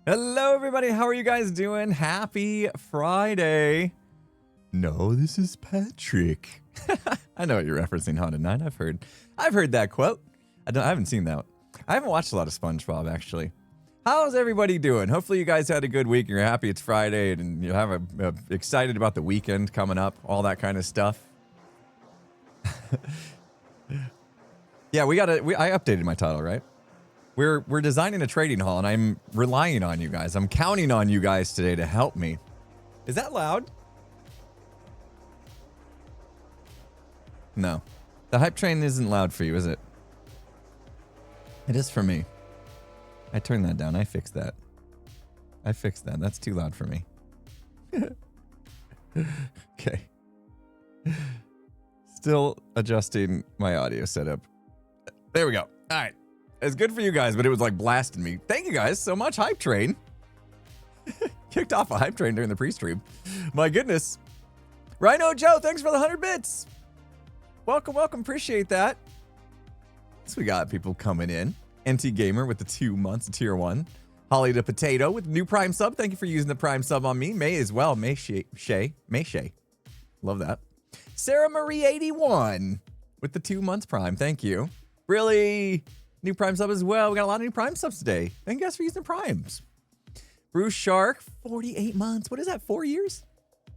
Hello, everybody. How are you guys doing? Happy Friday. No, this is Patrick. I know what you're referencing, Haunted Knight. I've heard that quote. I haven't seen that. I haven't watched a lot of SpongeBob, actually. How's everybody doing? Hopefully you guys had a good week and you're happy it's Friday and you have excited about the weekend coming up, all that kind of stuff. Yeah, I updated my title, right? We're designing a trading hall and I'm relying on you guys. I'm counting on you guys today to help me. Is that loud? No. The hype train isn't loud for you, is it? It is for me. I turned that down. I fixed that. That's too loud for me. Okay. Still adjusting my audio setup. There we go. All right. It's good for you guys, but it was like blasting me. Thank you guys so much, Hype Train. Kicked off a Hype Train during the pre-stream. My goodness. Rhino Joe, thanks for the 100 bits. Welcome, welcome. Appreciate that. So we got people coming in. NT Gamer with the 2 months of tier 1. Holly the Potato with the new Prime sub. Thank you for using the Prime sub on me. May as well. May Shay. Love that. Sarah Marie 81 with the 2 months Prime. Thank you. Really? New Prime sub as well. We got a lot of new Prime subs today. Thank you guys for using Primes. Bruce Shark, 48 months. What is that, 4 years?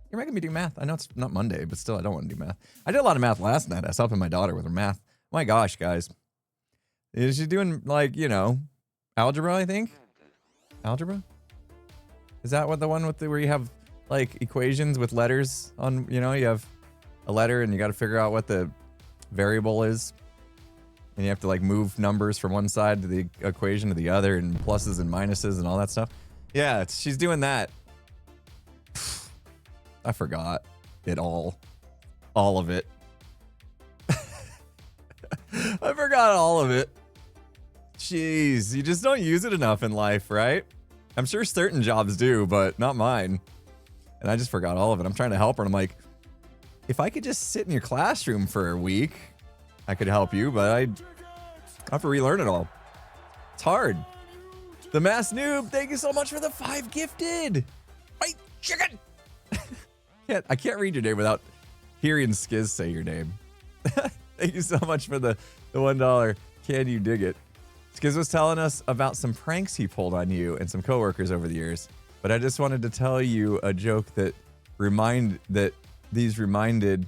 You're making me do math. I know it's not Monday, but still, I don't want to do math. I did a lot of math last night. I was helping my daughter with her math. My gosh, guys. Is she doing, like, you know, algebra, I think? Algebra? Is that what the one with where you have, like, equations with letters on, you know, you have a letter and you got to figure out what the variable is? And you have to, like, move numbers from one side to the equation to the other and pluses and minuses and all that stuff? Yeah, she's doing that. I forgot it all. All of it. I forgot all of it. Jeez, you just don't use it enough in life, right? I'm sure certain jobs do, but not mine. And I just forgot all of it. I'm trying to help her, and I'm like, if I could just sit in your classroom for a week, I could help you, but I have to relearn it all. It's hard. The Mass Noob, thank you so much for the 5 gifted. White chicken. I can't read your name without hearing Skiz say your name. Thank you so much for the $1. Can you dig it? Skiz was telling us about some pranks he pulled on you and some coworkers over the years, but I just wanted to tell you a joke that these reminded.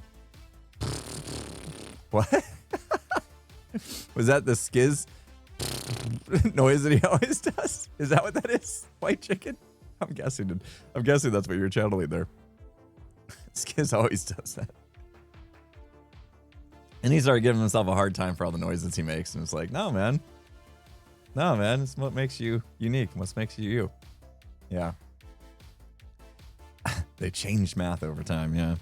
What? Was that the Skiz noise that he always does? Is that what that is? White chicken? I'm guessing that's what you're channeling there. Skiz always does that. And he started giving himself a hard time for all the noises he makes. And it's like, no, man. It's what makes you unique. What makes you you. Yeah. They changed math over time, yeah.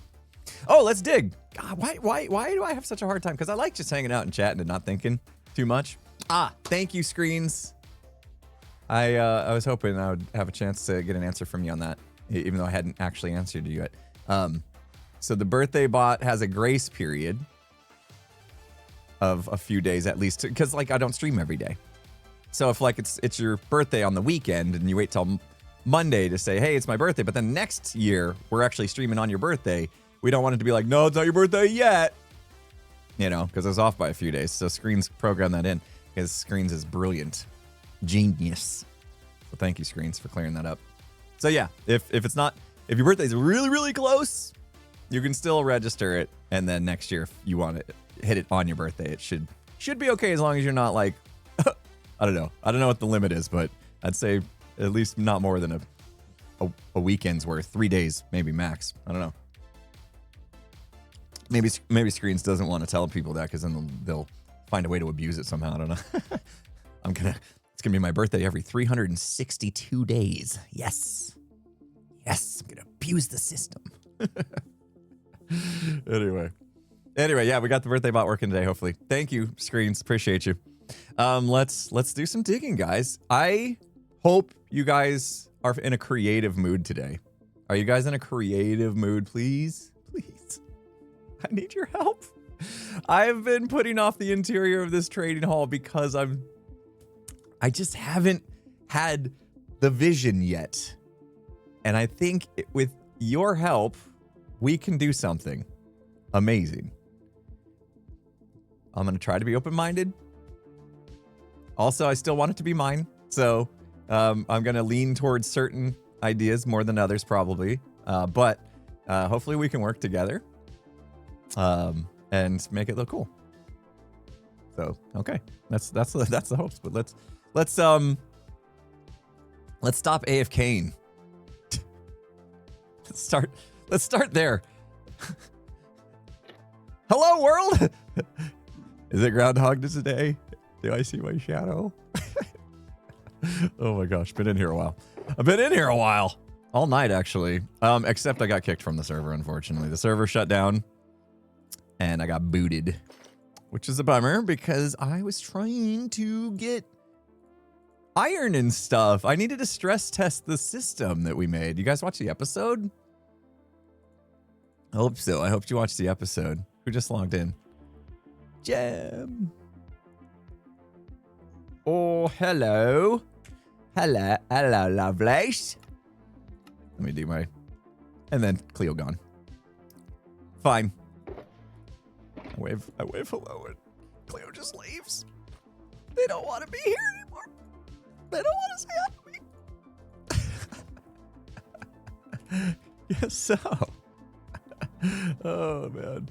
Oh, let's dig. God, why do I have such a hard time? Because I like just hanging out and chatting and not thinking too much. Thank you, Screens. I was hoping I would have a chance to get an answer from you on that, even though I hadn't actually answered you yet. So the birthday bot has a grace period of a few days at least, because like I don't stream every day. So if like it's your birthday on the weekend and you wait till Monday to say, hey, it's my birthday, but then next year we're actually streaming on your birthday, we don't want it to be like, no, it's not your birthday yet, you know, because I was off by a few days. So Screens program that in because Screens is brilliant, genius. So thank you, Screens, for clearing that up. So yeah, if your birthday is really, really close, you can still register it, and then next year if you want to hit it on your birthday, it should be okay as long as you're not like I don't know what the limit is, but I'd say at least not more than a weekend's worth, 3 days maybe max. I don't know. Maybe Screens doesn't want to tell people that because then they'll find a way to abuse it somehow. I don't know. It's gonna be my birthday every 362 days. Yes, I'm gonna abuse the system. Anyway, yeah, we got the birthday bot working today, hopefully. Thank you, Screens. Appreciate you. Let's do some digging, guys. I hope you guys are in a creative mood today. Are you guys in a creative mood, please? Please. I need your help. I've been putting off the interior of this trading hall because I just haven't had the vision yet. And I think with your help, we can do something amazing. I'm going to try to be open-minded. Also, I still want it to be mine. So I'm going to lean towards certain ideas more than others, probably. But hopefully we can work together and make it look cool. So, okay. That's the hopes. But let's stop AFKing. Let's start there. Hello, world. Is it Groundhog today? Do I see my shadow? Oh my gosh, been in here a while. I've been in here a while. All night, actually. Except I got kicked from the server, unfortunately. The server shut down, and I got booted. Which is a bummer, because I was trying to get iron and stuff. I needed to stress test the system that we made. You guys watch the episode? I hope so. I hope you watched the episode. Who just logged in? Jam. Oh, hello. Hello, lovelace. Let me do my... And then Cleo gone. Fine. I wave hello and Cleo just leaves. They don't want to be here anymore. They don't want to say hi to me. Yes, so. Oh, man.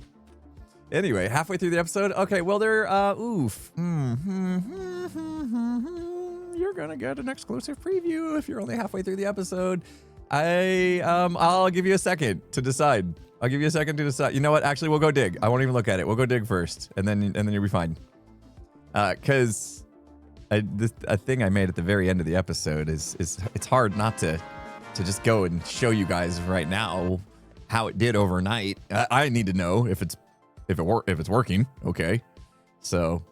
Anyway, halfway through the episode. Okay, well, they're, oof. You're gonna get an exclusive preview if you're only halfway through the episode. I'll give you a second to decide. I'll give you a second to decide. You know what? Actually, we'll go dig. I won't even look at it. We'll go dig first, and then you'll be fine. Cause a thing I made at the very end of the episode is it's hard not to just go and show you guys right now how it did overnight. I need to know if it's working. Okay, so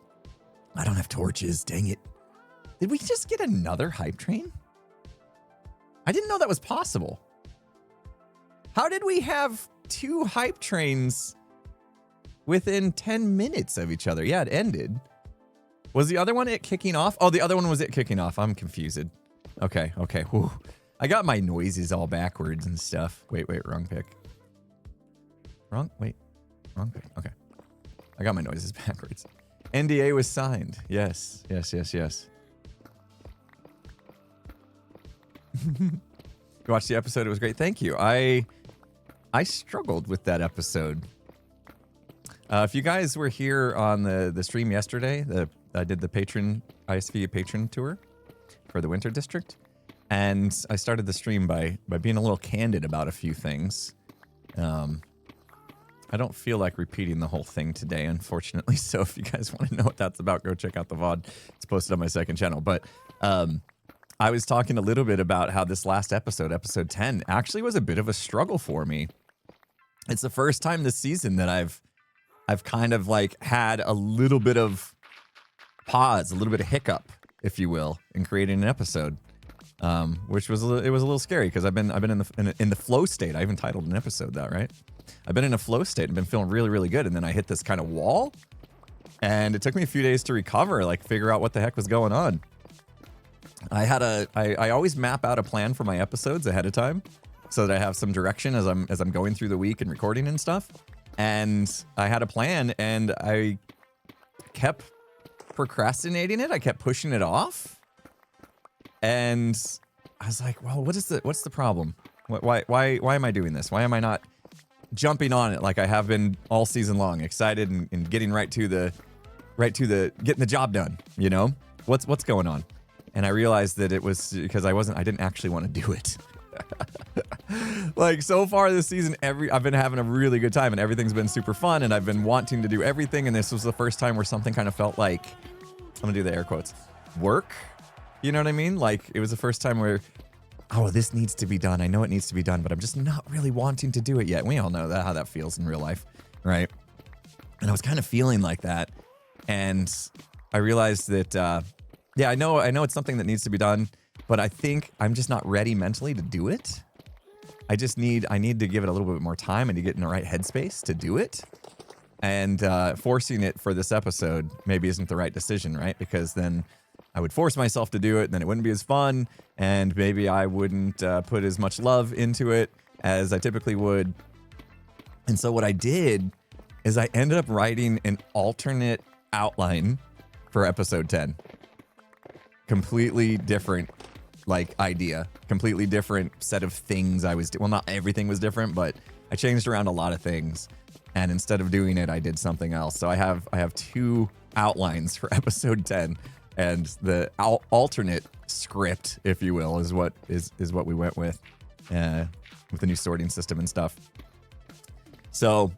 I don't have torches. Dang it! Did we just get another hype train? I didn't know that was possible. How did we have 2 hype trains within 10 minutes of each other? Yeah, it ended. Was the other one it kicking off? Oh, the other one was it kicking off. I'm confused. Okay. Whew. I got my noises all backwards and stuff. Wait, wrong pick. Wrong pick. Okay. I got my noises backwards. NDA was signed. Yes. You watched the episode. It was great. Thank you. I struggled with that episode. If you guys were here on the stream yesterday, I did the ISV patron tour for the Winter District, and I started the stream by being a little candid about a few things. I don't feel like repeating the whole thing today, unfortunately. So if you guys want to know what that's about, go check out the VOD. It's posted on my second channel. But I was talking a little bit about how this last episode, episode 10, actually was a bit of a struggle for me. It's the first time this season that I've kind of like had a little bit of pause, a little bit of hiccup, if you will, in creating an episode, which was a little scary because I've been in the flow state. I even titled an episode that, right? I've been in a flow state and been feeling really, really good, and then I hit this kind of wall, and it took me a few days to recover, like figure out what the heck was going on. I always map out a plan for my episodes ahead of time so that I have some direction as I'm going through the week and recording and stuff. And I had a plan, and I kept procrastinating it. I kept pushing it off. And I was like, well, what's the problem? Why am I doing this? Why am I not jumping on it like I have been all season long, excited and getting right to the getting the job done, you know? What's going on? And I realized that it was because I didn't actually want to do it. Like, so far this season, I've been having a really good time and everything's been super fun, and I've been wanting to do everything, and this was the first time where something kind of felt like, I'm gonna do the air quotes, work. You know what I mean? Like, it was the first time where, oh, this needs to be done. I know it needs to be done, but I'm just not really wanting to do it yet. We all know how that feels in real life, right? And I was kind of feeling like that, and I realized that, yeah, I know it's something that needs to be done, but I think I'm just not ready mentally to do it. I need to give it a little bit more time and to get in the right headspace to do it. And forcing it for this episode maybe isn't the right decision, right? Because then I would force myself to do it, and then it wouldn't be as fun, and maybe I wouldn't put as much love into it as I typically would. And so what I did is I ended up writing an alternate outline for episode 10. Completely different, like, idea. Completely different set of things I was doing. Well, not everything was different, but I changed around a lot of things. And instead of doing it, I did something else. So I have 2 outlines for episode 10. And the alternate script, if you will, is what we went with the new sorting system and stuff. So,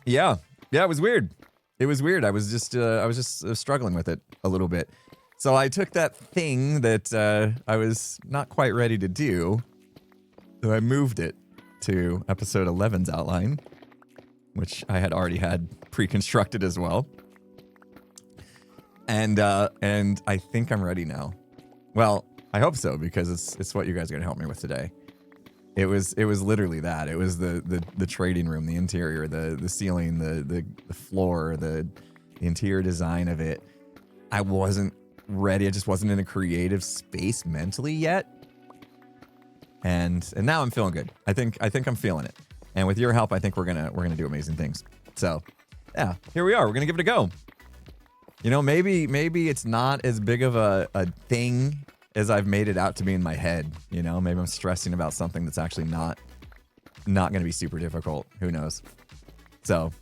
yeah, it was weird. It was weird. I was just struggling with it a little bit. So I took that thing that I was not quite ready to do, so I moved it to episode 11's outline, which I had already had pre-constructed as well. And I think I'm ready now. Well, I hope so, because it's what you guys are gonna help me with today. It was literally that. It was the trading room, the interior, the ceiling, the floor, the interior design of it. I wasn't ready. I just wasn't in a creative space mentally yet. And now I'm feeling good. I think I'm feeling it. And with your help, I think we're gonna do amazing things. So yeah, here we are. We're gonna give it a go. You know, maybe it's not as big of a thing as I've made it out to be in my head. You know, maybe I'm stressing about something that's actually not going to be super difficult. Who knows? So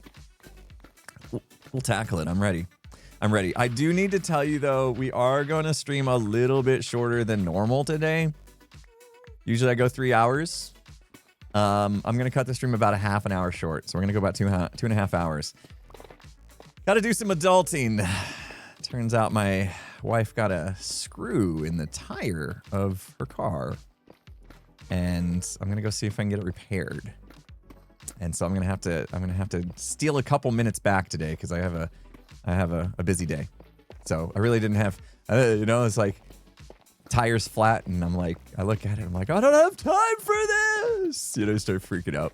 we'll tackle it. I'm ready. I do need to tell you, though, we are going to stream a little bit shorter than normal today. Usually I go 3 hours. I'm going to cut the stream about a half an hour short. So we're going to go about 2.5 hours. Got to do some adulting. Turns out my wife got a screw in the tire of her car, and I'm gonna go see if I can get it repaired. And so I'm gonna have to steal a couple minutes back today because I have a busy day. So I really didn't have, it's like tire's flat, and I'm like, I look at it, I'm like, I don't have time for this. Start freaking out,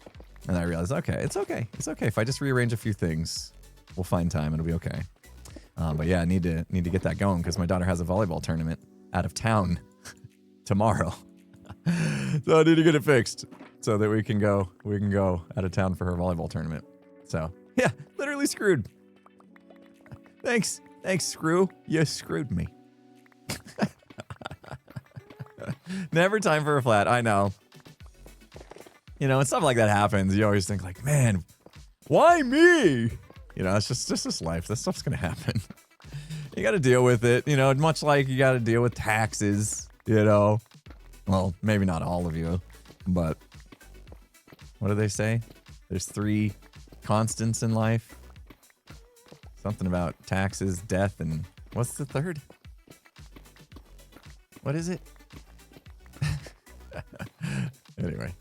and I realize, okay, it's okay. If I just rearrange a few things, we'll find time. It'll be okay. But yeah, I need to get that going because my daughter has a volleyball tournament out of town tomorrow. So I need to get it fixed so that we can go out of town for her volleyball tournament. So yeah, literally screwed. Thanks, screw. You screwed me. Never time for a flat. I know. And stuff like that happens. You always think like, man, why me? It's just life. This stuff's gonna happen. You gotta deal with it, much like you gotta deal with taxes, Well, maybe not all of you, but what do they say? There's 3 constants in life. Something about taxes, death, and what's the third? What is it? Anyway.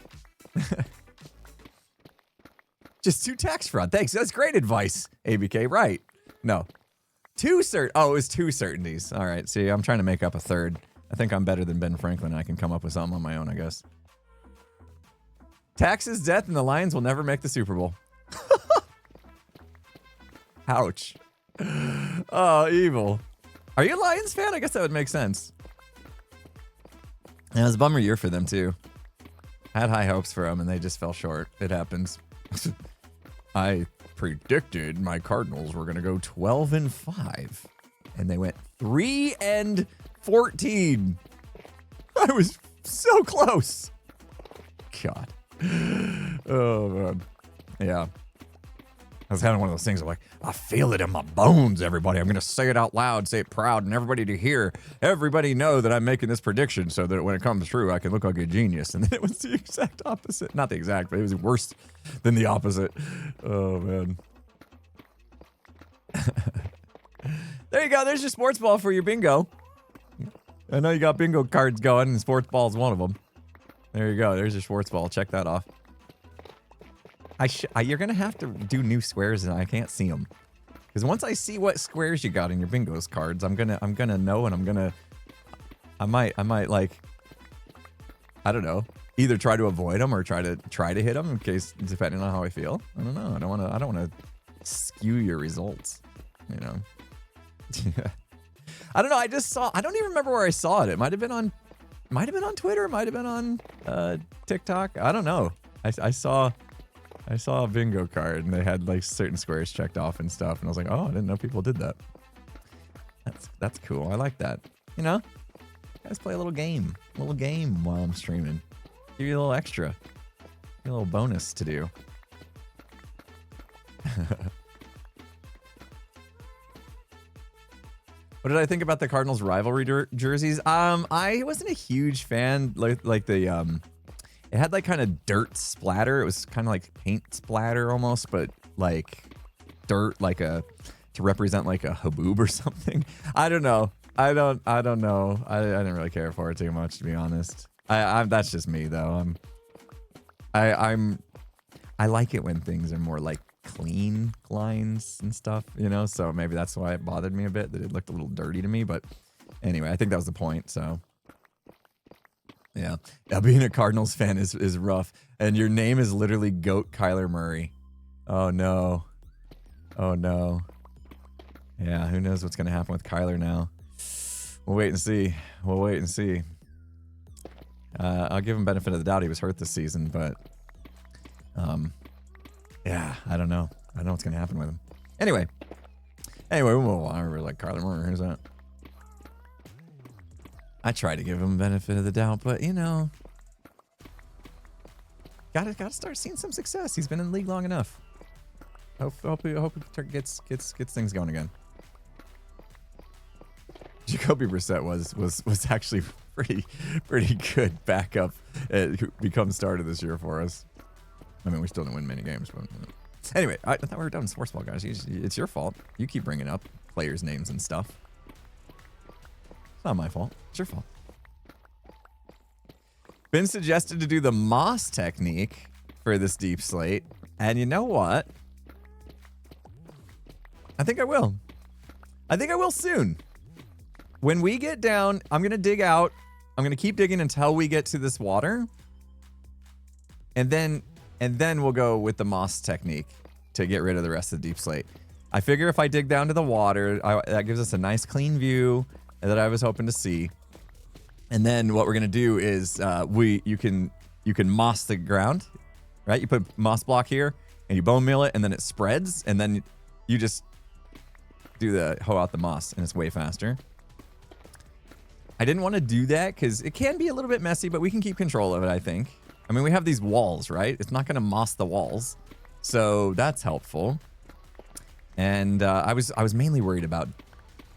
Just 2 tax fraud. Thanks. That's great advice, ABK. Right. No. 2 it was 2 certainties. All right. See, I'm trying to make up a third. I think I'm better than Ben Franklin. I can come up with something on my own, I guess. Taxes, death, and the Lions will never make the Super Bowl. Ouch. Oh, evil. Are you a Lions fan? I guess that would make sense. Yeah, it was a bummer year for them, too. I had high hopes for them, and they just fell short. It happens. I predicted my Cardinals were going to go 12-5, and they went 3-14. I was so close. God. Oh, man. Yeah. I was having one of those things of like, I feel it in my bones, everybody. I'm going to say it out loud, say it proud, and everybody to hear. Everybody know that I'm making this prediction so that when it comes true, I can look like a genius. And then it was the exact opposite. Not the exact, but it was worse than the opposite. Oh, man. There you go. There's your sports ball for your bingo. I know you got bingo cards going, and sports ball is one of them. There you go. There's your sports ball. Check that off. You're going to have to do new squares, and I can't see them. Because once I see what squares you got in your bingo's cards, I'm gonna know, and I might like, I don't know, either try to avoid them or try to hit them in case, depending on how I feel. I don't know. I don't want to skew your results, I don't know. I just saw. I don't even remember where I saw it. It might have been on Twitter. Might have been on TikTok. I don't know. I saw a bingo card and they had like certain squares checked off and stuff, and I was like, oh, I didn't know people did that. That's cool. I like that. You know, guys play a little game while I'm streaming. Give you a little extra, give you a little bonus to do. What did I think about the Cardinals rivalry jerseys? I wasn't a huge fan. Like the it had like kind of dirt splatter. It was kind of like paint splatter almost, but like dirt, like to represent like a haboob or something. I don't know. I don't know. I didn't really care for it too much, to be honest. That's just me though. I like it when things are more like clean lines and stuff, you know, so maybe that's why it bothered me a bit, that it looked a little dirty to me. But anyway, I think that was the point. So yeah, being a Cardinals fan is rough, and your name is literally Goat Kyler Murray. Oh no, yeah, who knows what's gonna happen with Kyler now. We'll wait and see. I'll give him benefit of the doubt. He was hurt this season, but yeah, I don't know. I don't know what's going to happen with him. Anyway, we'll move on. I really like Kyler Murray. Who's that? I try to give him benefit of the doubt, but you know, gotta start seeing some success. He's been in the league long enough. Hope he gets things going again. Jacoby Brissett was actually pretty good backup. Become starter this year for us. I mean, we still didn't win many games, but anyway, I thought we were done sports ball, guys. It's your fault. You keep bringing up players' names and stuff. It's not my fault. It's your fault. Been suggested to do the moss technique for this deep slate, and you know what? I think I will. I think I will soon. When we get down, I'm gonna dig out. I'm gonna keep digging until we get to this water, and then we'll go with the moss technique to get rid of the rest of the deep slate. I figure if I dig down to the water, that gives us a nice clean view that I was hoping to see. And then what we're gonna do is you can moss the ground, right? You put moss block here and you bone meal it, and then it spreads, and then you just do the hoe out the moss, and it's way faster. I didn't want to do that because it can be a little bit messy, but we can keep control of it, I think. I mean, we have these walls, right? It's not going to moss the walls. So that's helpful. And I was mainly worried about,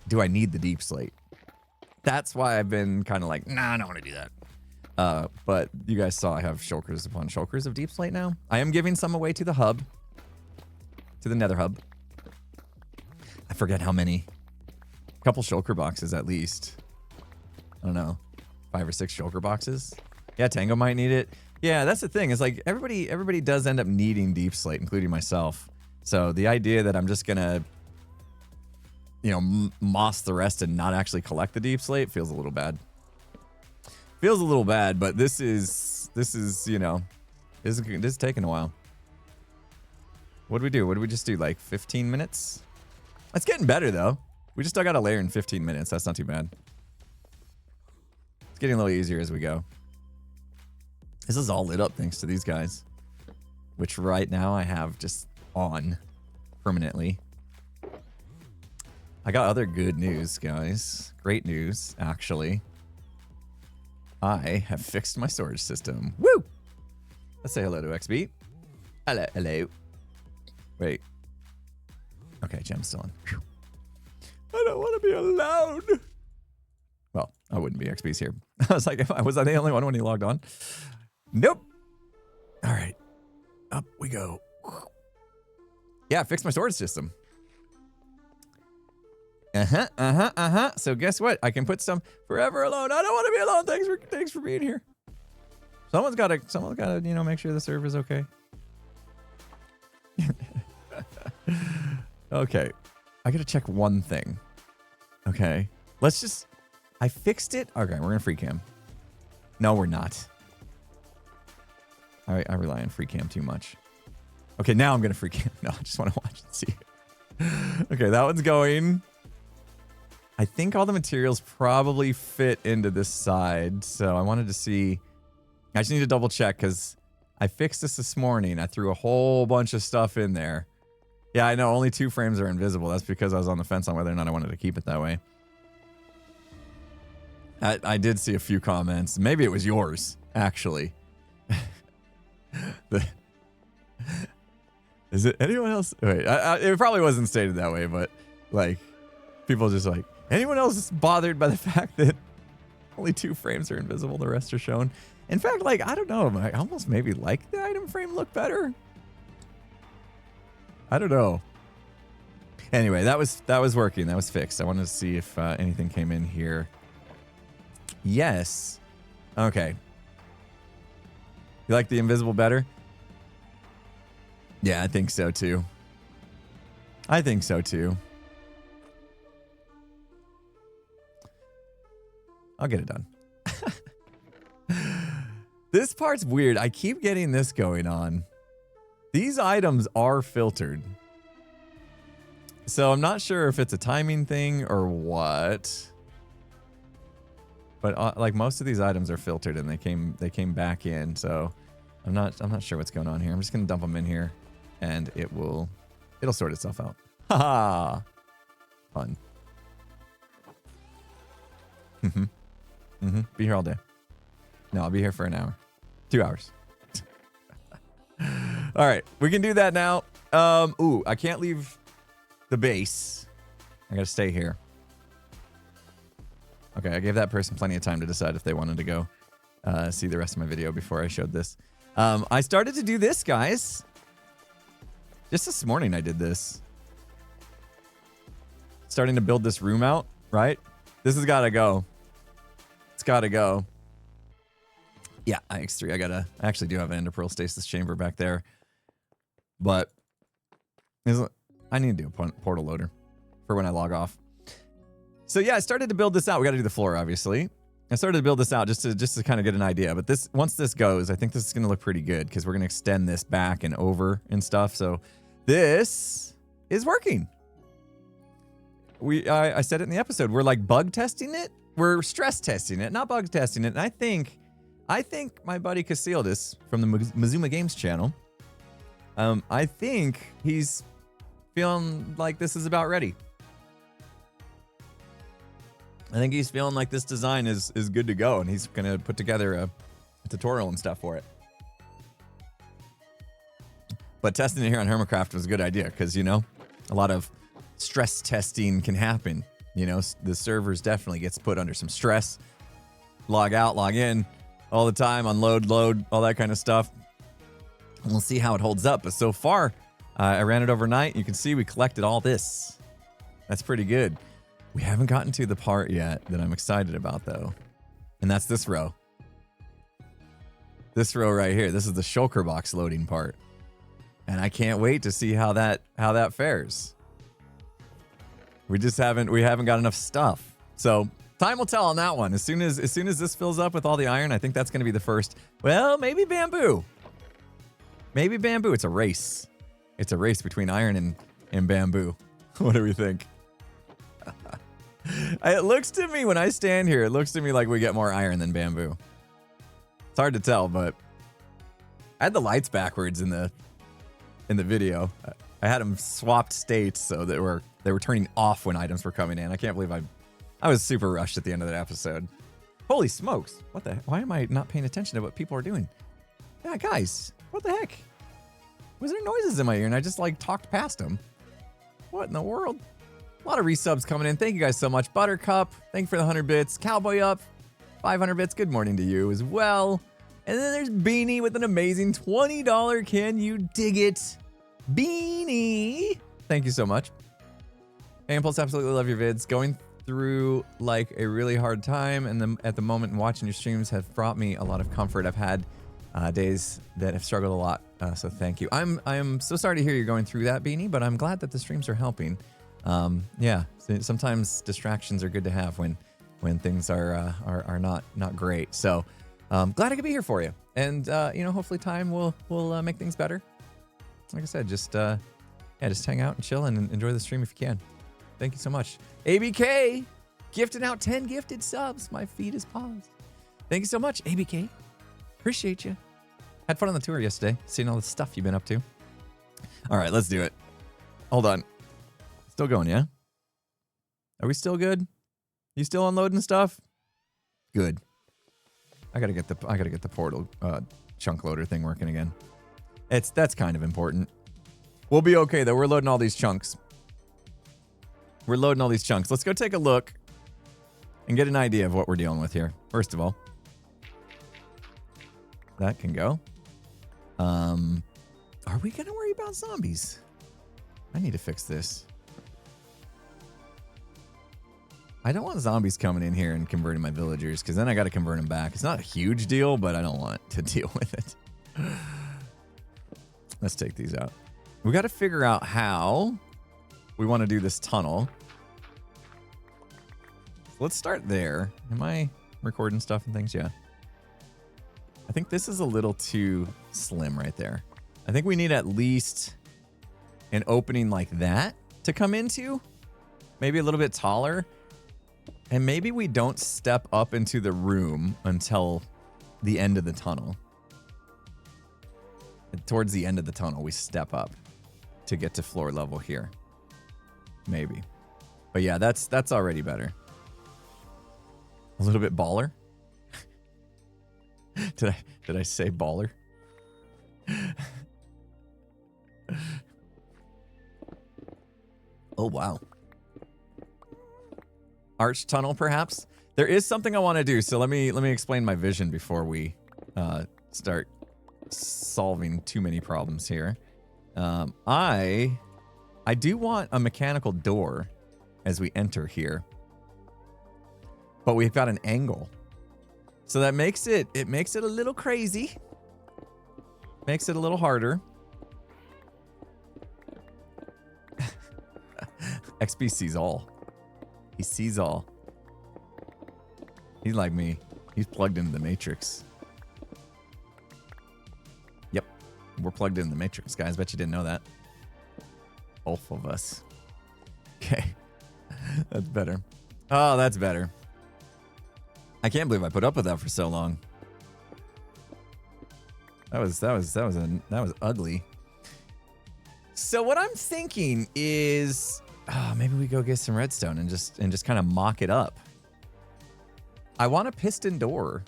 do I need the deep slate? That's why I've been kind of like, nah, I don't want to do that. But you guys saw I have shulkers upon shulkers of deep slate now. I am giving some away to the hub, to the Nether hub. I forget how many. A couple shulker boxes at least. I don't know, 5 or 6 shulker boxes. Yeah, Tango might need it. Yeah, that's the thing. Is like everybody does end up needing deep slate, including myself. So the idea that I'm just gonna, you know, moss the rest and not actually collect the deep slate feels a little bad. Feels a little bad, but this is you know, this is taking a while. What do we do? What do we just do? Like 15 minutes? It's getting better though. We just dug out a layer in 15 minutes. That's not too bad. It's getting a little easier as we go. This is all lit up thanks to these guys, which right now I have just on permanently. I got other good news, guys. Great news, actually. I have fixed my storage system. Woo! Let's say hello to XB. Hello. Wait. Okay, Gem's still on. Whew. I don't want to be alone. Well, I wouldn't be. XB's here. I was like, was I the only one when he logged on? Nope. All right. Up we go. Yeah, fixed my storage system. So guess what? I can put some forever alone. I don't want to be alone. Thanks for being here. Someone's gotta, you know, make sure the server's okay. Okay. I gotta check one thing. Okay. I fixed it. Okay, we're gonna free cam. No, we're not. I rely on free cam too much. Okay, now I'm gonna free cam. No, I just want to watch and see. Okay, that one's going. I think all the materials probably fit into this side. So I wanted to see. I just need to double check because I fixed this morning. I threw a whole bunch of stuff in there. Yeah, I know. Only 2 frames are invisible. That's because I was on the fence on whether or not I wanted to keep it that way. I did see a few comments. Maybe it was yours, actually. Is it anyone else? Wait, it probably wasn't stated that way, but like, people just like, anyone else bothered by the fact that only 2 frames are invisible, the rest are shown? In fact, like, I don't know, I almost maybe like the item frame look better. I don't know. Anyway, that was working. That was fixed. I wanted to see if anything came in here. Yes. Okay. You like the invisible better? Yeah, I think so too. I think so too. I'll get it done. This part's weird. I keep getting this going on. These items are filtered. So I'm not sure if it's a timing thing or what. But like most of these items are filtered and they came back in, so I'm not sure what's going on here. I'm just gonna dump them in here, and it'll sort itself out. Haha, fun. Be here all day. No, I'll be here for an hour, 2 hours. All right, we can do that now. Ooh, I can't leave the base. I gotta stay here. Okay, I gave that person plenty of time to decide if they wanted to go see the rest of my video before I showed this. I started to do this, guys. Just this morning I did this. Starting to build this room out, right? This has got to go. It's got to go. Yeah, IX3. I actually do have an Ender Pearl Stasis Chamber back there. But I need to do a portal loader for when I log off. So yeah, I started to build this out. We got to do the floor, obviously. I started to build this out just to kind of get an idea. But once this goes, I think this is going to look pretty good because we're going to extend this back and over and stuff. So this is working. I said it in the episode. We're like bug testing it. We're stress testing it, not bug testing it. And I think my buddy Casildas from the Mazuma Games channel, I think he's feeling like this is about ready. I think he's feeling like this design is good to go, and he's going to put together a tutorial and stuff for it. But testing it here on Hermitcraft was a good idea because, you know, a lot of stress testing can happen. You know, the servers definitely gets put under some stress. Log out, log in all the time, unload, load, all that kind of stuff. And we'll see how it holds up. But so far, I ran it overnight. You can see we collected all this. That's pretty good. We haven't gotten to the part yet that I'm excited about, though. And that's this row. This row right here. This is the shulker box loading part. And I can't wait to see how that fares. We haven't got enough stuff. So time will tell on that one. As soon as this fills up with all the iron, I think that's going to be the first. Well, maybe bamboo. Maybe bamboo. It's a race. It's a race between iron and bamboo. What do we think? It looks to me, when I stand here, it looks to me like we get more iron than bamboo. It's hard to tell, but I had the lights backwards in the video. I had them swapped states so they were turning off when items were coming in. I can't believe I was super rushed at the end of that episode. Holy smokes. Why am I not paying attention to what people are doing? Yeah, guys, what the heck? Was there noises in my ear and I just like talked past them? What in the world? A lot of resubs coming in. Thank you guys so much. Buttercup, thank you for the 100 bits. Cowboy Up, 500 bits. Good morning to you as well. And then there's Beanie with an amazing $20. Can you dig it? Beanie. Thank you so much. Impulse, absolutely love your vids. Going through like a really hard time and at the moment watching your streams have brought me a lot of comfort. I've had days that have struggled a lot. So thank you. I'm so sorry to hear you're going through that, Beanie, but I'm glad that the streams are helping. Yeah, sometimes distractions are good to have when things are not great. So glad I could be here for you. And you know, hopefully time will make things better. Like I said, just hang out and chill and enjoy the stream if you can. Thank you so much. ABK, Gifting out 10 gifted subs. My feed is paused. Thank you so much, ABK. Appreciate you. Had fun on the tour yesterday, seeing all the stuff you've been up to. All right, let's do it. Hold on. Still going, yeah? Are we still good? You still unloading stuff? Good. I gotta get the portal chunk loader thing working again. That's kind of important. We'll be okay though. We're loading all these chunks. Let's go take a look and get an idea of what we're dealing with here. First of all, that can go. Are we gonna worry about zombies? I need to fix this. I don't want zombies coming in here and converting my villagers, because then I got to convert them back. It's not a huge deal, but I don't want to deal with it. Let's take these out. We got to figure out how we want to do this tunnel. Let's start there. Am I recording stuff and things? Yeah. I think this is a little too slim right there. I think we need at least an opening like that to come into. Maybe a little bit taller. And maybe we don't step up into the room until the end of the tunnel. And towards the end of the tunnel, we step up to get to floor level here. Maybe. But yeah, that's already better. A little bit baller. Did I say baller? Oh, wow. Arch tunnel, perhaps? There is something I want to do, so let me explain my vision before we start solving too many problems here. I do want a mechanical door as we enter here, but we've got an angle, so that makes it a little crazy. Makes it a little harder. XP sees all. He sees all. He's like me. He's plugged into the Matrix. Yep. We're plugged into the Matrix, guys. Bet you didn't know that. Both of us. Okay. That's better. Oh, that's better. I can't believe I put up with that for so long. That was ugly. So what I'm thinking is, maybe we go get some redstone and just kind of mock it up. I want a piston door,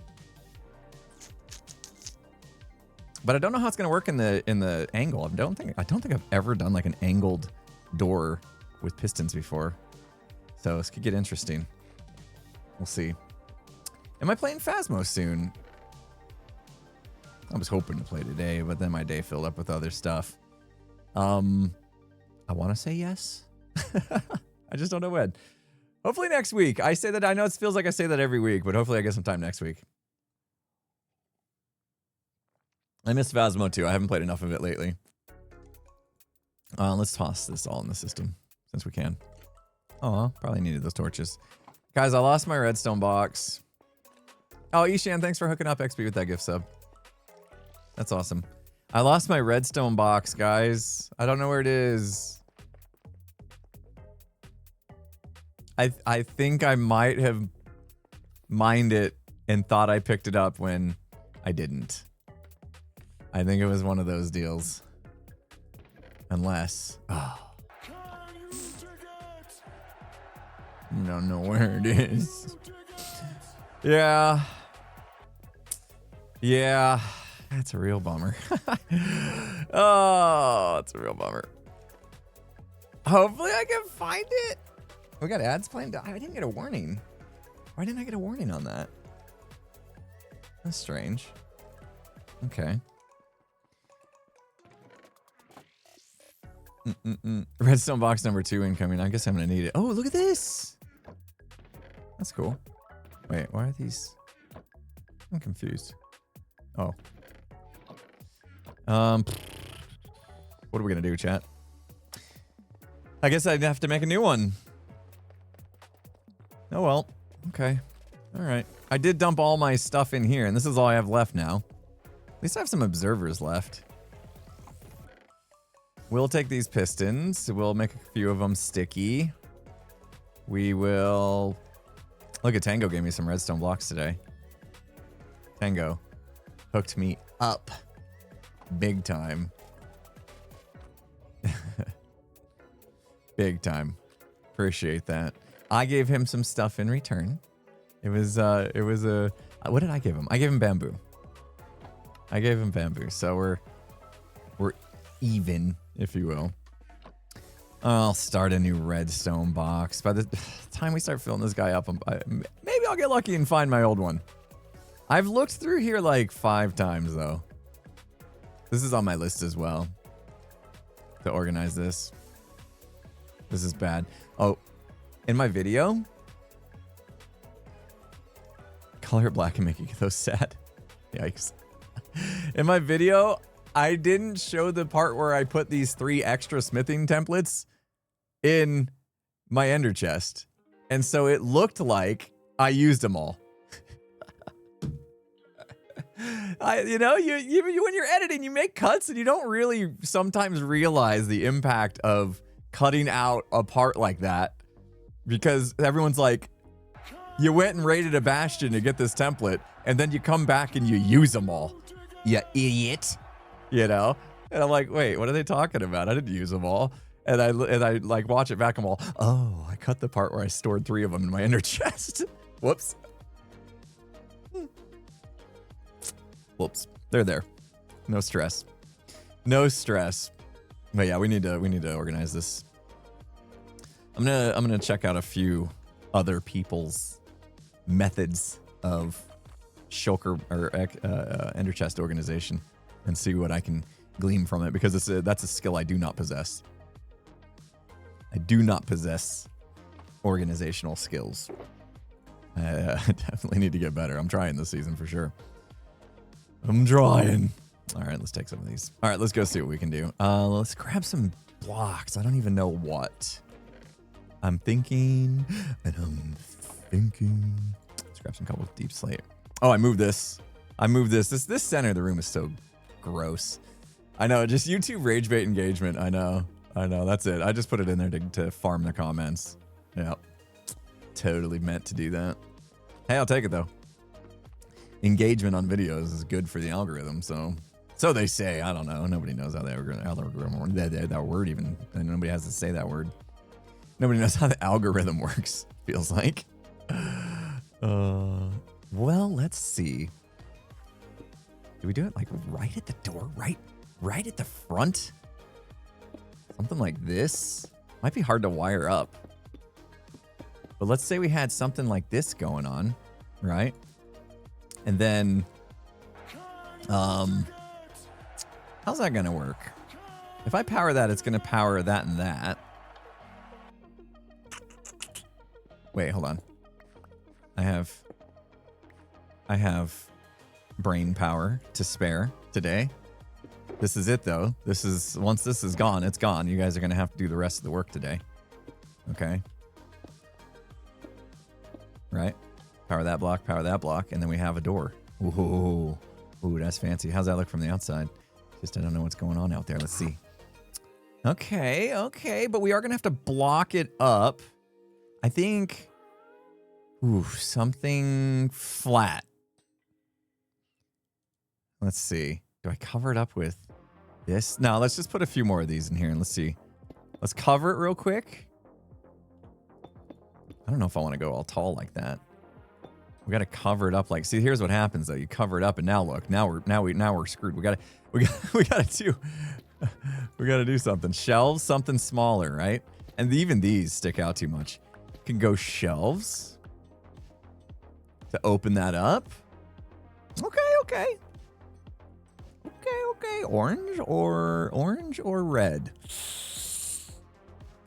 but I don't know how it's going to work in the angle. I don't think I've ever done like an angled door with pistons before. So this could get interesting. We'll see. Am I playing Phasmo soon? I was hoping to play today, but then my day filled up with other stuff. I want to say yes. I just don't know when. Hopefully next week. I say that. I know it feels like I say that every week, but hopefully I get some time next week. I miss Phasmo too. I haven't played enough of it lately. Let's toss this all in the system since we can. Oh, probably needed those torches. Guys, I lost my redstone box. Oh, Ishan, thanks for hooking up XP with that gift sub. That's awesome. I lost my redstone box, guys. I don't know where it is. I think I might have mined it and thought I picked it up when I didn't. I think it was one of those deals. Unless... Oh. I don't know where it is. Yeah. Yeah. That's a real bummer. Oh, it's a real bummer. Hopefully I can find it. We got ads playing. I didn't get a warning. Why didn't I get a warning on that? That's strange. Okay. Redstone box number 2 incoming. I guess I'm gonna need it. Oh, look at this. That's cool. Wait, why are these? I'm confused. Oh. What are we gonna do, chat? I guess I'd have to make a new one. Oh well. Okay. All right. I did dump all my stuff in here, and this is all I have left now. At least I have some observers left. We'll take these pistons. We'll make a few of them sticky. We will Look at Tango gave me some redstone blocks today. Tango hooked me up big time. Big time. Appreciate that. I gave him some stuff in return. It was a, what did I give him? I gave him bamboo. I gave him bamboo. So we're even, if you will. I'll start a new redstone box. By the time we start filling this guy up, maybe I'll get lucky and find my old one. I've looked through here like 5 times though. This is on my list as well. To organize this. This is bad. Oh, in my video, color it black and make it so sad. Yikes. In my video, I didn't show the part where I put these 3 extra smithing templates in my ender chest. And so it looked like I used them all. You know, when you're editing, you make cuts and you don't really sometimes realize the impact of cutting out a part like that, because everyone's like, you went and raided a bastion to get this template and then you come back and you use them all, you idiot, you know? And I'm like, wait, what are they talking about? I didn't use them all. And I like watch it back. I'm all, oh, I cut the part where I stored 3 of them in my ender chest. Whoops. Whoops. They're there. No stress. No stress. But yeah, we need to organize this. I'm gonna check out a few other people's methods of shulker or ender chest organization and see what I can glean from it, because that's a skill I do not possess. I do not possess organizational skills. I definitely need to get better. I'm trying this season for sure. I'm trying. All right, let's take some of these. All right, let's go see what we can do. Let's grab some blocks. I don't even know what. I'm thinking, and I'm thinking. Let's grab some couple of deep slate. Oh, I moved this. This center of the room is so gross. I know, just YouTube rage bait engagement. I know. That's it. I just put it in there to farm the comments. Yep. Totally meant to do that. Hey, I'll take it though. Engagement on videos is good for the algorithm, so they say. I don't know. Nobody knows how the algorithm, that word even, and nobody has to say that word. Nobody knows how the algorithm works, feels like. Well, let's see. Do we do it like right at the door? Right at the front? Something like this? Might be hard to wire up. But let's say we had something like this going on, right? And then, how's that gonna work? If I power that, it's gonna power that and that. Wait, hold on. I have brain power to spare today. This is it though. Once this is gone, it's gone. You guys are gonna have to do the rest of the work today. Okay. Right? Power that block, and then we have a door. Ooh, that's fancy. How's that look from the outside? Just I don't know what's going on out there. Let's see. Okay, but we are gonna have to block it up. I think, something flat. Let's see. Do I cover it up with this? No, let's just put a few more of these in here and let's see. Let's cover it real quick. I don't know if I want to go all tall like that. We got to cover it up. Like, see, here's what happens though. You cover it up, and now look. Now we're screwed. We got to do something. Shelves, something smaller, right? And even these stick out too much. Can go shelves to open that up. Okay. Orange or red.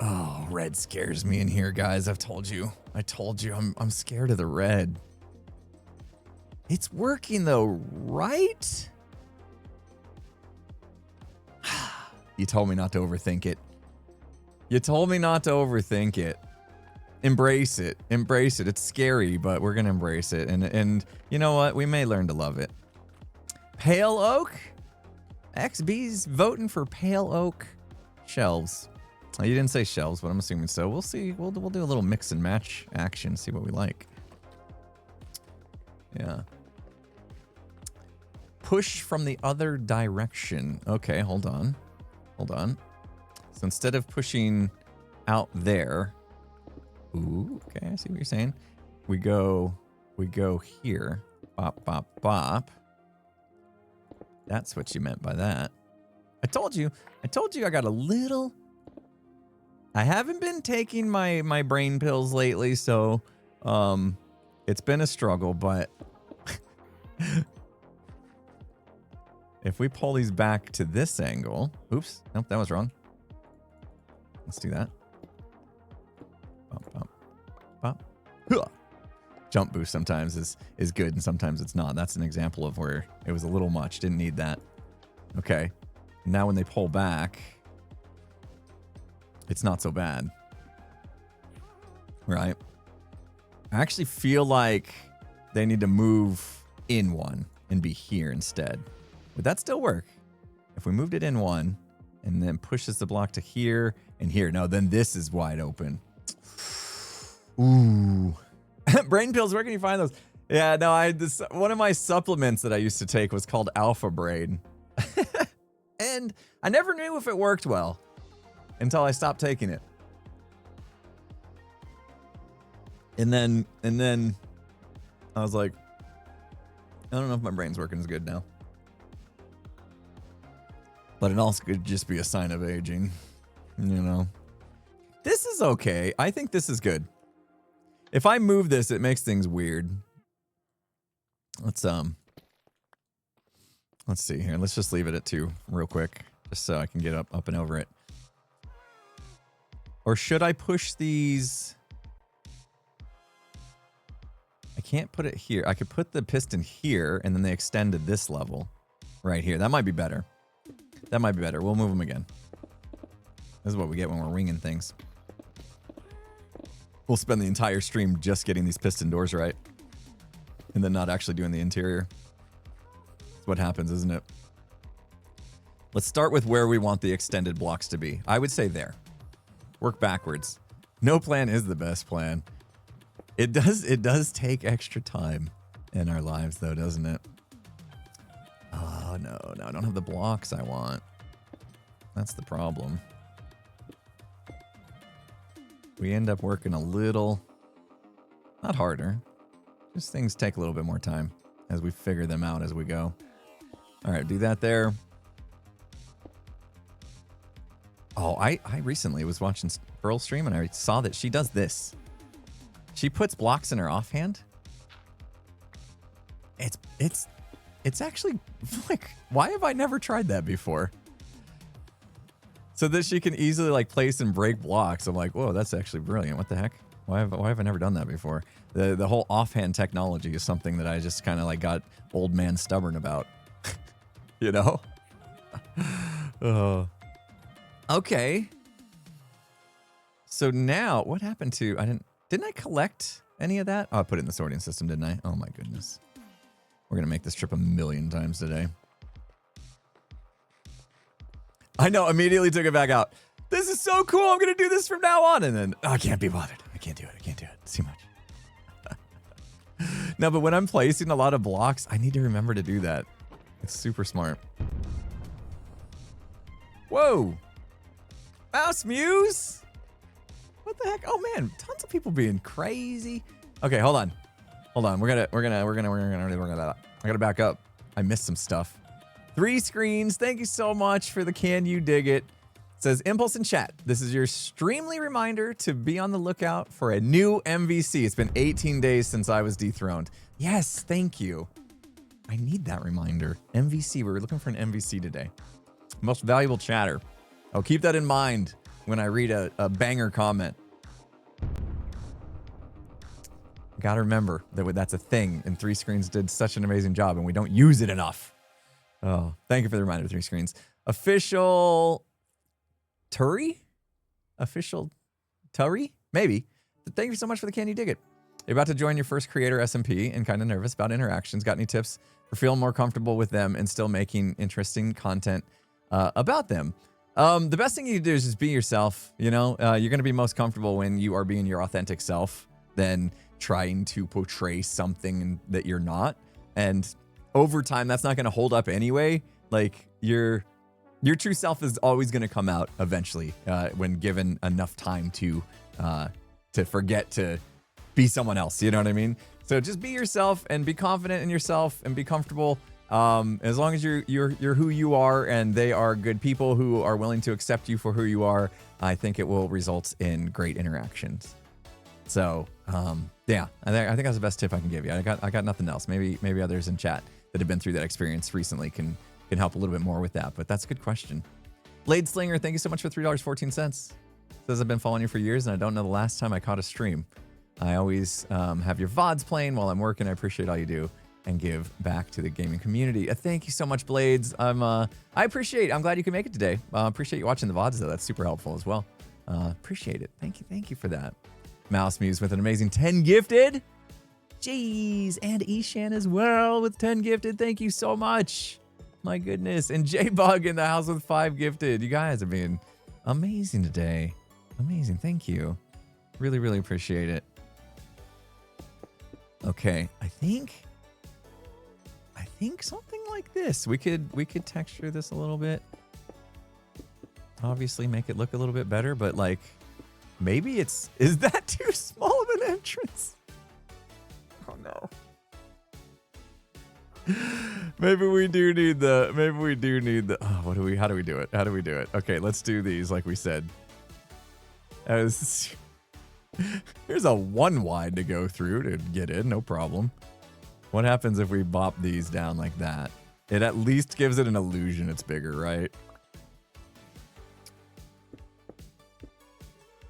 Oh, red scares me in here, guys. I told you. I'm scared of the red. It's working though, right? You told me not to overthink it. Embrace it. It's scary, but we're gonna embrace it. And you know what? We may learn to love it. Pale oak? XB's voting for pale oak shelves. Oh, you didn't say shelves, but I'm assuming so. We'll see. We'll do a little mix and match action, see what we like. Yeah. Push from the other direction. Okay, hold on. Hold on. So instead of pushing out there. Ooh, okay, I see what you're saying. We go here. Bop, bop, bop. That's what you meant by that. I told you I got a little... I haven't been taking my brain pills lately, so it's been a struggle, but if we pull these back to this angle... Oops, nope, that was wrong. Let's do that. Bop, bop, bop. Huh. Jump boost sometimes is good and sometimes it's not. That's an example of where it was a little much. Didn't need that. Okay. Now when they pull back, it's not so bad. Right? I actually feel like they need to move in one and be here instead. Would that still work? If we moved it in one and then pushes the block to here and here. No, then this is wide open. Ooh. Brain pills, where can you find those? Yeah, no, one of my supplements that I used to take was called Alpha Brain. And I never knew if it worked well until I stopped taking it. And then I was like, I don't know if my brain's working as good now. But it also could just be a sign of aging, you know. This is okay. I think this is good. If I move this, it makes things weird. Let's see here. Let's just leave it at 2 real quick, just so I can get up and over it. Or should I push these? I can't put it here. I could put the piston here, and then they extend to this level right here. That might be better. That might be better. We'll move them again. This is what we get when we're winging things. We'll spend the entire stream just getting these piston doors right. And then not actually doing the interior. That's what happens, isn't it? Let's start with where we want the extended blocks to be. I would say there. Work backwards. No plan is the best plan. It does take extra time in our lives though, doesn't it? Oh no, I don't have the blocks I want. That's the problem. We end up working a little, not harder, just things take a little bit more time as we figure them out as we go. All right, do that there. Oh, I recently was watching Pearl's stream and I saw that she does this. She puts blocks in her offhand. It's actually like, why have I never tried that before? So that she can easily like place and break blocks. I'm like, whoa, that's actually brilliant. What the heck? Why have I never done that before? The whole offhand technology is something that I just kind of like got old man stubborn about. You know? Okay. So now what happened to, didn't I collect any of that? Oh, I put it in the sorting system, didn't I? Oh my goodness. We're going to make this trip 1,000,000 times today. I know, immediately took it back out. This is so cool. I'm going to do this from now on. And then, oh, I can't be bothered. I can't do it. It's too much. No, but when I'm placing a lot of blocks, I need to remember to do that. It's super smart. Whoa. Mouse Muse? What the heck? Oh man, tons of people being crazy. Okay, hold on. We're gonna I gotta back up. I missed some stuff. 3 screens. Thank you so much for the can you dig it. It says Impulse in chat. This is your streamly reminder to be on the lookout for a new MVC. It's been 18 days since I was dethroned. Yes, thank you. I need that reminder. MVC, we're looking for an MVC today. Most valuable chatter. I'll keep that in mind when I read a banger comment. Gotta remember that that's a thing, and 3 screens did such an amazing job, and we don't use it enough. Oh, thank you for the reminder, 3 screens. Official Turi? Official Turi? Maybe. Thank you so much for the Can You Dig It. You're about to join your first creator SMP and kind of nervous about interactions. Got any tips for feeling more comfortable with them and still making interesting content about them? The best thing you can do is just be yourself. You know, you're going to be most comfortable when you are being your authentic self. Then trying to portray something that you're not. And over time, that's not going to hold up anyway. Like your true self is always going to come out eventually when given enough time to forget to be someone else. You know what I mean? So just be yourself and be confident in yourself and be comfortable. As long as you're who you are and they are good people who are willing to accept you for who you are, I think it will result in great interactions. So yeah, I think that's the best tip I can give you. I got nothing else. Maybe others in chat that have been through that experience recently can help a little bit more with that. But that's a good question. Blade Slinger, thank you so much for $3.14. Says I've been following you for years and I don't know the last time I caught a stream. I always have your VODs playing while I'm working. I appreciate all you do and give back to the gaming community. Thank you so much, Blades. I appreciate it. I'm glad you can make it today. Appreciate you watching the VODs, though. That's super helpful as well. Appreciate it. Thank you for that. Mouse Muse with an amazing 10 gifted. Jeez, and Ishan as well with 10 gifted. Thank you so much. My goodness. And J-Bug in the house with 5 gifted. You guys are being amazing today. Amazing. Thank you. Really, really appreciate it. Okay, I think something like this. We could texture this a little bit. Obviously make it look a little bit better, but like maybe is that too small of an entrance? Oh no. Maybe we do need the oh, how do we do it? Okay, let's do these like we said. Here's a 1 wide to go through to get in, no problem. What happens if we bop these down like that? It at least gives it an illusion it's bigger, right?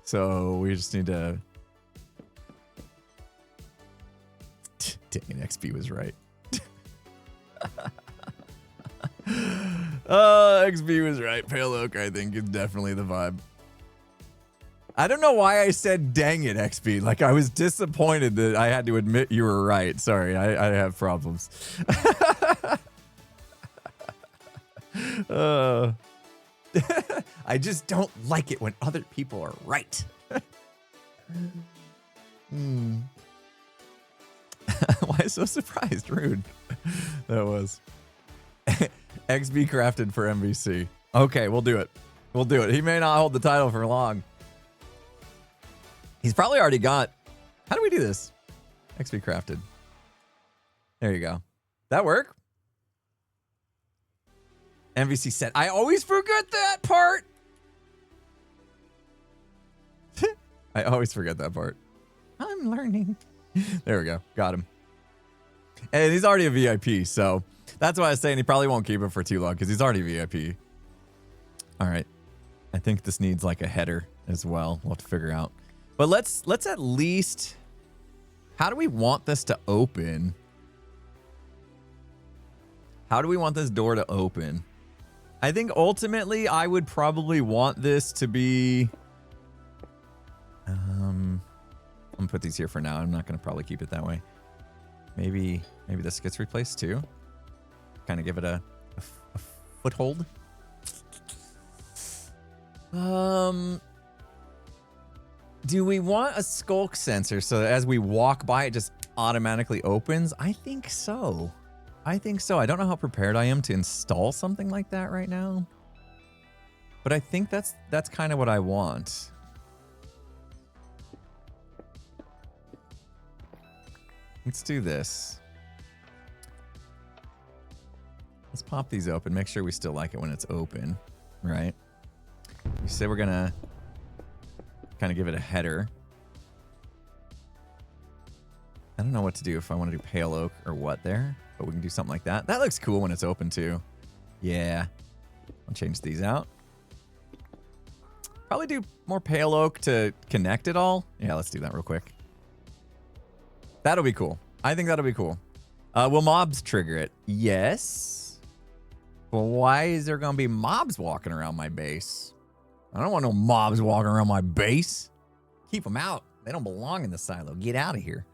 So we just need to... Dang it, XP was right. XP was right. Pale Oak, I think, is definitely the vibe. I don't know why I said dang it, XP. Like, I was disappointed that I had to admit you were right. Sorry, I have problems. I just don't like it when other people are right. Why so surprised? Rude. That was. XP crafted for MVC. Okay, we'll do it. We'll do it. He may not hold the title for long. He's probably already got... How do we do this? XP crafted. There you go. That work? MVC set. I always forget that part. I always forget that part. I'm learning. There we go. Got him. And he's already a VIP, so that's why I was saying he probably won't keep it for too long because he's already VIP. All right. I think this needs like a header as well. We'll have to figure out. But let's at least... How do we want this to open? How do we want this door to open? I think ultimately I would probably want this to be... I'm gonna put these here for now. I'm not gonna probably keep it that way. Maybe this gets replaced too. Kind of give it a foothold. Do we want a skulk sensor so that as we walk by, it just automatically opens? I think so. I don't know how prepared I am to install something like that right now. But I think that's kind of what I want. Let's do this. Let's pop these open. Make sure we still like it when it's open, right? We say we're gonna kind of give it a header. I don't know what to do if I want to do pale oak or what there, but we can do something like that. That looks cool when it's open too. Yeah. I'll change these out. Probably do more pale oak to connect it all. Yeah, let's do that real quick. That'll be cool. I think that'll be cool. Will mobs trigger it? Yes. But why is there going to be mobs walking around my base? I don't want no mobs walking around my base. Keep them out. They don't belong in the silo. Get out of here.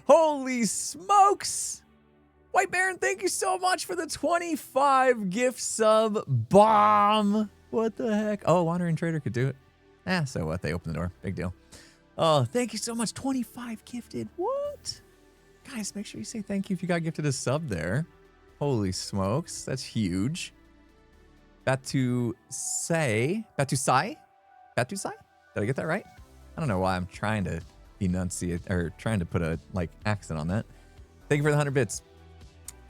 Holy smokes. White Baron, thank you so much for the 25 gift sub bomb. What the heck? Oh, Wandering Trader could do it. So what? They opened the door. Big deal. Oh, thank you so much. 25 gifted. What? Guys, make sure you say thank you if you got gifted a sub there. Holy smokes. That's huge. Batusai? Did I get that right? I don't know why I'm trying to enunciate or trying to put a accent on that. Thank you for the 100 bits.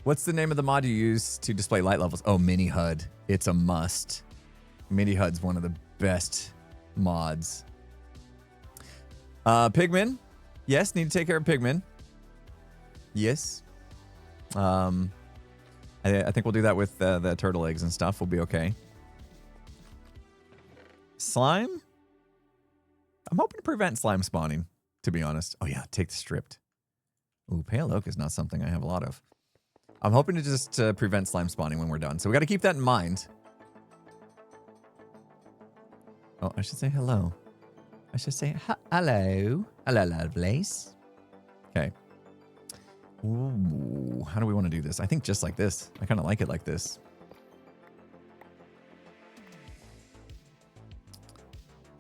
What's the name of the mod you use to display light levels? Oh, Mini HUD. It's a must. Mini HUD's one of the best mods. Pigmen. Yes, need to take care of Pigmen. Yes. I think we'll do that with the turtle eggs and stuff. We'll be okay. Slime? I'm hoping to prevent slime spawning, to be honest. Oh, yeah, take the stripped. Ooh, pale oak is not something I have a lot of. I'm hoping to just prevent slime spawning when we're done. So we got to keep that in mind. Oh, I should say hello. I should say hello. Hello, lovelace. Okay. Ooh, how do we want to do this? I think just like this. I kind of like it like this.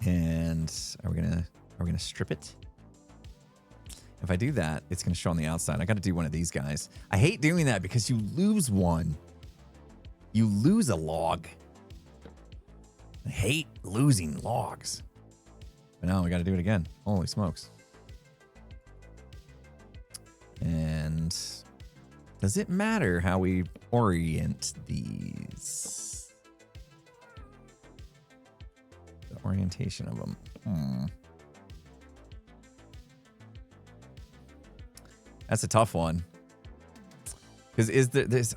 And are we gonna strip it? If I do that, it's gonna show on the outside. I got to do one of these guys. I hate doing that because you lose one. You lose a log. I hate losing logs. But now we got to do it again. Holy smokes. And does it matter how we orient these? The orientation of them. That's a tough one. Because it's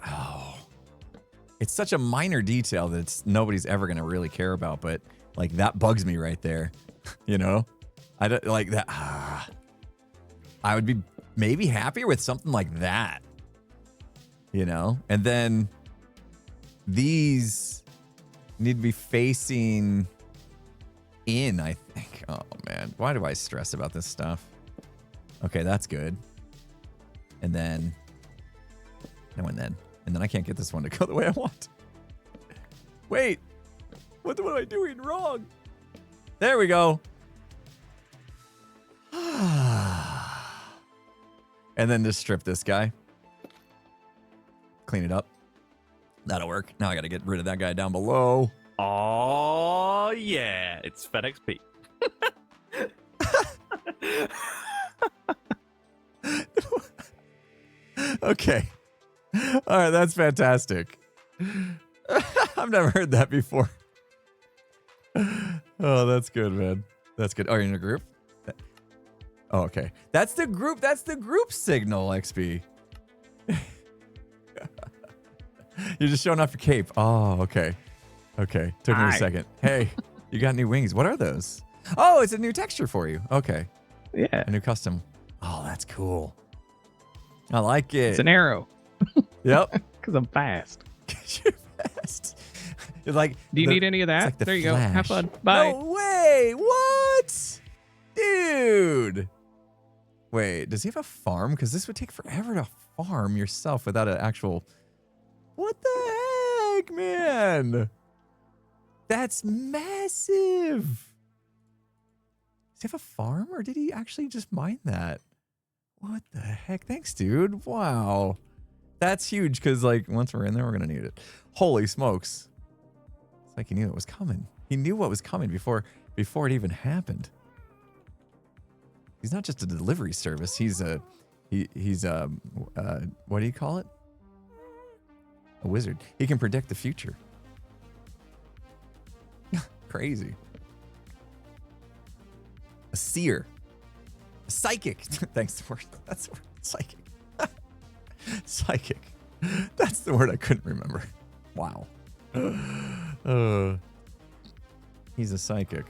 such a minor detail that nobody's ever going to really care about, but like that bugs me right there. You know? I don't like that. I would be maybe happier with something like that. You know? And then these need to be facing in, I think. Oh man, why do I stress about this stuff? Okay, that's good. And then and then I can't get this one to go the way I want. Wait, what am I doing wrong? There we go. And then just strip this guy. Clean it up. That'll work. Now I got to get rid of that guy down below. Oh, yeah. It's FedEx P. Okay. All right, that's fantastic. I've never heard that before. Oh, that's good, man. That's good. Oh, you're in a group? Oh, okay. That's the group. That's the group signal, XP. You're just showing off your cape. Oh, okay. Okay. Took me a second. Hey, you got new wings. What are those? Oh, it's a new texture for you. Okay. Yeah. A new custom. Oh, that's cool. I like it. It's an arrow. Yep. Because I'm fast. You're fast. It's like. Do you need any of that? Like there you Flash. go. Have fun. Bye. No way. What? Dude. Wait, does he have a farm? Because this would take forever to farm yourself without an actual... What the heck, man? That's massive. Does he have a farm or did he actually just mine that? What the heck? Thanks, dude. Wow. That's huge because, like, once we're in there, we're going to need it. Holy smokes. It's like he knew it was coming. He knew what was coming before it even happened. He's not just a delivery service. He's what do you call it? A wizard. He can predict the future. Crazy. A seer. A psychic. Thanks the word. That's the word. Psychic. Psychic. That's the word I couldn't remember. Wow. He's a psychic.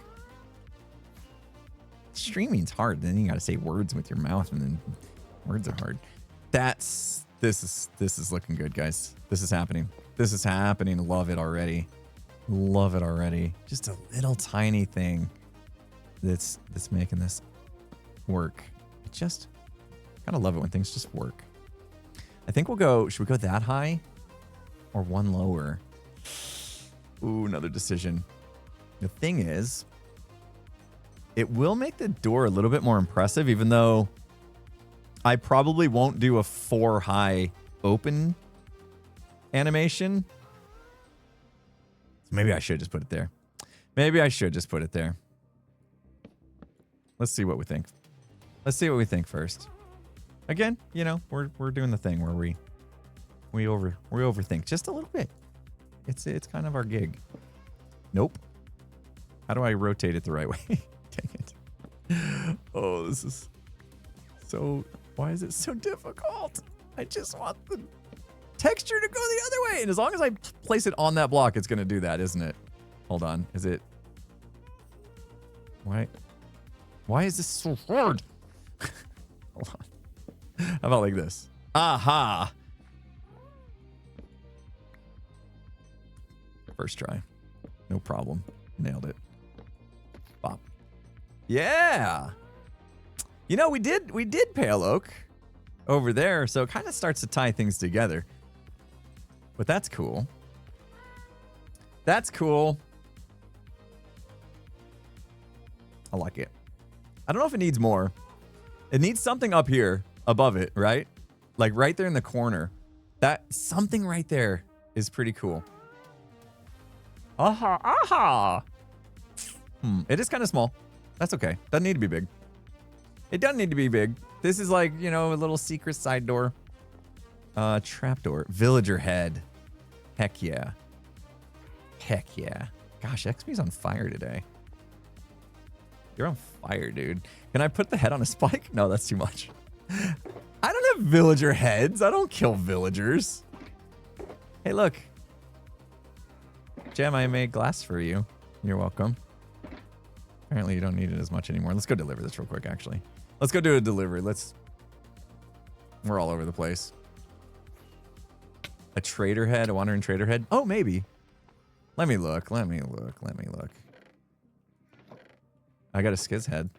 Streaming's hard. Then you got to say words with your mouth, and then words are hard. This is looking good, guys. This is happening. This is happening. Love it already. Love it already. Just a little tiny thing that's making this work. It just gotta love it when things just work. I think we'll go. Should we go that high or one lower? Ooh, another decision. The thing is, It will make the door a little bit more impressive, even though I probably won't do a 4 high open animation. Maybe I should just put it there. Maybe I should just put it there. Let's see what we think. Let's see what we think first. Again, you know, we're doing the thing where we overthink just a little bit. It's kind of our gig. Nope. How do I rotate it the right way? Dang it. Oh, this is so... Why is it so difficult? I just want the texture to go the other way. And as long as I place it on that block, it's going to do that, isn't it? Hold on. Is it... Why is this so hard? Hold on. How about like this? Aha! First try. No problem. Nailed it. Bop. Yeah! You know, we did pale oak over there, so it kind of starts to tie things together. But that's cool. That's cool. I like it. I don't know if it needs more. It needs something up here above it, right? Like right there in the corner. That something right there is pretty cool. Aha, aha. It is kind of small. That's okay. Doesn't need to be big. It doesn't need to be big. This is like, you know, a little secret side door. Trapdoor. Villager head. Heck yeah. Heck yeah. Gosh, XP's on fire today. You're on fire, dude. Can I put the head on a spike? No, that's too much. I don't have villager heads. I don't kill villagers. Hey, look. Gem, I made glass for you. You're welcome. Apparently you don't need it as much anymore. Let's go deliver this real quick, actually. Let's go do a delivery. We're all over the place. A trader head, a wandering trader head. Oh, maybe. Let me look. I got a skiz head.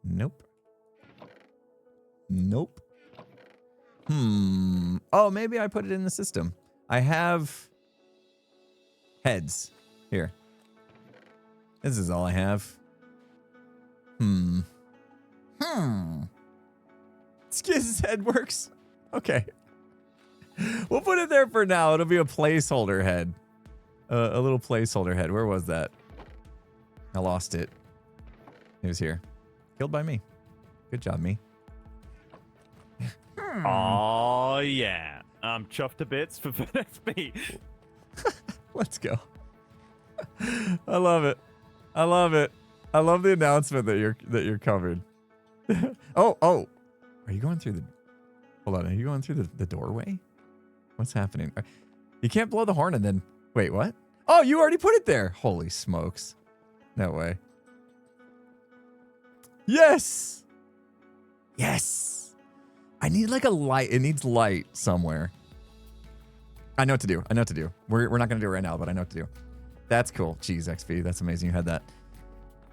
Nope. Oh, maybe I put it in the system. I have heads. Here. This is all I have. Skiz's head works. Okay. We'll put it there for now. It'll be a placeholder head. A little placeholder head. Where was that? I lost it. It was here. Killed by me. Good job, me. Oh, yeah. I'm chuffed to bits for XP. Let's go. I love it. I love it. I love the announcement that you're covered. Oh. Are you going through the... Hold on. Are you going through the doorway? What's happening? You can't blow the horn and then... Wait, what? Oh, you already put it there. Holy smokes. No way. Yes. Yes. I need like a light. It needs light somewhere. I know what to do. We're not going to do it right now, but I know what to do. That's cool. Jeez, XP. That's amazing you had that.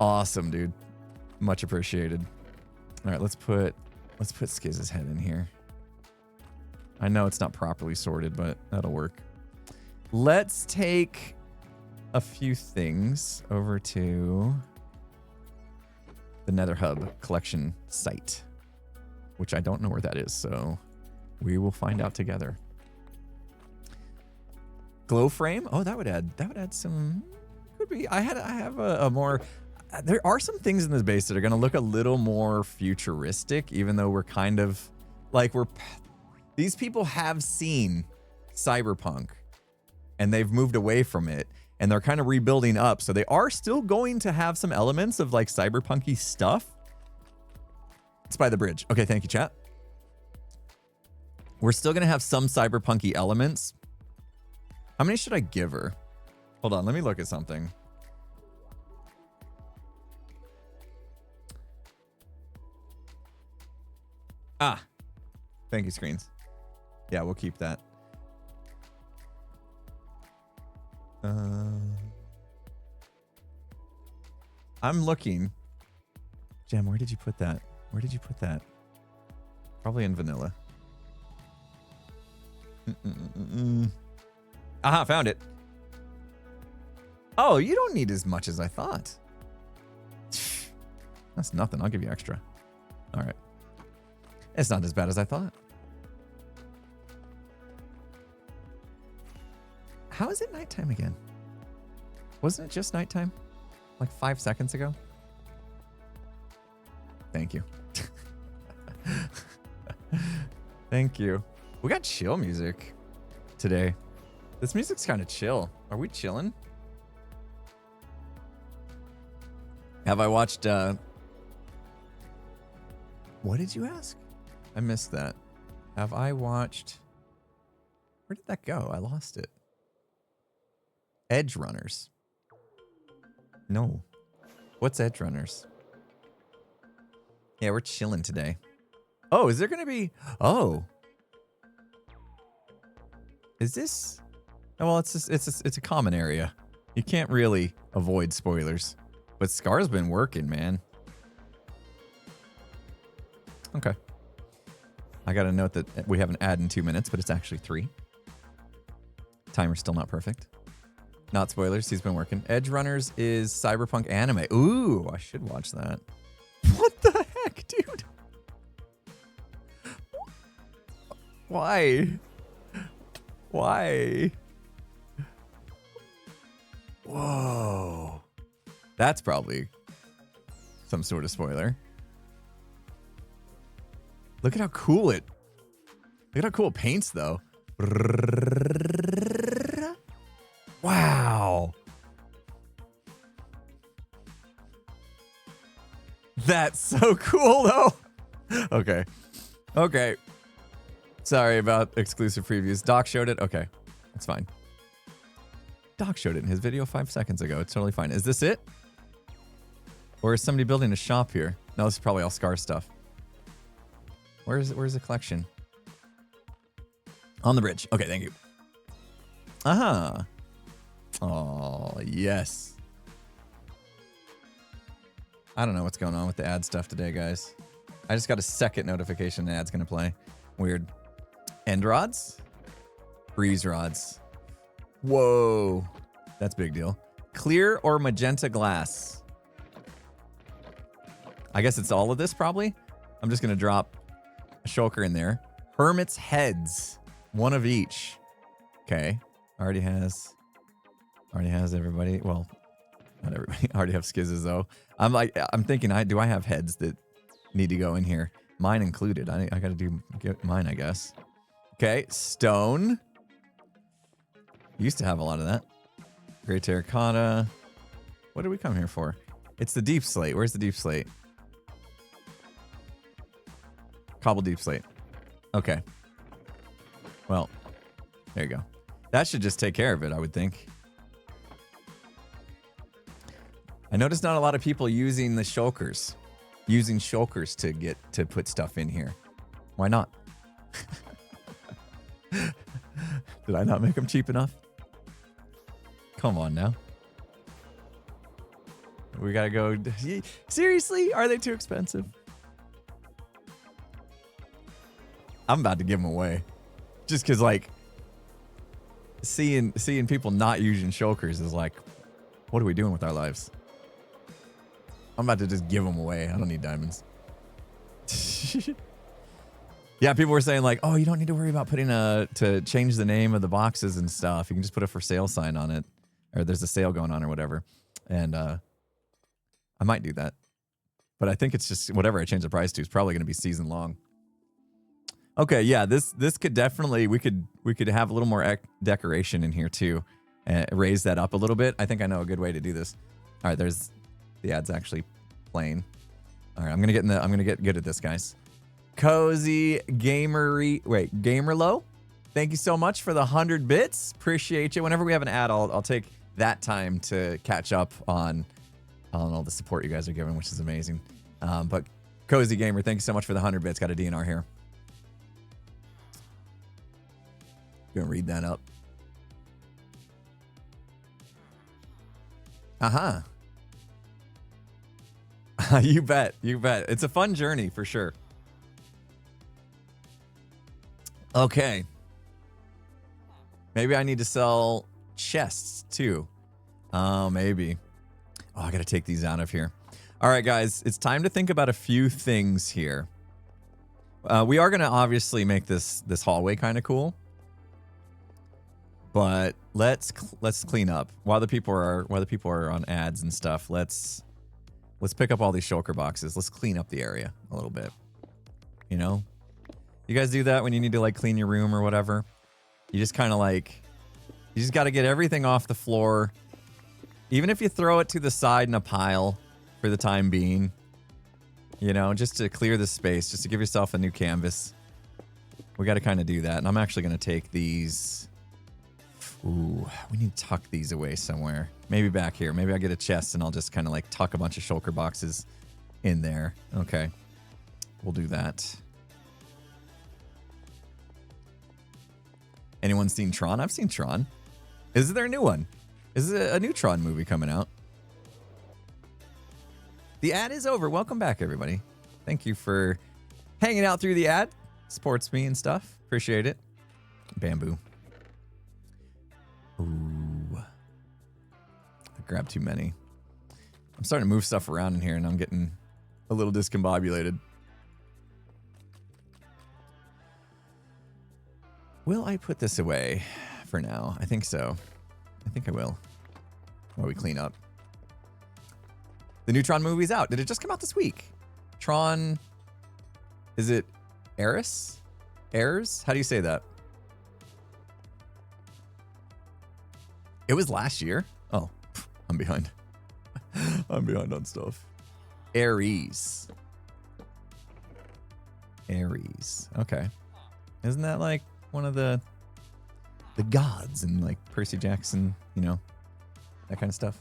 Awesome, dude. Much appreciated. All right, let's put Skiz's head in here. I know it's not properly sorted, but that'll work. Let's take a few things over to the Nether Hub collection site, which I don't know where that is, so we will find out together. Glow frame. Oh, that would add some. Could be. I have a more. There are some things in this base that are going to look a little more futuristic, even though we're kind of like these people have seen cyberpunk and they've moved away from it and they're kind of rebuilding up. So they are still going to have some elements of like cyberpunky stuff. It's by the bridge. Okay. Thank you, chat. We're still going to have some cyberpunky elements. How many should I give her? Hold on. Let me look at something. Ah, thank you, screens. Yeah, we'll keep that. I'm looking. Gem, where did you put that? Probably in vanilla. Aha, found it. Oh, you don't need as much as I thought. That's nothing. I'll give you extra. All right. It's not as bad as I thought. How is it nighttime again? Wasn't it just nighttime? Like 5 seconds ago? Thank you. Thank you. We got chill music today. This music's kind of chill. Are we chilling? Have I watched, what did you ask? I missed that. Have I watched, where did that go? I lost it. Edge Runners. No. What's Edge Runners? Yeah, we're chilling today. Oh, is there going to be, oh. Is this, oh, well, it's a common area. You can't really avoid spoilers. But Scar's been working, man. Okay. I got to note that we have an ad in 2 minutes, but it's actually 3. Timer's still not perfect. Not spoilers. He's been working. Edge Runners is cyberpunk anime. Ooh, I should watch that. What the heck, dude? Why? Why? Whoa. That's probably some sort of spoiler. Look at how cool it. Look at how cool it paints, though. Wow. That's so cool, though. Okay. Okay. Sorry about exclusive previews. Doc showed it. Okay. That's fine. Doc showed it in his video 5 seconds ago. It's totally fine. Is this it? Or is somebody building a shop here? No, this is probably all Scar stuff. Where's the collection? On the bridge. Okay, thank you. Uh-huh. Oh, yes. I don't know what's going on with the ad stuff today, guys. I just got a second notification the ad's going to play. Weird. End rods? Breeze rods. Whoa. That's a big deal. Clear or magenta glass? I guess it's all of this, probably. I'm just going to drop a shulker in there. Hermit's heads. One of each. Okay. Already has everybody. Well, not everybody. I already have skizzes, though. I'm thinking, do I have heads that need to go in here? Mine included. I got to get mine, I guess. Okay. Stone. Used to have a lot of that. Gray terracotta. What did we come here for? It's the deep slate. Where's the deep slate? Cobble deep slate. Okay. Well, there you go. That should just take care of it, I would think. I noticed not a lot of people using the shulkers. Using shulkers to put stuff in here. Why not? Did I not make them cheap enough? Come on now. We gotta go. Seriously? Are they too expensive? I'm about to give them away. Just because, like, seeing people not using shulkers is like, what are we doing with our lives? I'm about to just give them away. I don't need diamonds. Yeah, people were saying like, oh, you don't need to worry about to change the name of the boxes and stuff. You can just put a for sale sign on it, or there's a sale going on or whatever. And I might do that. But I think it's just whatever I change the price to is probably going to be season long. Okay, yeah, this could definitely, we could have a little more decoration in here too, and raise that up a little bit. I think I know a good way to do this. All right, there's the ad's actually playing. All right, I'm gonna get good at this, guys. Cozy Gamerlo, thank you so much for the 100 bits. Appreciate you. Whenever we have an ad, I'll take that time to catch up on all the support you guys are giving, which is amazing. But Cozy Gamer, thank you so much for the 100 bits. Got a DNR here. Gonna read that up. Uh-huh. You bet. You bet. It's a fun journey for sure. Okay. Maybe I need to sell chests too. Oh, maybe. Oh, I got to take these out of here. All right, guys. It's time to think about a few things here. We are going to obviously make this hallway kind of cool. But let's clean up while the people are on ads and stuff. Let's pick up all these shulker boxes. Let's clean up the area a little bit. You know, you guys do that when you need to like clean your room or whatever. You just kind of like, you just got to get everything off the floor. Even if you throw it to the side in a pile for the time being, you know, just to clear the space, just to give yourself a new canvas. We got to kind of do that. And I'm actually going to take these. Ooh, we need to tuck these away somewhere. Maybe back here. Maybe I'll get a chest and I'll just kind of like tuck a bunch of shulker boxes in there. Okay. We'll do that. Anyone seen Tron? I've seen Tron. Is there a new one? Is there a new Tron movie coming out? The ad is over. Welcome back, everybody. Thank you for hanging out through the ad. Supports me and stuff. Appreciate it. Bamboo. Ooh. I grabbed too many. I'm starting to move stuff around in here and I'm getting a little discombobulated. Will I put this away for now? I think so. I think I will. While we clean up. The new Tron movie's out. Did it just come out this week? Tron... Is it Eris? Airs? How do you say that? It was last year? Oh, I'm behind. I'm behind on stuff. Ares. Ares. Okay. Isn't that like one of the gods in like Percy Jackson, you know, that kind of stuff?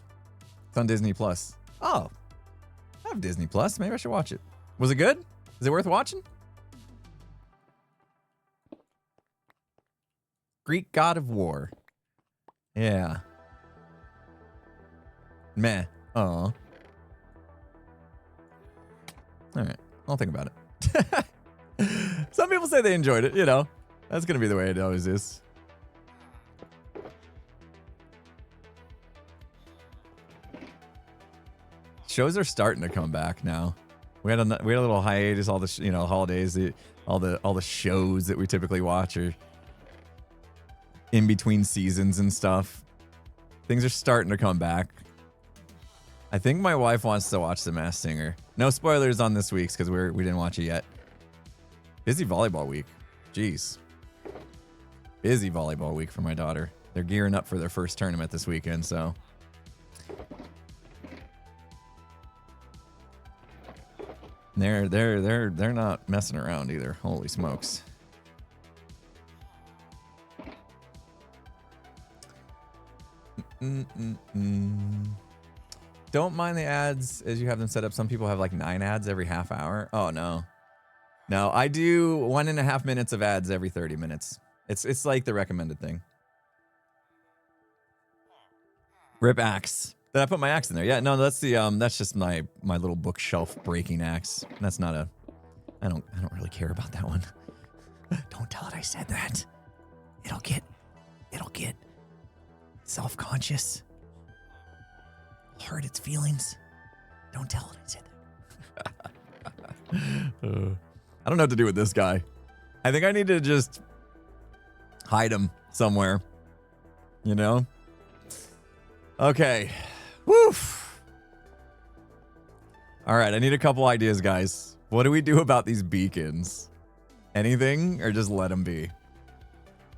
It's on Disney Plus. Oh, I have Disney Plus. Maybe I should watch it. Was it good? Is it worth watching? Greek god of war. Yeah. Meh. Aw. All right. I'll think about it. Some people say they enjoyed it, you know. That's going to be the way it always is. Shows are starting to come back now. We had a little hiatus, all the holidays, all the shows that we typically watch are in between seasons and stuff. Things are starting to come back. I think my wife wants to watch The Masked Singer. No spoilers on this week's because we didn't watch it yet. Busy volleyball week. Jeez. Busy volleyball week for my daughter. They're gearing up for their first tournament this weekend, so. They're not messing around either. Holy smokes. Don't mind the ads as you have them set up. Some people have like 9 ads every half hour. Oh no. No, I do 1.5 minutes of ads every 30 minutes. It's like the recommended thing. Rip axe. Did I put my axe in there? Yeah, no, that's the that's just my little bookshelf breaking axe. That's not a I don't really care about that one. Don't tell it I said that. It'll get self-conscious. Hurt its feelings. Don't tell it I said that. I don't know what to do with this guy. I think I need to just hide him somewhere. You know? Okay. Woof. All right, I need a couple ideas, guys. What do we do about these beacons? Anything, or just let them be?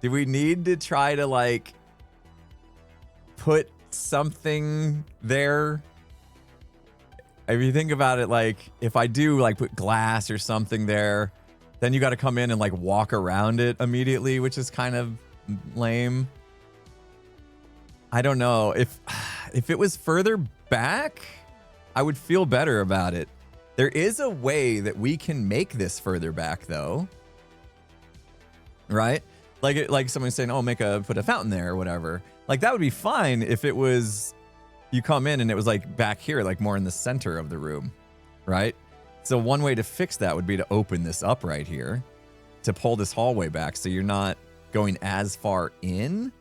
Do we need to try to, like, put something there? If you think about it, like, if I do, like, put glass or something there, then you got to come in and, like, walk around it immediately, which is kind of lame. I don't know. If it was further back, I would feel better about it. There is a way that we can make this further back, though. Right? Like someone's saying, oh, put a fountain there or whatever. Like, that would be fine if it was, you come in and it was like back here, like more in the center of the room, right? So one way to fix that would be to open this up right here to pull this hallway back so you're not going as far in.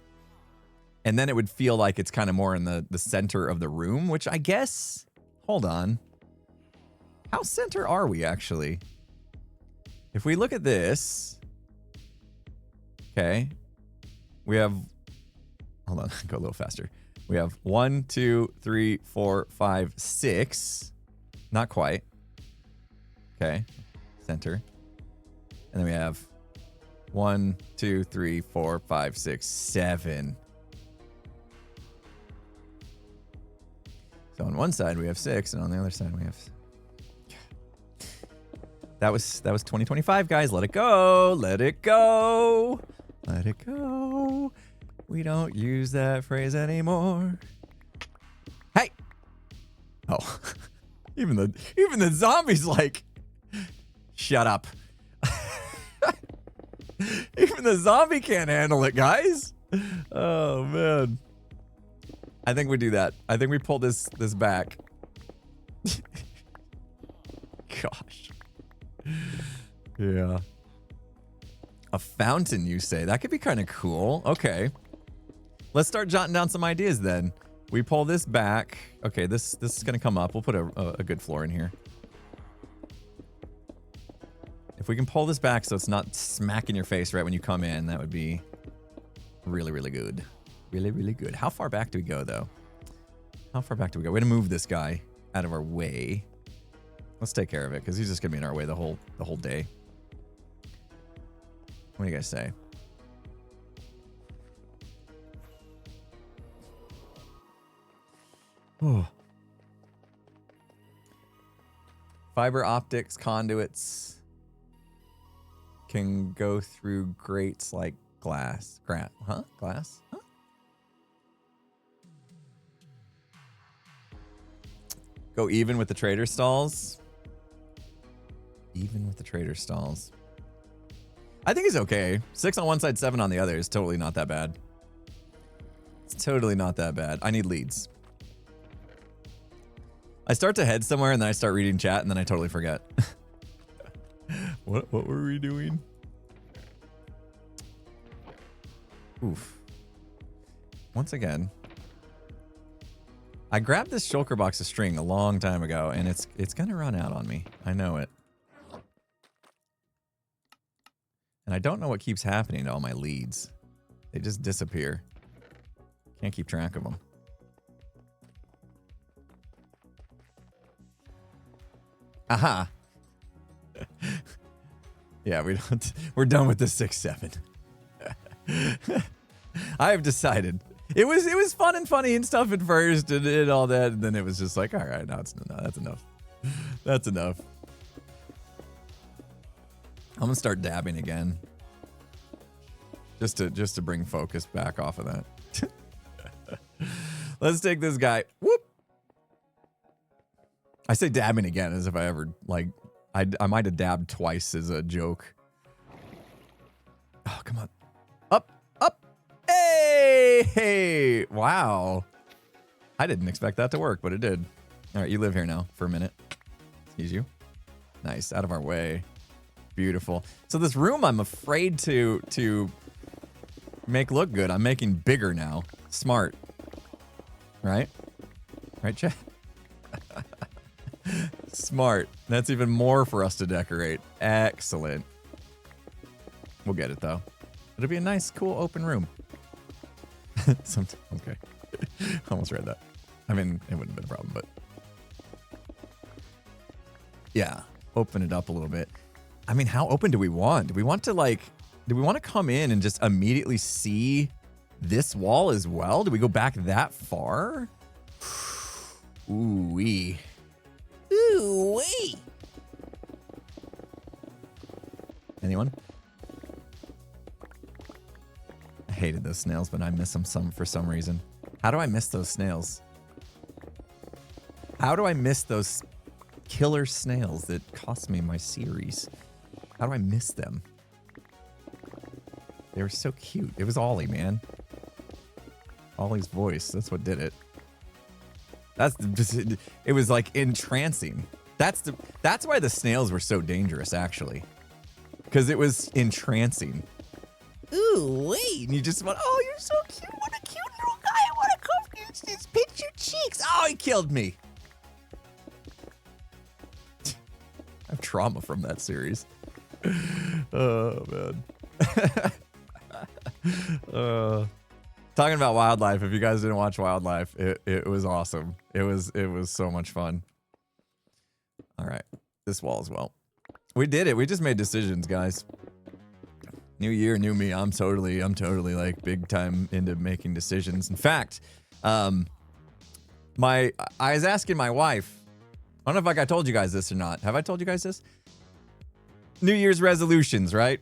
And then it would feel like it's kind of more in the center of the room, which I guess, hold on. How center are we actually? If we look at this, okay, we have, hold on, go a little faster. We have 1, 2, 3, 4, 5, 6. Not quite. Okay, center. And then we have 1, 2, 3, 4, 5, 6, 7. So on one side we have 6, and on the other side we have. That was 2025, guys. Let it go. Let it go. Let it go. We don't use that phrase anymore. Hey. Oh. Even the zombies like, shut up. Even the zombie can't handle it, guys. Oh man. I think we do that. I think we pull this back. Gosh. Yeah. A fountain, you say? That could be kind of cool. Okay. Let's start jotting down some ideas then. We pull this back. Okay, this is going to come up. We'll put a good floor in here. If we can pull this back so it's not smacking your face right when you come in, that would be really, really good. Really, really good. How far back do we go, though? How far back do we go? We're going to move this guy out of our way. Let's take care of it, because he's just going to be in our way the whole day. What do you guys say? Oh. Fiber optics conduits can go through grates like glass. Glass? Huh? Go even with the trader stalls. Even with the trader stalls. I think it's okay. 6 on one side, 7 on the other is totally not that bad. It's totally not that bad. I need leads. I start to head somewhere and then I start reading chat and then I totally forget. What were we doing? Oof. Once again, I grabbed this shulker box of string a long time ago and it's gonna run out on me. I know it. And I don't know what keeps happening to all my leads. They just disappear. Can't keep track of them. Aha. Yeah, we're done with the 6-7. I have decided. It was fun and funny and stuff at first and all that, and then it was just like, all right, that's enough. That's enough. I'm gonna start dabbing again. Just to bring focus back off of that. Let's take this guy. Whoop. I say dabbing again as if I ever, like, I might have dabbed twice as a joke. Oh, come on. Up. Hey. Wow. I didn't expect that to work, but it did. All right, you live here now for a minute. Excuse you. Nice. Out of our way. Beautiful. So this room I'm afraid to make look good. I'm making bigger now. Smart. Right? Right, chat? Smart. That's even more for us to decorate. Excellent. We'll get it, though. It'll be a nice, cool, open room. Okay. Almost read that. I mean, it wouldn't have been a problem, but... yeah. Open it up a little bit. I mean, how open do we want? Do we want to, like... do we want to come in and just immediately see this wall as well? Do we go back that far? Ooh-wee. Ooh-wee. Anyone? I hated those snails, but I miss them for some reason. How do I miss those snails? How do I miss those killer snails that cost me my series? How do I miss them? They were so cute. It was Ollie, man. Ollie's voice. That's what did it. It was like entrancing. That's why the snails were so dangerous, actually. Because it was entrancing. Ooh, wait. And you just went, oh, you're so cute. What a cute little Oh, he killed me. I have trauma from that series. Oh, man. Talking about wildlife, if you guys didn't watch Wildlife, it was awesome. It was so much fun. All right, this wall as well. We did it. We just made decisions, guys. New year, new me. I'm totally like big time into making decisions. In fact, I was asking my wife. I don't know if like I told you guys this or not. Have I told you guys this? New Year's resolutions, right?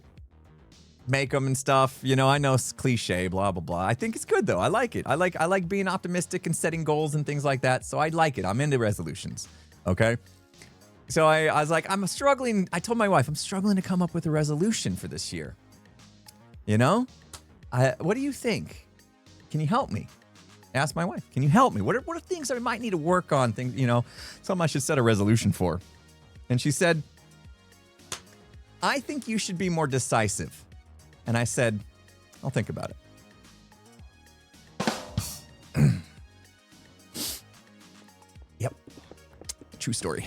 Make them and stuff. You know, I know it's cliche, blah blah blah. I think it's good though. I like it. I like being optimistic and setting goals and things like that. So I like it. I'm into resolutions. Okay. So I was like, I'm struggling. I told my wife, I'm struggling to come up with a resolution for this year. You know, what do you think? Can you help me? Ask my wife. Can you help me? What are things that I might need to work on? Things, you know, something I should set a resolution for. And she said, I think you should be more decisive. And I said, I'll think about it. Yep. True story.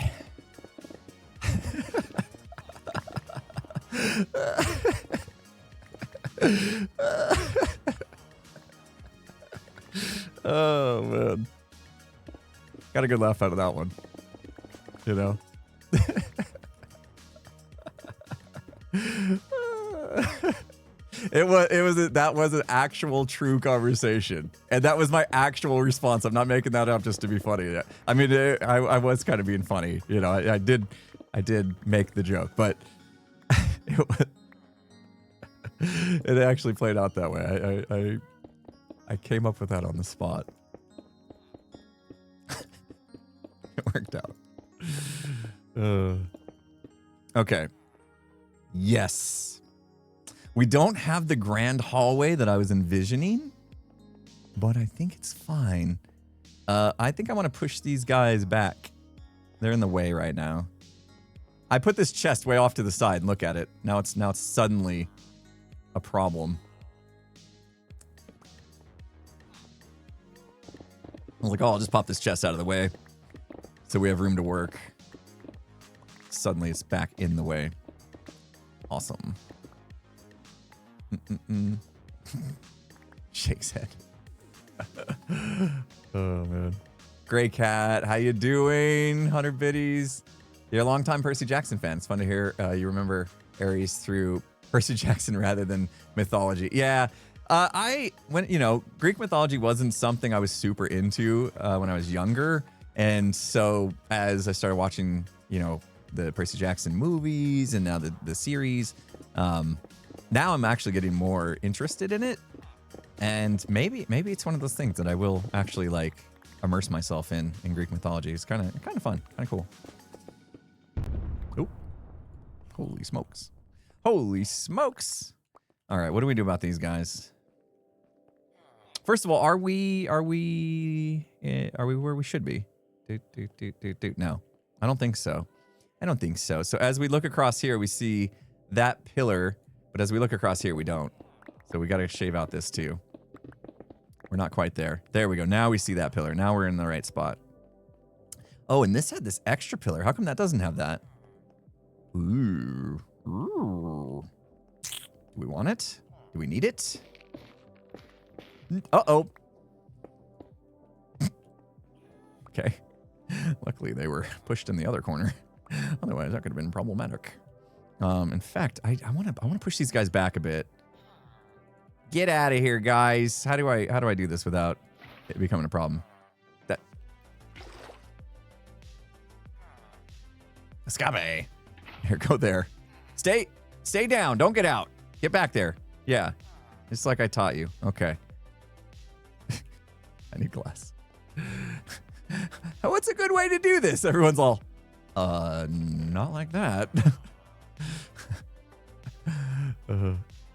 Oh, man. Got a good laugh out of that one. You know? That was an actual true conversation. And that was my actual response. I'm not making that up just to be funny. I mean, I was kind of being funny. You know, I did make the joke, but it actually played out that way. I came up with that on the spot. It worked out. Okay. Yes. We don't have the grand hallway that I was envisioning, but I think it's fine. I think I want to push these guys back. They're in the way right now. I put this chest way off to the side and look at it. Now it's suddenly a problem. I was like, oh, I'll just pop this chest out of the way so we have room to work. Suddenly it's back in the way. Awesome. Shakes head. Oh, man. Gray Cat, how you doing? 100 biddies. You're a longtime Percy Jackson fan. It's fun to hear you remember Ares through Percy Jackson rather than mythology. Yeah. Greek mythology wasn't something I was super into when I was younger. And so as I started watching, you know, the Percy Jackson movies and now the series, now I'm actually getting more interested in it. And maybe it's one of those things that I will actually like immerse myself in Greek mythology. It's kind of fun, kind of cool. Oh, holy smokes. Holy smokes. All right, what do we do about these guys? First of all, are we where we should be? No, I don't think so. I don't think so. So as we look across here, we see that pillar, but as we look across here, we don't. So we got to shave out this too. We're not quite there. There we go. Now we see that pillar. Now we're in the right spot. Oh, and this had this extra pillar. How come that doesn't have that? Ooh. Ooh. Do we want it? Do we need it? Uh-oh. Okay. Luckily, they were pushed in the other corner. Otherwise, that could have been problematic. In fact, I want to push these guys back a bit. Get out of here, guys. How do I do this without it becoming a problem? That. Escape. Here, go there. Stay down. Don't get out. Get back there. Yeah. Just like I taught you. Okay. I need glass. What's a good way to do this? Everyone's all, not like that.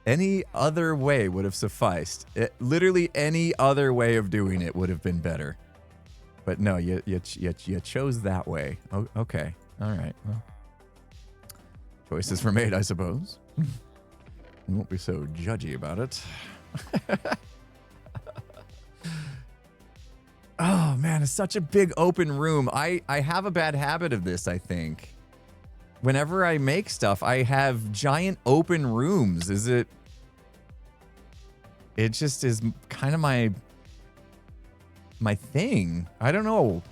Any other way would have sufficed. Literally any other way of doing it would have been better. But no, you chose that way. Oh, okay. All right. Well, choices were made, I suppose. We won't be so judgy about it. Oh, man, it's such a big open room. I have a bad habit of this, I think. Whenever I make stuff, I have giant open rooms. It just is kind of my thing. I don't know.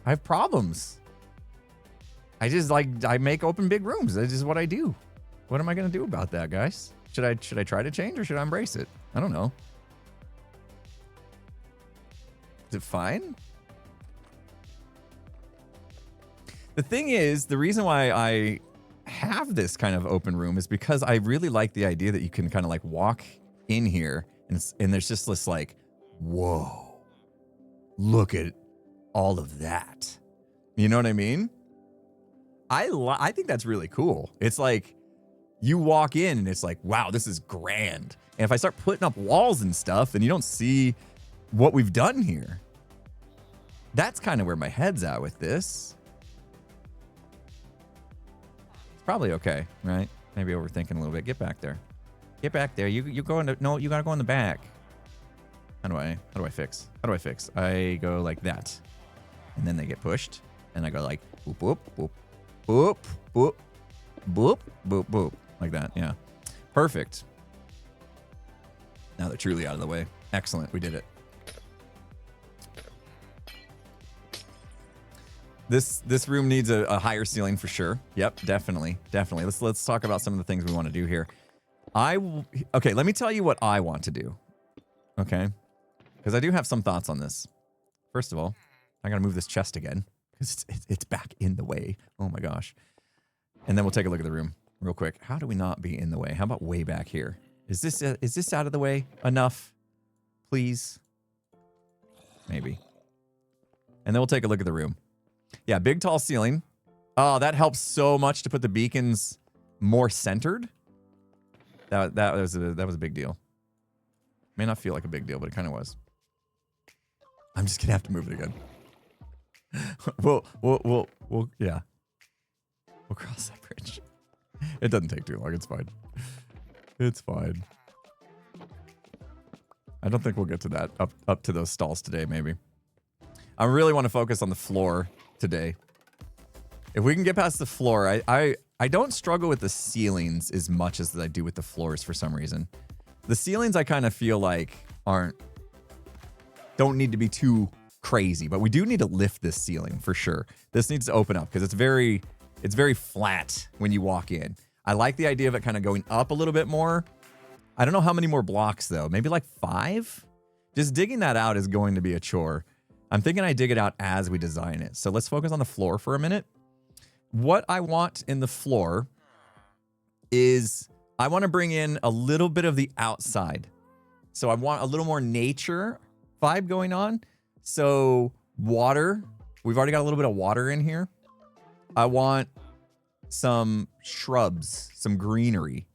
I have problems. I just I make open big rooms. That's just what I do. What am I going to do about that, guys? Should I try to change or should I embrace it? I don't know. Is it fine? The thing is, the reason why I have this kind of open room is because I really like the idea that you can kind of like walk in here and there's just this like, whoa, look at all of that. You know what I mean? I think that's really cool. It's like you walk in and it's like, wow, this is grand. And if I start putting up walls and stuff, then you don't see what we've done here. That's kind of where my head's at with this. It's probably okay, right? Maybe overthinking a little bit. Get back there. Get back there. You go into, no, you gotta go in the back. How do I fix? How do I fix? I go like that. And then they get pushed. And I go like boop, boop, boop, boop, boop, boop, boop, boop. Like that, yeah. Perfect. Now they're truly out of the way. Excellent, we did it. This room needs a higher ceiling for sure. Yep, definitely. Let's talk about some of the things we want to do here. Okay, let me tell you what I want to do. Okay? Because I do have some thoughts on this. First of all, I gotta move this chest again. Because it's back in the way. Oh my gosh. And then we'll take a look at the room real quick. How do we not be in the way? How about way back here? Is this out of the way enough? Please? Maybe. And then we'll take a look at the room. Yeah, big tall ceiling. Oh, that helps so much to put the beacons more centered. That was a big deal. May not feel like a big deal, but it kind of was. I'm just gonna have to move it again. We'll yeah. We'll cross that bridge. It doesn't take too long. It's fine. It's fine. I don't think we'll get to that up to those stalls today. Maybe. I really want to focus on the floor today. If we can get past the floor, I don't struggle with the ceilings as much as I do with the floors for some reason. The ceilings I kind of feel like don't need to be too crazy, but we do need to lift this ceiling for sure. This needs to open up because it's very flat when you walk in. I like the idea of it kind of going up a little bit more. I don't know how many more blocks though. Maybe like 5? Just digging that out is going to be a chore. I'm thinking I dig it out as we design it. So let's focus on the floor for a minute. What I want in the floor is I want to bring in a little bit of the outside. So I want a little more nature vibe going on. So water, we've already got a little bit of water in here. I want some shrubs, some greenery,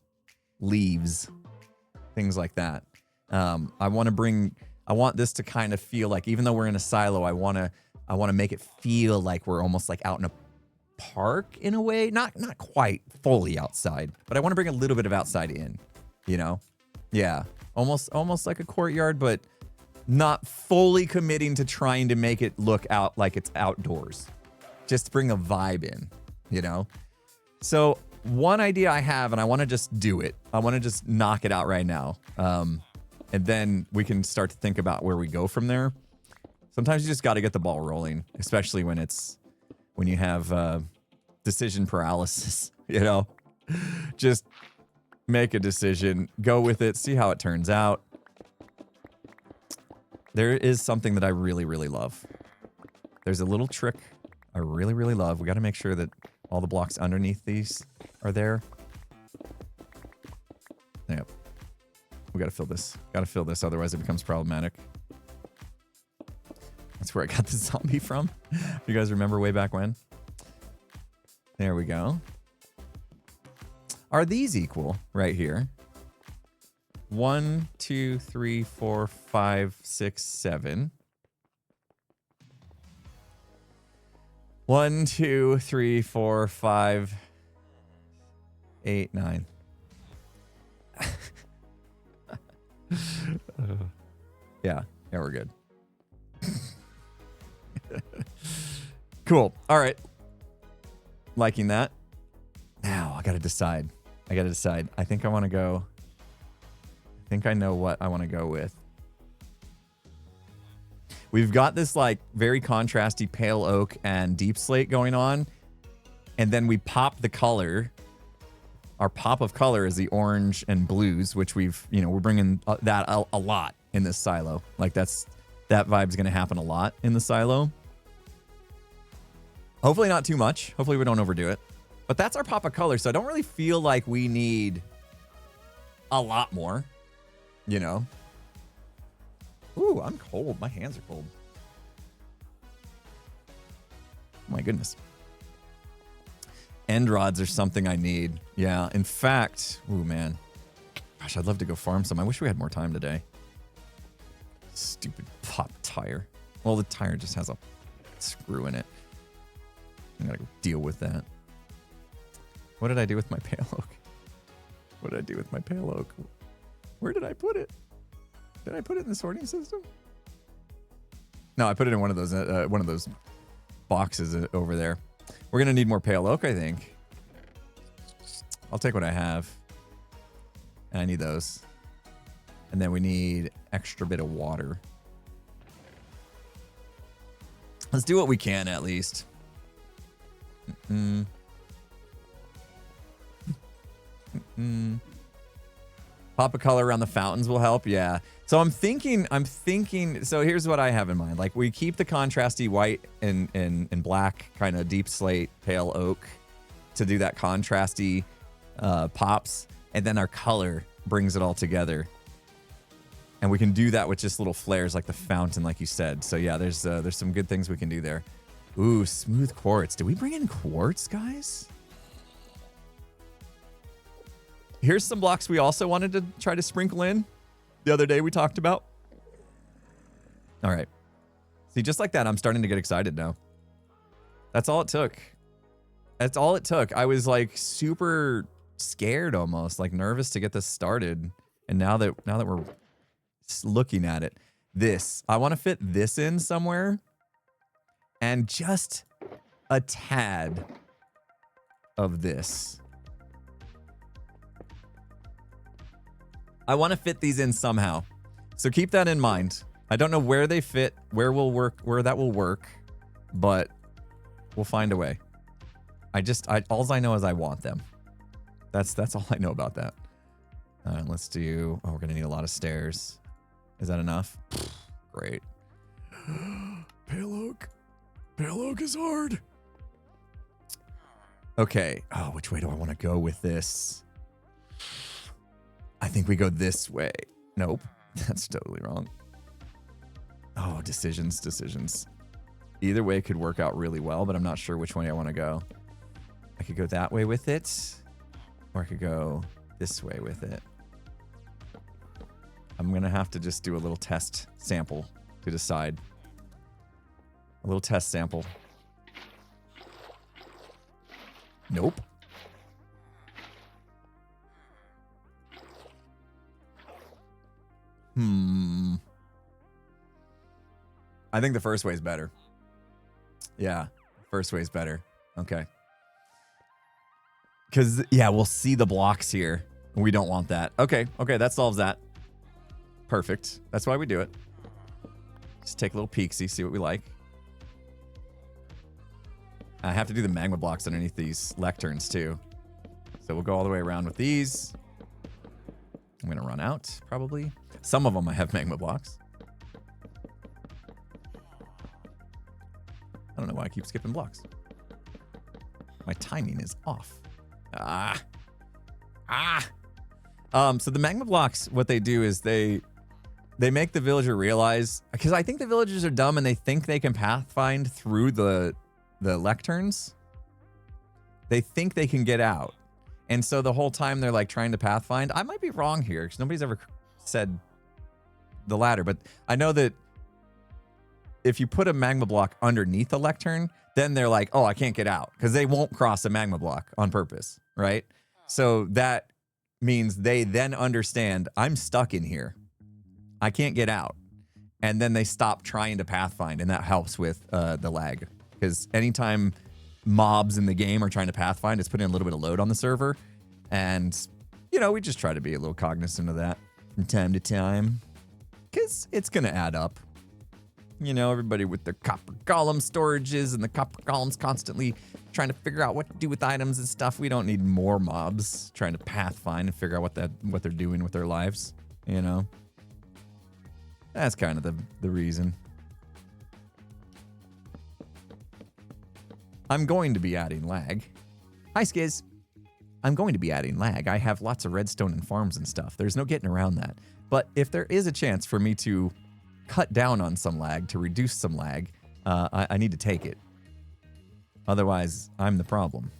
leaves, things like that. I want this to kind of feel like, even though we're in a silo, I want to make it feel like we're almost like out in a park in a way. Not quite fully outside, but I want to bring a little bit of outside in, you know? Yeah. Almost like a courtyard, but not fully committing to trying to make it look out like it's outdoors. Just bring a vibe in, you know? So one idea I have, and I want to just do it. I want to just knock it out right now. And then we can start to think about where we go from there. Sometimes you just got to get the ball rolling, especially when you have decision paralysis, you know? Just make a decision, go with it, see how it turns out. There is something that I really, really love. There's a little trick I really, really love. We got to make sure that all the blocks underneath these are there. Yep. We got to fill this. Got to fill this, otherwise it becomes problematic. That's where I got the zombie from. You guys remember way back when? There we go. Are these equal right here? 1, 2, 3, 4, 5, 6, 7. 1, 2, 3, 4, 5, 8, 9. Yeah, we're good. Cool. All right. Liking that. Now I got to decide. I think I want to go. I think I know what I want to go with. We've got this like very contrasty pale oak and deep slate going on. And then we pop the color. Our pop of color is the orange and blues, which we're bringing that a lot in this silo. Like that vibe's going to happen a lot in the silo. Hopefully not too much. Hopefully we don't overdo it. But that's our pop of color. So I don't really feel like we need a lot more, you know. Ooh, I'm cold. My hands are cold. My goodness. End rods are something I need. Yeah, in fact, ooh, man. Gosh, I'd love to go farm some. I wish we had more time today. Stupid pop tire. Well, the tire just has a screw in it. I gotta go deal with that. What did I do with my pale oak? What did I do with my pale oak? Where did I put it? Did I put it in the sorting system? No, I put it in one of those boxes over there. We're gonna need more pale oak, I think. I'll take what I have. And I need those. And then we need extra bit of water. Let's do what we can at least. Pop a color around the fountains will help. Yeah. So I'm thinking, so here's what I have in mind. Like we keep the contrasty white and black kind of deep slate, pale oak to do that contrasty pops. And then our color brings it all together. And we can do that with just little flares like the fountain, like you said. So yeah, there's some good things we can do there. Ooh, smooth quartz. Did we bring in quartz, guys? Here's some blocks we also wanted to try to sprinkle in the other day we talked about. All right. See, just like that, I'm starting to get excited now. That's all it took. That's all it took. I was like super scared almost, like nervous to get this started. And now that we're looking at it, I want to fit this in somewhere. And just a tad of this. I want to fit these in somehow. So keep that in mind. I don't know where they fit, where that will work, but we'll find a way. All I know is I want them. That's all I know about that. All right, let's do, we're going to need a lot of stairs. Is that enough? Great. Pale oak. Pale oak is hard. Okay. Oh, which way do I want to go with this? I think we go this way. Nope. That's totally wrong. Oh, decisions. Either way could work out really well, but I'm not sure which way I want to go. I could go that way with it, or I could go this way with it. I'm going to have to just do a little test sample to decide. A little test sample. Nope. I think the first way is better. Yeah, first way is better. Okay. Because, yeah, we'll see the blocks here. We don't want that. Okay, that solves that. Perfect. That's why we do it. Just take a little peek-see, see what we like. I have to do the magma blocks underneath these lecterns, too. So we'll go all the way around with these. I'm going to run out, probably. Some of them I have magma blocks. I don't know why I keep skipping blocks. My timing is off. So the magma blocks, what they do is they make the villager realize, because I think the villagers are dumb and they think they can pathfind through the lecterns. They think they can get out. And so the whole time they're like trying to pathfind. I might be wrong here because nobody's ever said the latter, but I know that if you put a magma block underneath the lectern, then they're like, oh, I can't get out because they won't cross a magma block on purpose, right? So that means they then understand I'm stuck in here. I can't get out. And then they stop trying to pathfind, and that helps with the lag. because anytime mobs in the game are trying to pathfind, it's putting a little bit of load on the server. And, you know, we just try to be a little cognizant of that from time to time, because it's going to add up. You know, everybody with their copper golem storages and the copper golems constantly trying to figure out what to do with items and stuff. We don't need more mobs trying to pathfind and figure out what they're doing with their lives, you know? That's kind of the reason. I'm going to be adding lag. Hi, Skiz. I'm going to be adding lag. I have lots of redstone and farms and stuff. There's no getting around that. But if there is a chance for me to cut down on some lag, to reduce some lag, I need to take it. Otherwise, I'm the problem.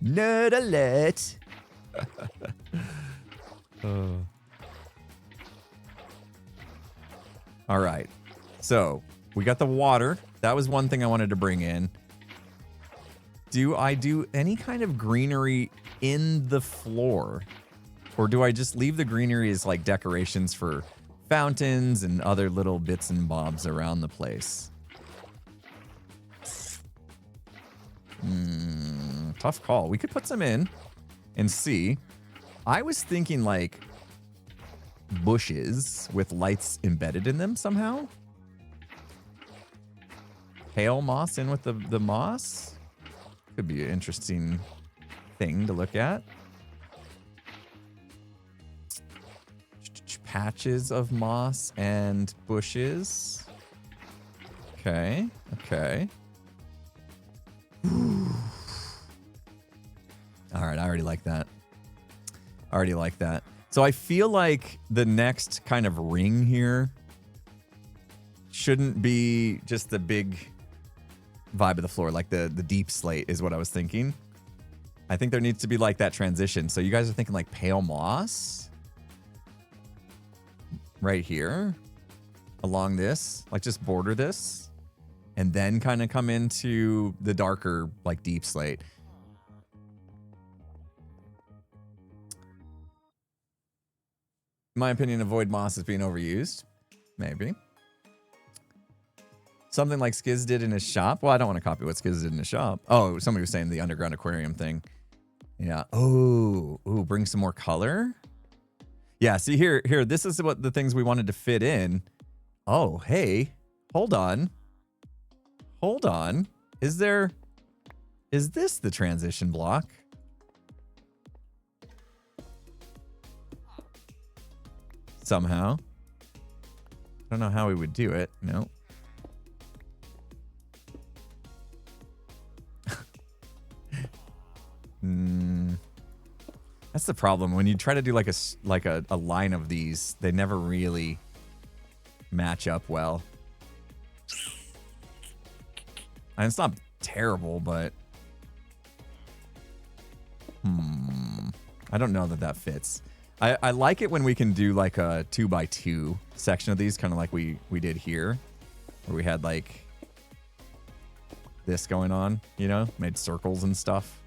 Nerd alert. All right. So we got the water. That was one thing I wanted to bring in. Do I do any kind of greenery in the floor? Or do I just leave the greenery as like decorations for fountains and other little bits and bobs around the place? Tough call. We could put some in and see. I was thinking like bushes with lights embedded in them somehow. Pale moss in with the moss. Could be an interesting thing to look at. Patches of moss and bushes. Okay, okay. All right, I already like that. I already like that. So I feel like the next kind of ring here shouldn't be just the big vibe of the floor, like the deep slate is what I was thinking. I think there needs to be like that transition. So you guys are thinking like pale moss right here along this, like just border this and then kind of come into the darker like deep slate. In my opinion, avoid moss as being overused. Maybe. Something like Skiz did in his shop. Well, I don't want to copy what Skiz did in his shop. Oh, somebody was saying the underground aquarium thing. Yeah. Oh, bring some more color. Yeah, see here, this is what the things we wanted to fit in. Oh, hey, hold on. Hold on. Is this the transition block? Somehow. I don't know how we would do it. No. That's the problem. When you try to do like a line of these, they never really match up well. And it's not terrible, but I don't know that fits. I like it when we can do like a 2x2 section of these, kind of like we did here, where we had like this going on, you know, made circles and stuff.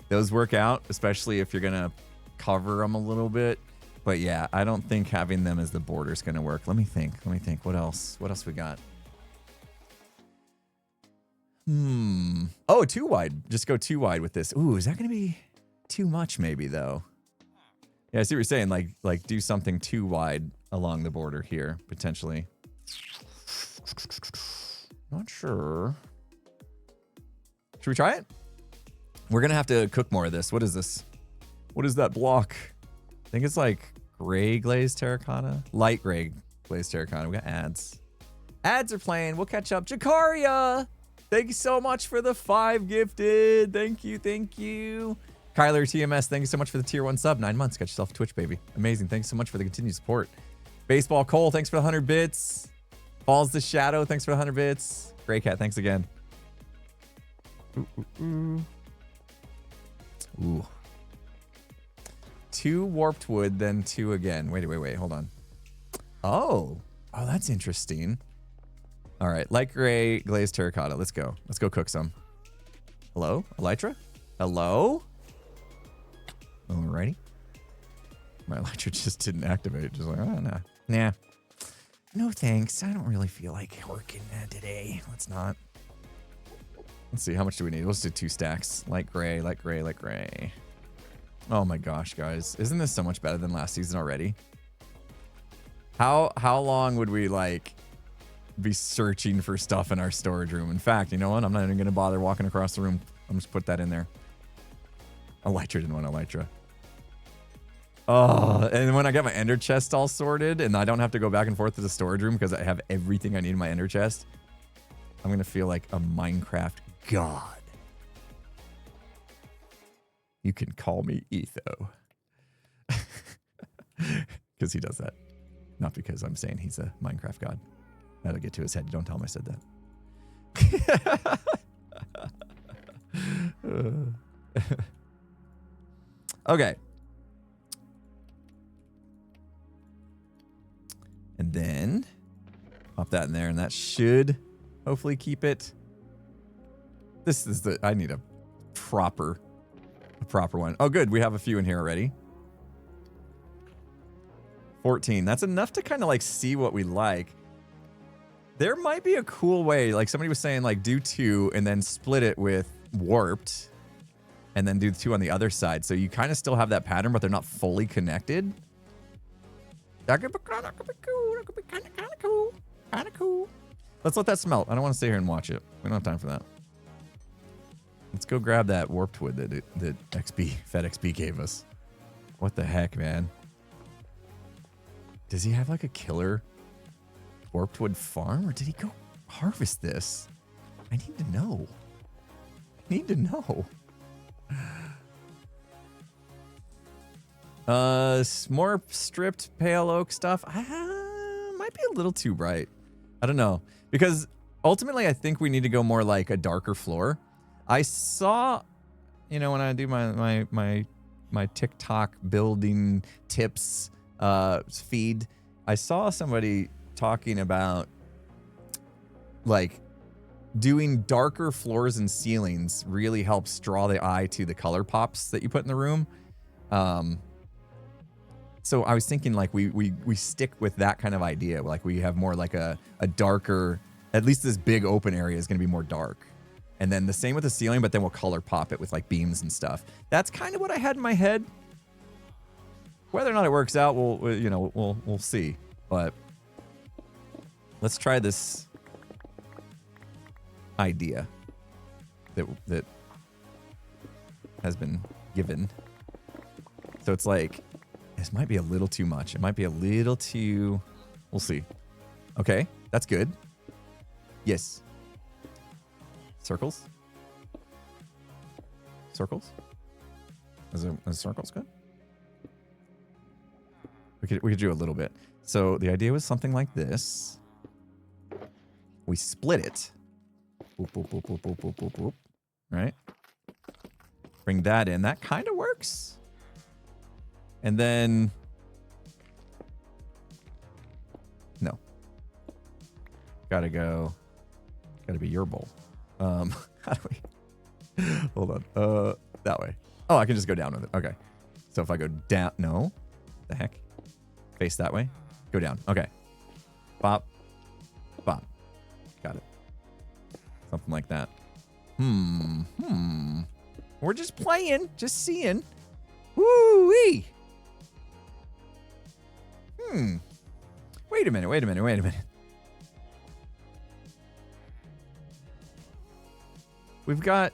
Those work out, especially if you're gonna cover them a little bit. But yeah, I don't think having them as the border is gonna work. Let me think. What else we got? Oh, too wide. Just go too wide with this. Ooh, is that gonna be too much maybe though? Yeah, I see what you're saying. Like do something too wide along the border here, potentially. Not sure. Should we try it? We're gonna have to cook more of this. What is this? What is that block? I think it's like gray glazed terracotta. Light gray glazed terracotta. We got ads. Ads are playing. We'll catch up. Jakaria! Thank you so much for the 5 gifted. Thank you, thank you. Kyler TMS, thank you so much for the tier 1 sub. 9 months. Got yourself a Twitch, baby. Amazing. Thanks so much for the continued support. Baseball Cole, thanks for the 100 bits. Falls the Shadow, thanks for the 100 bits. Grey Cat, thanks again. Ooh. 2 warped wood, then 2 again. Wait, hold on. Oh, that's interesting. All right, light gray glazed terracotta. Let's go. Let's go cook some. Hello, Elytra? Hello? Alrighty. My Elytra just didn't activate. Just like, oh, nah. Nah. No thanks. I don't really feel like working today. Let's not. Let's see. How much do we need? Let's do 2 stacks. Light gray, light gray, light gray. Oh my gosh, guys. Isn't this so much better than last season already? How long would we, like, be searching for stuff in our storage room? In fact, you know what? I'm not even going to bother walking across the room. I'm just put that in there. Elytra didn't want Elytra. Oh, and when I get my ender chest all sorted and I don't have to go back and forth to the storage room because I have everything I need in my ender chest, I'm going to feel like a Minecraft god. You can call me Etho. Because he does that. Not because I'm saying he's a Minecraft god. That'll get to his head. Don't tell him I said that. Okay. And then pop that in there, and that should hopefully keep it. This is the, I need a proper one. Oh, good. We have a few in here already. 14. That's enough to kind of like see what we like. There might be a cool way, like somebody was saying, like do 2 and then split it with warped and then do 2 on the other side. So you kind of still have that pattern, but they're not fully connected. That could be cool. That could be kind of cool. Kind of cool. Let's let that smelt. I don't want to stay here and watch it. We don't have time for that. Let's go grab that warped wood that FedXP gave us. What the heck, man? Does he have like a killer warped wood farm, or did he go harvest this? I need to know. I need to know. More stripped pale oak stuff. Might be a little too bright. I don't know, because ultimately I think we need to go more like a darker floor. I saw, you know, when I do my TikTok building tips feed, I saw somebody talking about like doing darker floors and ceilings really helps draw the eye to the color pops that you put in the room. So I was thinking like we stick with that kind of idea. Like we have more like a darker, at least this big open area is going to be more dark. And then the same with the ceiling, but then we'll color pop it with like beams and stuff. That's kind of what I had in my head. Whether or not it works out, we'll see. But let's try this idea that has been given. So it's like, this might be a little too much. It might be a little too, we'll see. Okay, that's good. Yes. Circles? Circles? Is circles good? We could do a little bit. So the idea was something like this. We split it. Boop, boop, boop, boop, boop, boop, boop, boop. Right? Bring that in. That kind of works. And then... No. Gotta go. Gotta be your bowl. How do we... Hold on. That way. Oh, I can just go down with it. Okay. So if I go down... No. The heck? Face that way. Go down. Okay. Bop. Bop. Got it. Something like that. We're just playing. Just seeing. Woo-wee. Wait a minute. Wait a minute. Wait a minute. We've got...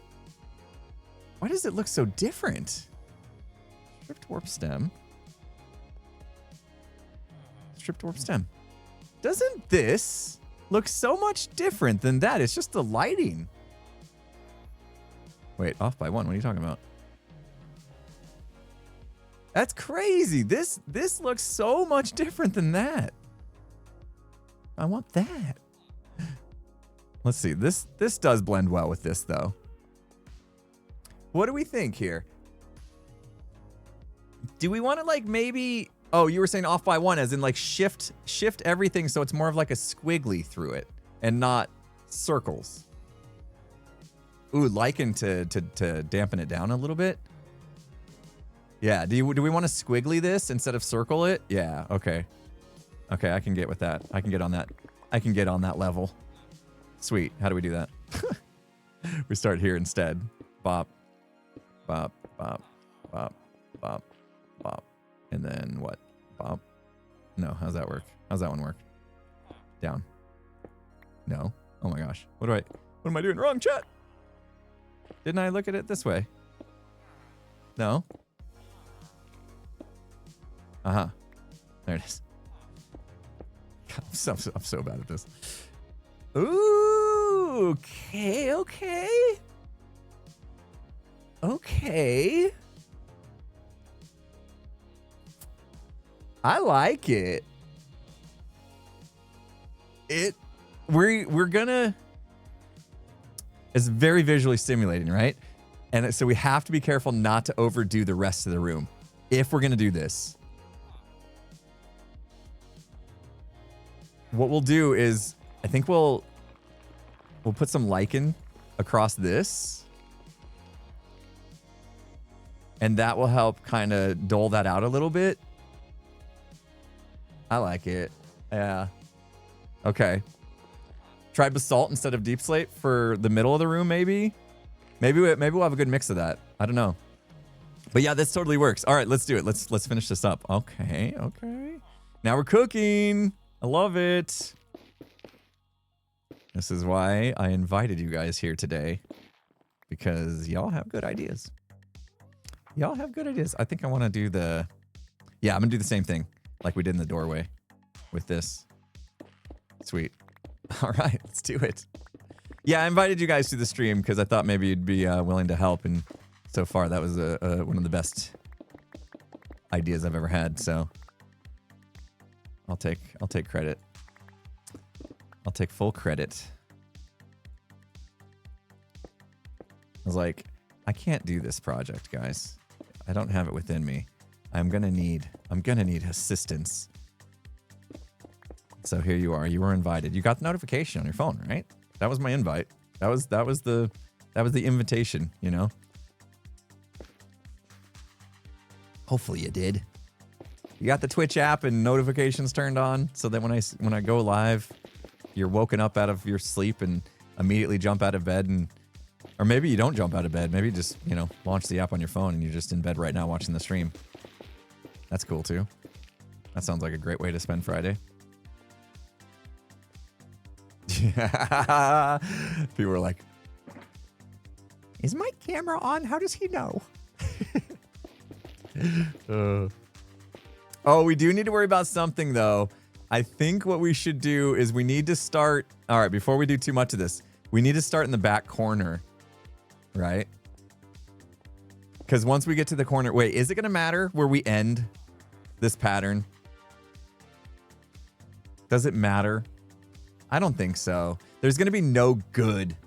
Why does it look so different? Stripped warp stem. Stripped warp stem. Doesn't this look so much different than that? It's just the lighting. Wait, off by 1. What are you talking about? That's crazy. This looks so much different than that. I want that. Let's see. This does blend well with this, though. What do we think here? Do we want to, like, maybe... Oh, you were saying off by 1, as in, like, shift everything so it's more of, like, a squiggly through it and not circles. Ooh, lichen to dampen it down a little bit. Yeah, do we want to squiggly this instead of circle it? Yeah, okay. Okay, I can get with that. I can get on that. I can get on that level. Sweet. How do we do that? We start here instead. Bop, bop, bop, bop, bop, bop. And then what? Bop. No, how's that work? How's that one work? Down. No. Oh my gosh. What am I doing wrong, chat? Didn't I look at it this way? No. Uh-huh. There it is. God, I'm so bad at this. Ooh, okay, okay. Okay. I like it. We're gonna... It's very visually stimulating, right? And so we have to be careful not to overdo the rest of the room if we're gonna do this. What we'll do is, I think we'll put some lichen across this. And that will help kind of dole that out a little bit. I like it. Yeah. Okay. Try basalt instead of deep slate for the middle of the room, maybe? Maybe we'll have a good mix of that. I don't know. But yeah, this totally works. All right, let's do it. Let's finish this up. Okay, okay. Now we're cooking. I love it. This is why I invited you guys here today. Because y'all have good ideas. Y'all have good ideas. I think I want to do the... Yeah, I'm going to do the same thing like we did in the doorway with this. Sweet. All right, let's do it. Yeah, I invited you guys to the stream because I thought maybe you'd be willing to help. And so far, that was one of the best ideas I've ever had. So I'll take credit. I'll take full credit. I was like, I can't do this project, guys. I don't have it within me. I'm gonna need assistance. So here you are. You were invited. You got the notification on your phone, right? That was my invite. That was the invitation, you know? Hopefully you did. You got the Twitch app and notifications turned on so that when I go live, you're woken up out of your sleep and immediately jump out of bed, and or maybe you don't jump out of bed. Maybe you just, you know, launch the app on your phone and you're just in bed right now watching the stream. That's cool too. That sounds like a great way to spend Friday. People were like, is my camera on? How does he know? Oh, we do need to worry about something though. I think what we should do is we need to start. All right, before we do too much of this, we need to start in the back corner, right? Because once we get to the corner, wait, is it going to matter where we end this pattern? Does it matter? I don't think so. There's going to be no good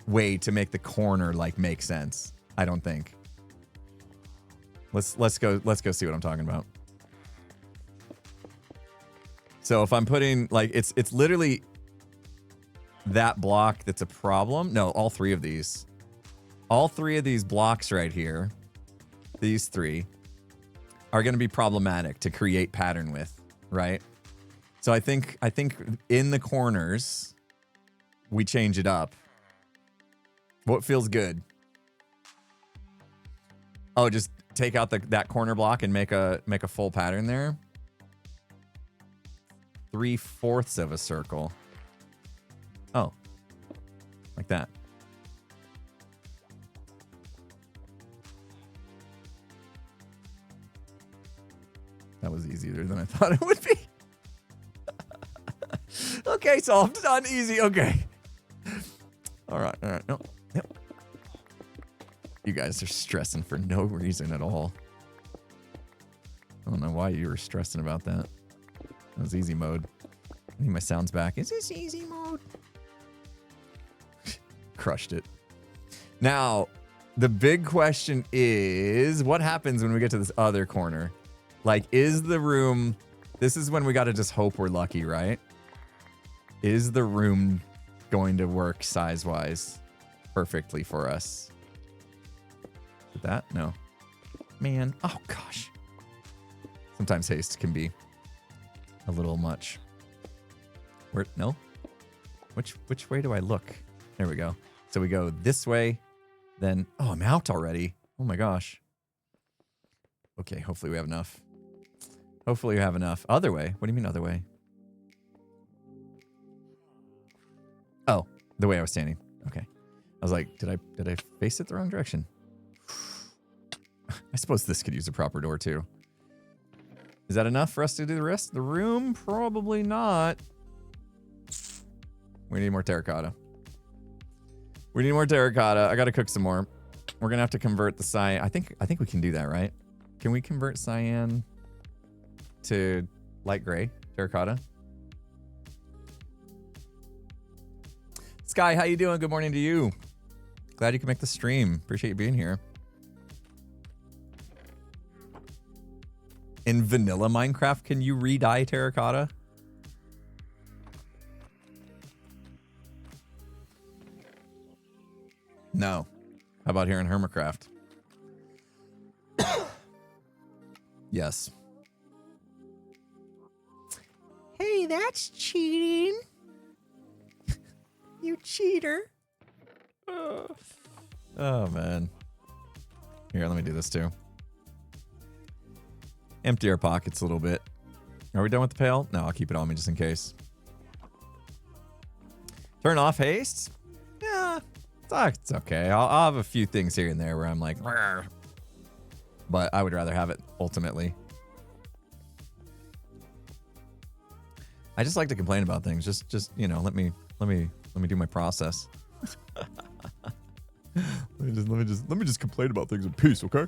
way to make the corner like make sense. I don't think. Let's go see what I'm talking about. So if I'm putting like it's literally that block that's a problem. No, all three of these. All three of these blocks right here, these three, are going to be problematic to create pattern with, right? So I think in the corners, we change it up. What feels good? Oh, just take out that corner block and make a full pattern there. 3/4 of a circle. Oh, like that. That was easier than I thought it would be. Okay, solved. Done. Easy. Okay. All right. All right. No. Yep. You guys are stressing for no reason at all. I don't know why you were stressing about that. That was easy mode. I need my sounds back. Is this easy mode? Crushed it. Now, the big question is, what happens when we get to this other corner? Like, is the room... This is when we got to just hope we're lucky, right? Is the room going to work size-wise perfectly for us? Did that? No. Man. Oh, gosh. Sometimes haste can be a little much. Where, no? Which way do I look? There we go. So we go this way, then, oh, I'm out already. Oh my gosh. Okay, hopefully we have enough. Hopefully we have enough. Other way? What do you mean other way? Oh, the way I was standing. Okay. I was like, did I face it the wrong direction? I suppose this could use a proper door too. Is that enough for us to do the rest of the room? Probably not. We need more terracotta. We need more terracotta. I gotta cook some more. We're gonna have to convert the cyan. I think we can do that, right? Can we convert cyan to light gray terracotta? Sky, how you doing? Good morning to you. Glad you can make the stream. Appreciate you being here. In vanilla Minecraft, can you re-dye terracotta? No. How about here in Hermitcraft? Yes. Hey, that's cheating. You cheater. Oh, man. Here, let me do this too. Empty our pockets a little bit. Are we done with the pail? No, I'll keep it on me just in case. Turn off haste? Yeah, it's okay. I'll have a few things here and there where I'm like, "Rrr." But I would rather have it ultimately. I just like to complain about things. Just you know, let me do my process. let me just complain about things in peace, okay?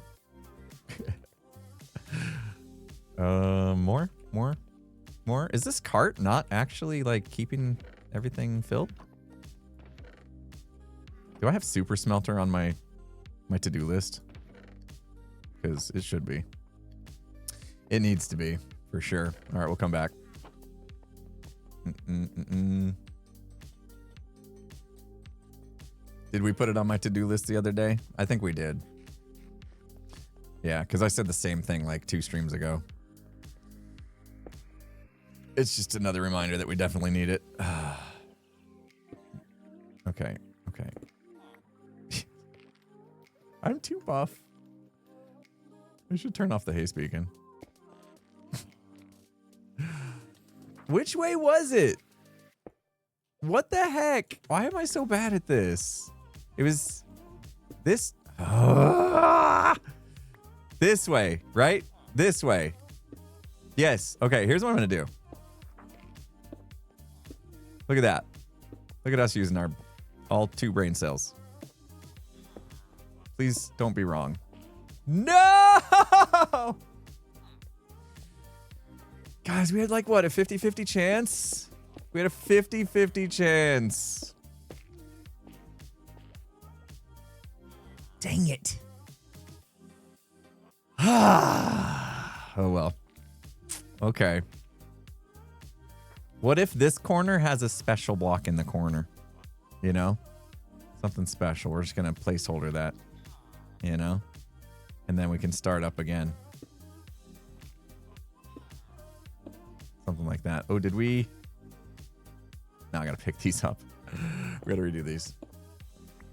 More. Is this cart not actually like keeping everything filled? Do I have super smelter on my to-do list? Because it should be. It needs to be for sure. All right, we'll come back. Did we put it on my to-do list the other day? I think we did. Yeah, because I said the same thing like 2 streams ago. It's just another reminder that we definitely need it. Okay. I'm too buff. I should turn off the haste beacon. Which way was it? What the heck? Why am I so bad at this? It was this. This way, right? This way. Yes. Okay, here's what I'm going to do. Look at that. Look at us using our all 2 brain cells. Please don't be wrong. No! Guys, we had like, what, a 50-50 chance? We had a 50-50 chance. Dang it. Oh, well. Okay. What if this corner has a special block in the corner? You know? Something special. We're just going to placeholder that. You know? And then we can start up again. Something like that. Oh, did we? Now I got to pick these up. We got to redo these.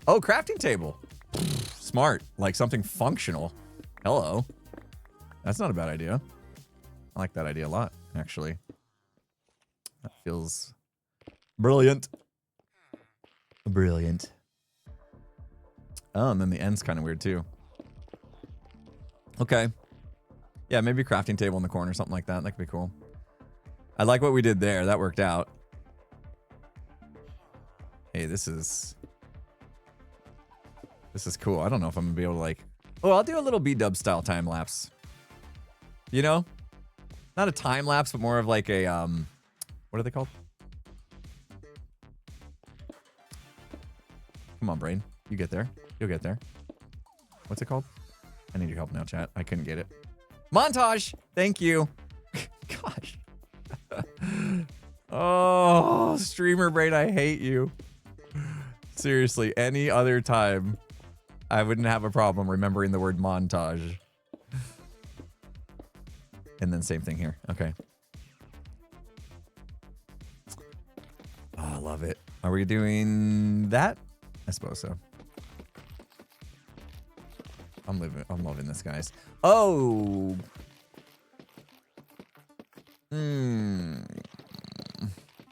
Oh, crafting table. Smart. Like something functional. Hello. That's not a bad idea. I like that idea a lot, actually. That feels brilliant. Brilliant. Oh, and then the end's kind of weird, too. Okay. Yeah, maybe crafting table in the corner, something like that. That could be cool. I like what we did there. That worked out. Hey, this is cool. I don't know if I'm going to be able to, like... Oh, I'll do a little B-dub style time lapse. You know? Not a time lapse, but more of like a, what are they called? Come on, brain. You get there. You'll get there. What's it called? I need your help now, chat. I couldn't get it. Montage! Thank you. Gosh. Oh, streamer brain, I hate you. Seriously, any other time, I wouldn't have a problem remembering the word montage. And then same thing here. Okay. love it. Are we doing that? I suppose so. I'm loving this, guys. Oh.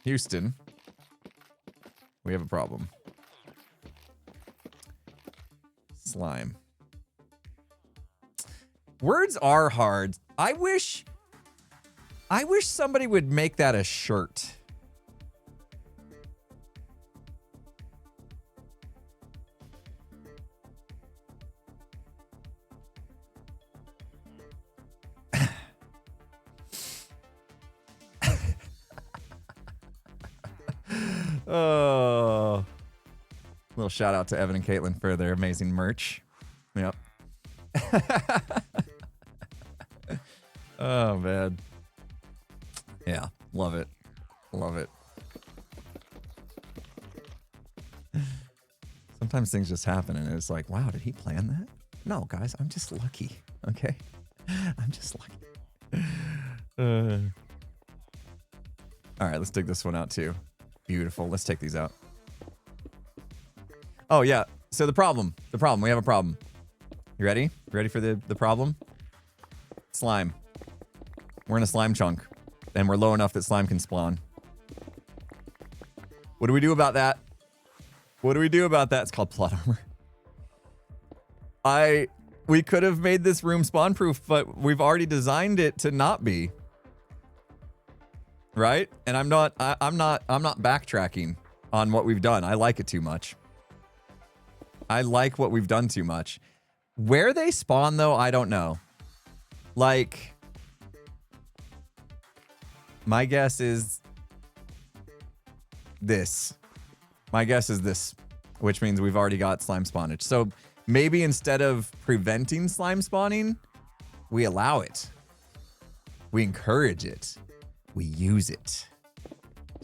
Houston. We have a problem. Slime. Words are hard. I wish somebody would make that a shirt. Oh. Little shout out to Evan and Caitlin for their amazing merch. Yep. Oh, man. Yeah, love it. Love it. Sometimes things just happen and it's like, wow, did he plan that? No, guys, I'm just lucky. Okay? I'm just lucky. All right, let's dig this one out too. Beautiful. Let's take these out. Oh, yeah. So the problem. We have a problem. You ready? You ready for the problem? Slime. We're in a slime chunk. And we're low enough that slime can spawn. What do we do about that? What do we do about that? It's called plot armor. We could have made this room spawn proof, but we've already designed it to not be. Right? And I'm not backtracking on what we've done. I like it too much. I like what we've done too much. Where they spawn though, I don't know. Like, my guess is this. My guess is this, which means we've already got slime spawnage. So maybe instead of preventing slime spawning, we allow it. We encourage it. We use it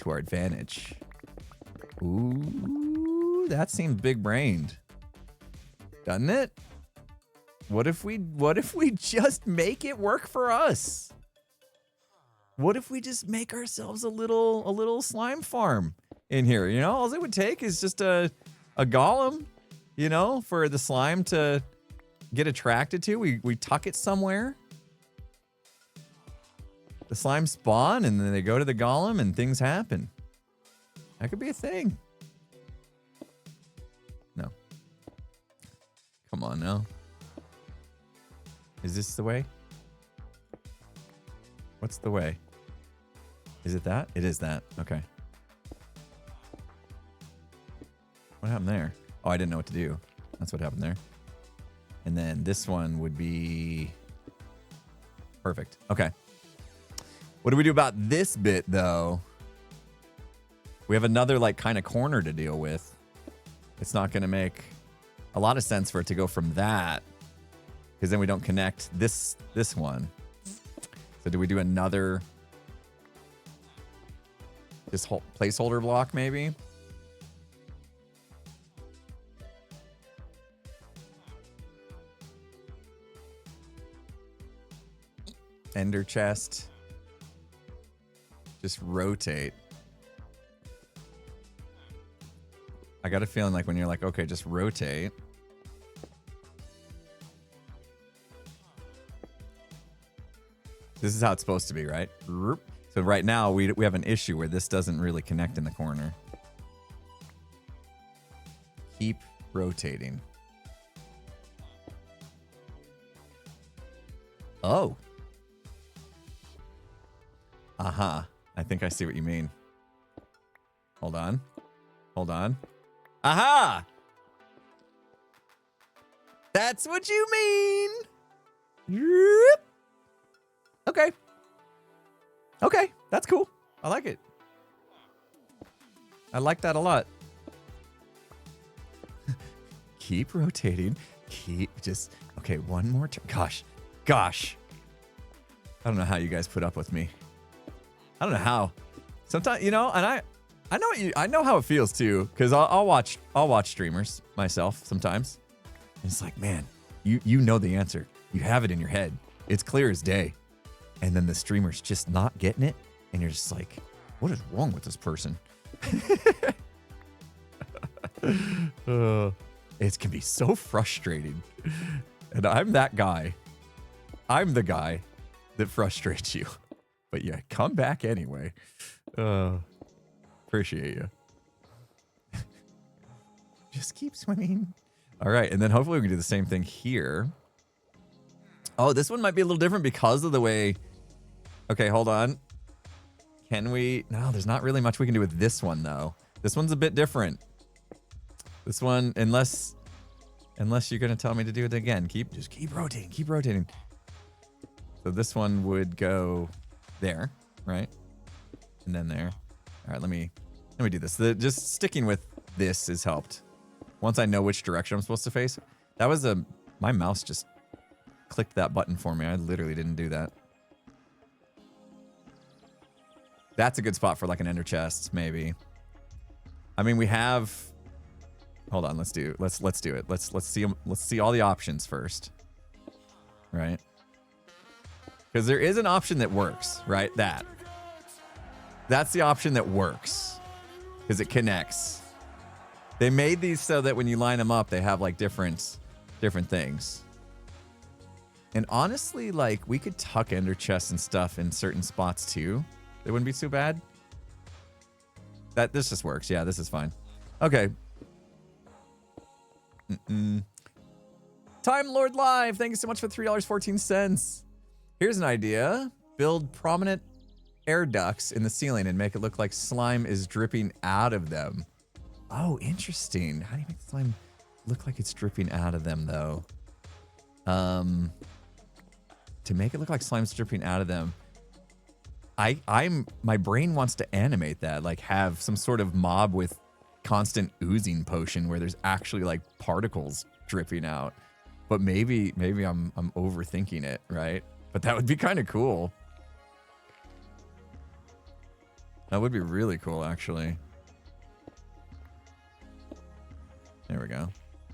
to our advantage. Ooh, that seems big-brained, doesn't it? What if we just make it work for us? What if we just make ourselves a little slime farm in here? You know, all it would take is just a golem, you know, for the slime to get attracted to. We tuck it somewhere. The slime spawn and then they go to the golem and things happen. That could be a thing. No. Come on now. Is this the way? What's the way? Is it that? It is that. Okay. What happened there? Oh, I didn't know what to do. That's what happened there. And then this one would be perfect. Okay. What do we do about this bit, though? We have another, like, kind of corner to deal with. It's not going to make a lot of sense for it to go from that, because then we don't connect this one. So do we do another just placeholder block, maybe? Ender chest. Just rotate. I got a feeling like when you're like, okay, just rotate. This is how it's supposed to be, right? So right now we have an issue where this doesn't really connect in the corner. Keep rotating. Oh. Aha. I think I see what you mean. Hold on. Hold on. Aha! That's what you mean! Yep. Okay. Okay, that's cool. I like it. I like that a lot. Keep rotating. Okay, one more turn. Gosh. I don't know how you guys put up with me. I don't know how. Sometimes, you know, and I know how it feels too, because I'll watch streamers myself sometimes. And it's like, man, you know the answer. You have it in your head. It's clear as day. And then the streamer's just not getting it, and you're just like, what is wrong with this person? It can be so frustrating. And I'm that guy. I'm the guy that frustrates you. But yeah, come back anyway. Appreciate you. Just keep swimming. All right, and then hopefully we can do the same thing here. Oh, this one might be a little different because of the way... Okay, hold on. Can we... No, there's not really much we can do with this one, though. This one's a bit different. This one, unless you're going to tell me to do it again. Just keep rotating, keep rotating. So this one would go there, right? And then there. All right, let me do this. Just sticking with this has helped. Once I know which direction I'm supposed to face. That was my mouse just clicked that button for me. I literally didn't do that. That's a good spot for like an ender chest, maybe. I mean, we have... Hold on, let's do it. Let's do it. Let's see all the options first. Right? Because there is an option that works, right? That's the option that works. Because it connects. They made these so that when you line them up, they have like different things. And honestly, like we could tuck ender chests and stuff in certain spots too. They wouldn't be too bad. This just works. Yeah, this is fine. Okay. Time Lord Live, thank you so much for $3.14. Here's an idea. Build prominent air ducts in the ceiling and make it look like slime is dripping out of them. Oh, interesting. How do you make the slime look like it's dripping out of them, though? To make it look like slime's dripping out of them, my brain wants to animate that, like have some sort of mob with constant oozing potion where there's actually like particles dripping out. But maybe I'm overthinking it, right? But that would be kind of cool. That would be really cool, actually. There we go.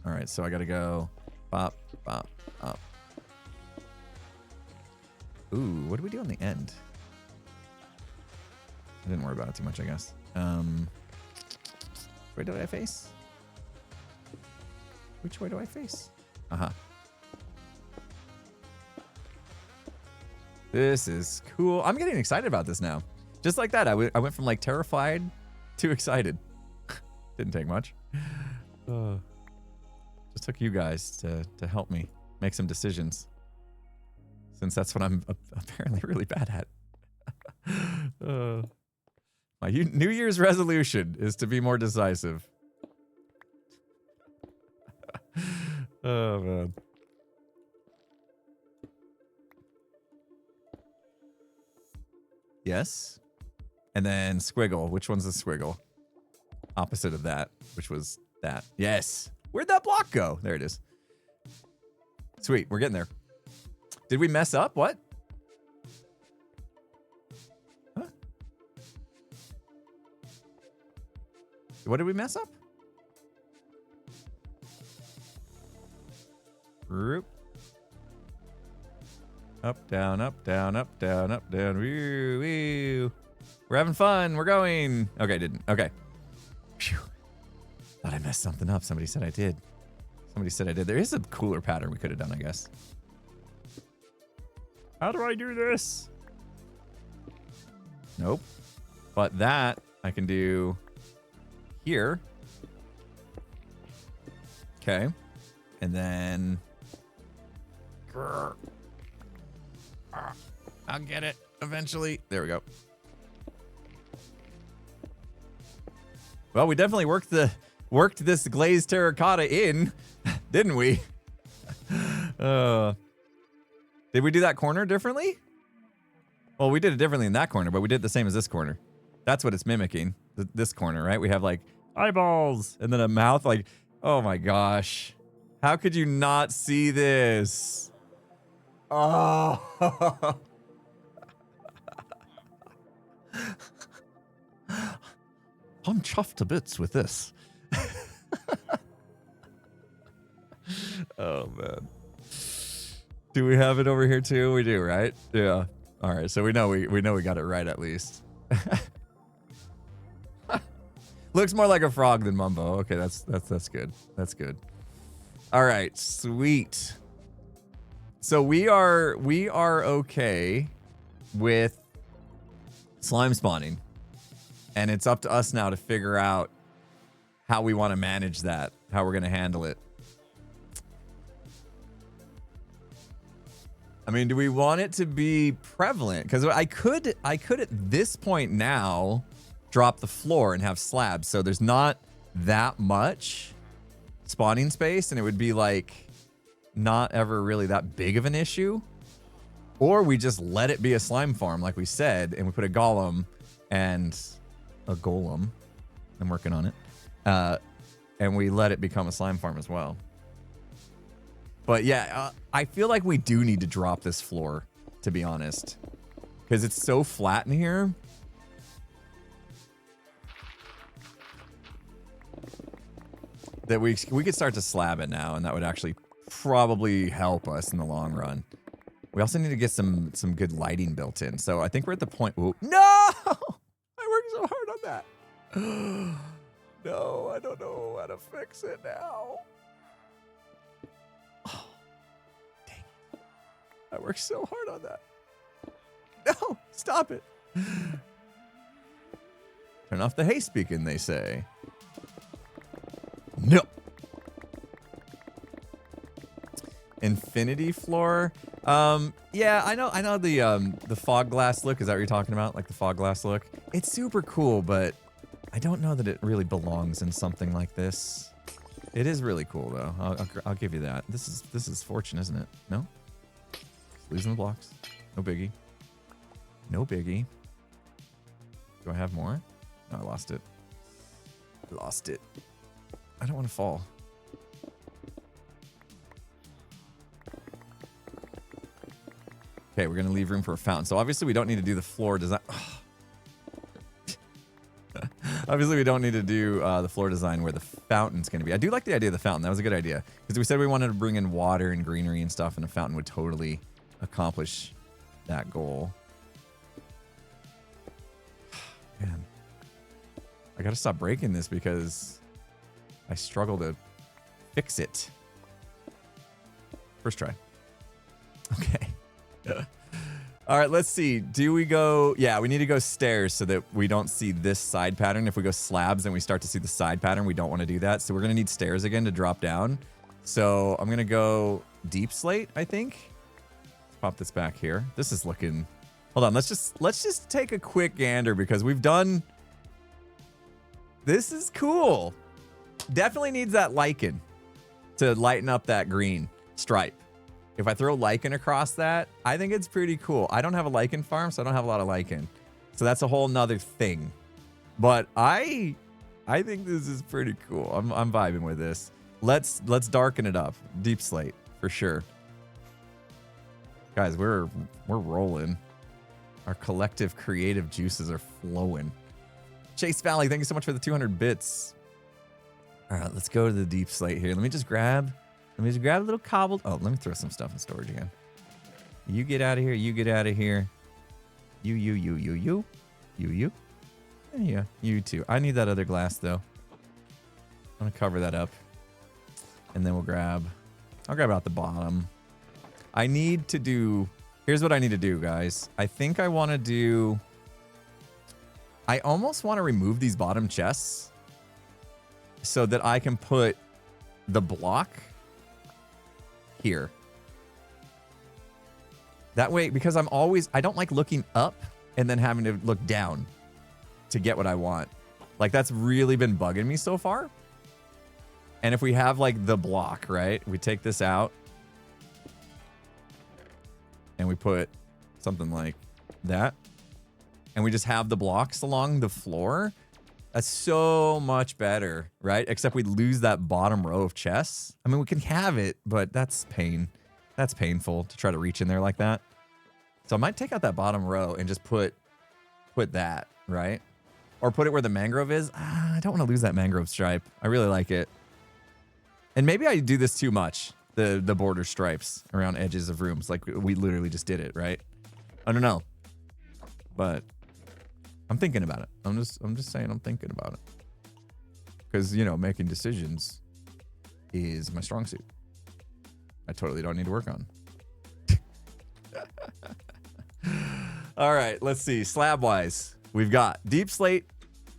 All right, so I gotta go bop, bop, up. Ooh, what do we do on the end? I didn't worry about it too much, I guess. Where do I face? Which way do I face? Uh-huh. This is cool. I'm getting excited about this now. Just like that, I went from like terrified to excited. Didn't take much. Just took you guys to help me make some decisions. Since that's what I'm apparently really bad at. My New Year's resolution is to be more decisive. Oh, man. Yes. And then squiggle. Which one's the squiggle? Opposite of that, which was that. Yes. Where'd that block go? There it is. Sweet. We're getting there. Did we mess up? What? Huh? What did we mess up? Roop. Up, down, up, down, up, down, up, down. Woo, woo. We're having fun. We're going. Okay, didn't. Okay. Phew. Thought I messed something up. Somebody said I did. Somebody said I did. There is a cooler pattern we could have done, I guess. How do I do this? Nope. But that I can do here. Okay. And then... I'll get it eventually. There we go. Well, we definitely worked this glazed terracotta in, didn't we? Did we do that corner differently? Well, we did it differently in that corner, but we did the same as this corner. That's what it's mimicking. This corner, right? We have like eyeballs and then a mouth. Like, oh my gosh. How could you not see this? Oh. I'm chuffed to bits with this. Oh, man. Do we have it over here too? We do, right? Yeah. All right. So we know we got it right at least. Looks more like a frog than Mumbo. Okay, that's good. That's good. All right, sweet. So we are okay with slime spawning, and it's up to us now to figure out how we want to manage that, how we're going to handle it. I mean, do we want it to be prevalent? Because I could at this point now drop the floor and have slabs, so there's not that much spawning space, and it would be like not ever really that big of an issue. Or we just let it be a slime farm, like we said, and we put a golem and a golem. I'm working on it. And we let it become a slime farm as well. But yeah, I feel like we do need to drop this floor, to be honest, because it's so flat in here. That we could start to slab it now, and that would actually probably help us in the long run. We also need to get some good lighting built in. So I think we're at the point. Ooh, no! I worked so hard on that. No, I don't know how to fix it now. Oh, dang it. I worked so hard on that. No, stop it. Turn off the hay speaking, they say. No. Infinity floor. Yeah, I know the fog glass look. Is that what you're talking about? Like the fog glass look? It's super cool, but I don't know that it really belongs in something like this. It is really cool though. I'll give you that. This is fortune, isn't it? No? Losing the blocks. No biggie. No biggie. Do I have more? No, I lost it. Lost it. I don't want to fall. Okay, we're going to leave room for a fountain. So obviously we don't need to do the floor design. Obviously we don't need to do the floor design where the fountain's going to be. I do like the idea of the fountain. That was a good idea. Because we said we wanted to bring in water and greenery and stuff, and a fountain would totally accomplish that goal. Man. I got to stop breaking this because I struggle to fix it. First try. Okay. All right, let's see. Do we go? Yeah, we need to go stairs so that we don't see this side pattern. If we go slabs and we start to see the side pattern, we don't want to do that. So we're going to need stairs again to drop down. So I'm going to go deep slate, I think. Let's pop this back here. This is looking... Hold on, let's just take a quick gander because we've done... This is cool. Definitely needs that lichen to lighten up that green stripe. If I throw lichen across that, I think it's pretty cool. I don't have a lichen farm, so I don't have a lot of lichen. So that's a whole nother thing. But I think this is pretty cool. I'm vibing with this. Let's darken it up. Deep slate, for sure. Guys, we're rolling. Our collective creative juices are flowing. Chase Valley, thank you so much for the 200 bits. All right, let's go to the deep slate here. Let me just grab a little cobbled. Oh, let me throw some stuff in storage again. You get out of here. You get out of here. You. Yeah, you too. I need that other glass though. I'm gonna cover that up, and then I'll grab out the bottom. I need to do. Here's what I need to do, guys. I think I want to do. I almost want to remove these bottom chests so that I can put the block here. That way, because I don't like looking up and then having to look down to get what I want. Like, that's really been bugging me so far. And if we have like the block, right? We take this out and we put something like that. And we just have the blocks along the floor. That's so much better, right? Except we lose that bottom row of chests. I mean, we can have it, but that's pain. That's painful to try to reach in there like that. So I might take out that bottom row and just put that, right? Or put it where the mangrove is. I don't want to lose that mangrove stripe. I really like it. And maybe I do this too much, the border stripes around edges of rooms. Like we literally just did it, right? I don't know. But I'm thinking about it. I'm just saying I'm thinking about it. because, you know, making decisions is my strong suit. I totally don't need to work on. All right, let's see. Slab wise, we've got deep slate.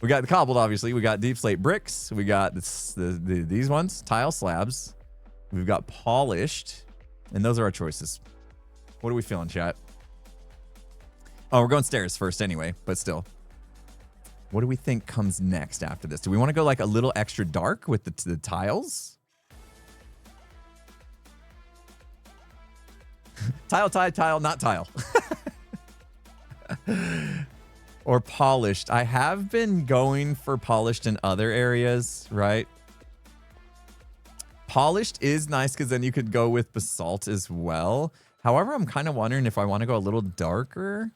We got the cobbled, obviously. We got deep slate bricks. We got these ones, tile slabs. We've got polished, and those are our choices. What are we feeling, chat? Oh, we're going stairs first anyway, but still. What do we think comes next after this? Do we want to go like a little extra dark with the tiles? Tile, not tile. Or polished. I have been going for polished in other areas, right? Polished is nice because then you could go with basalt as well. However, I'm kind of wondering if I want to go a little darker.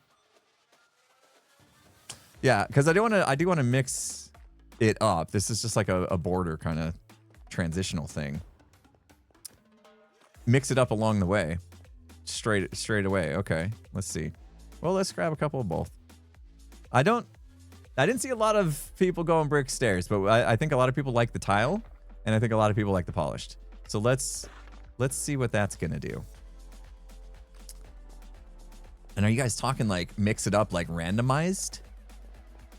Yeah, because I do want to mix it up. This is just like a border kind of transitional thing. Mix it up along the way. Straight away. Okay, let's see. Well, let's grab a couple of both. I didn't see a lot of people going brick stairs, but I think a lot of people like the tile, and I think a lot of people like the polished. So let's see what that's gonna do. And are you guys talking like mix it up like randomized?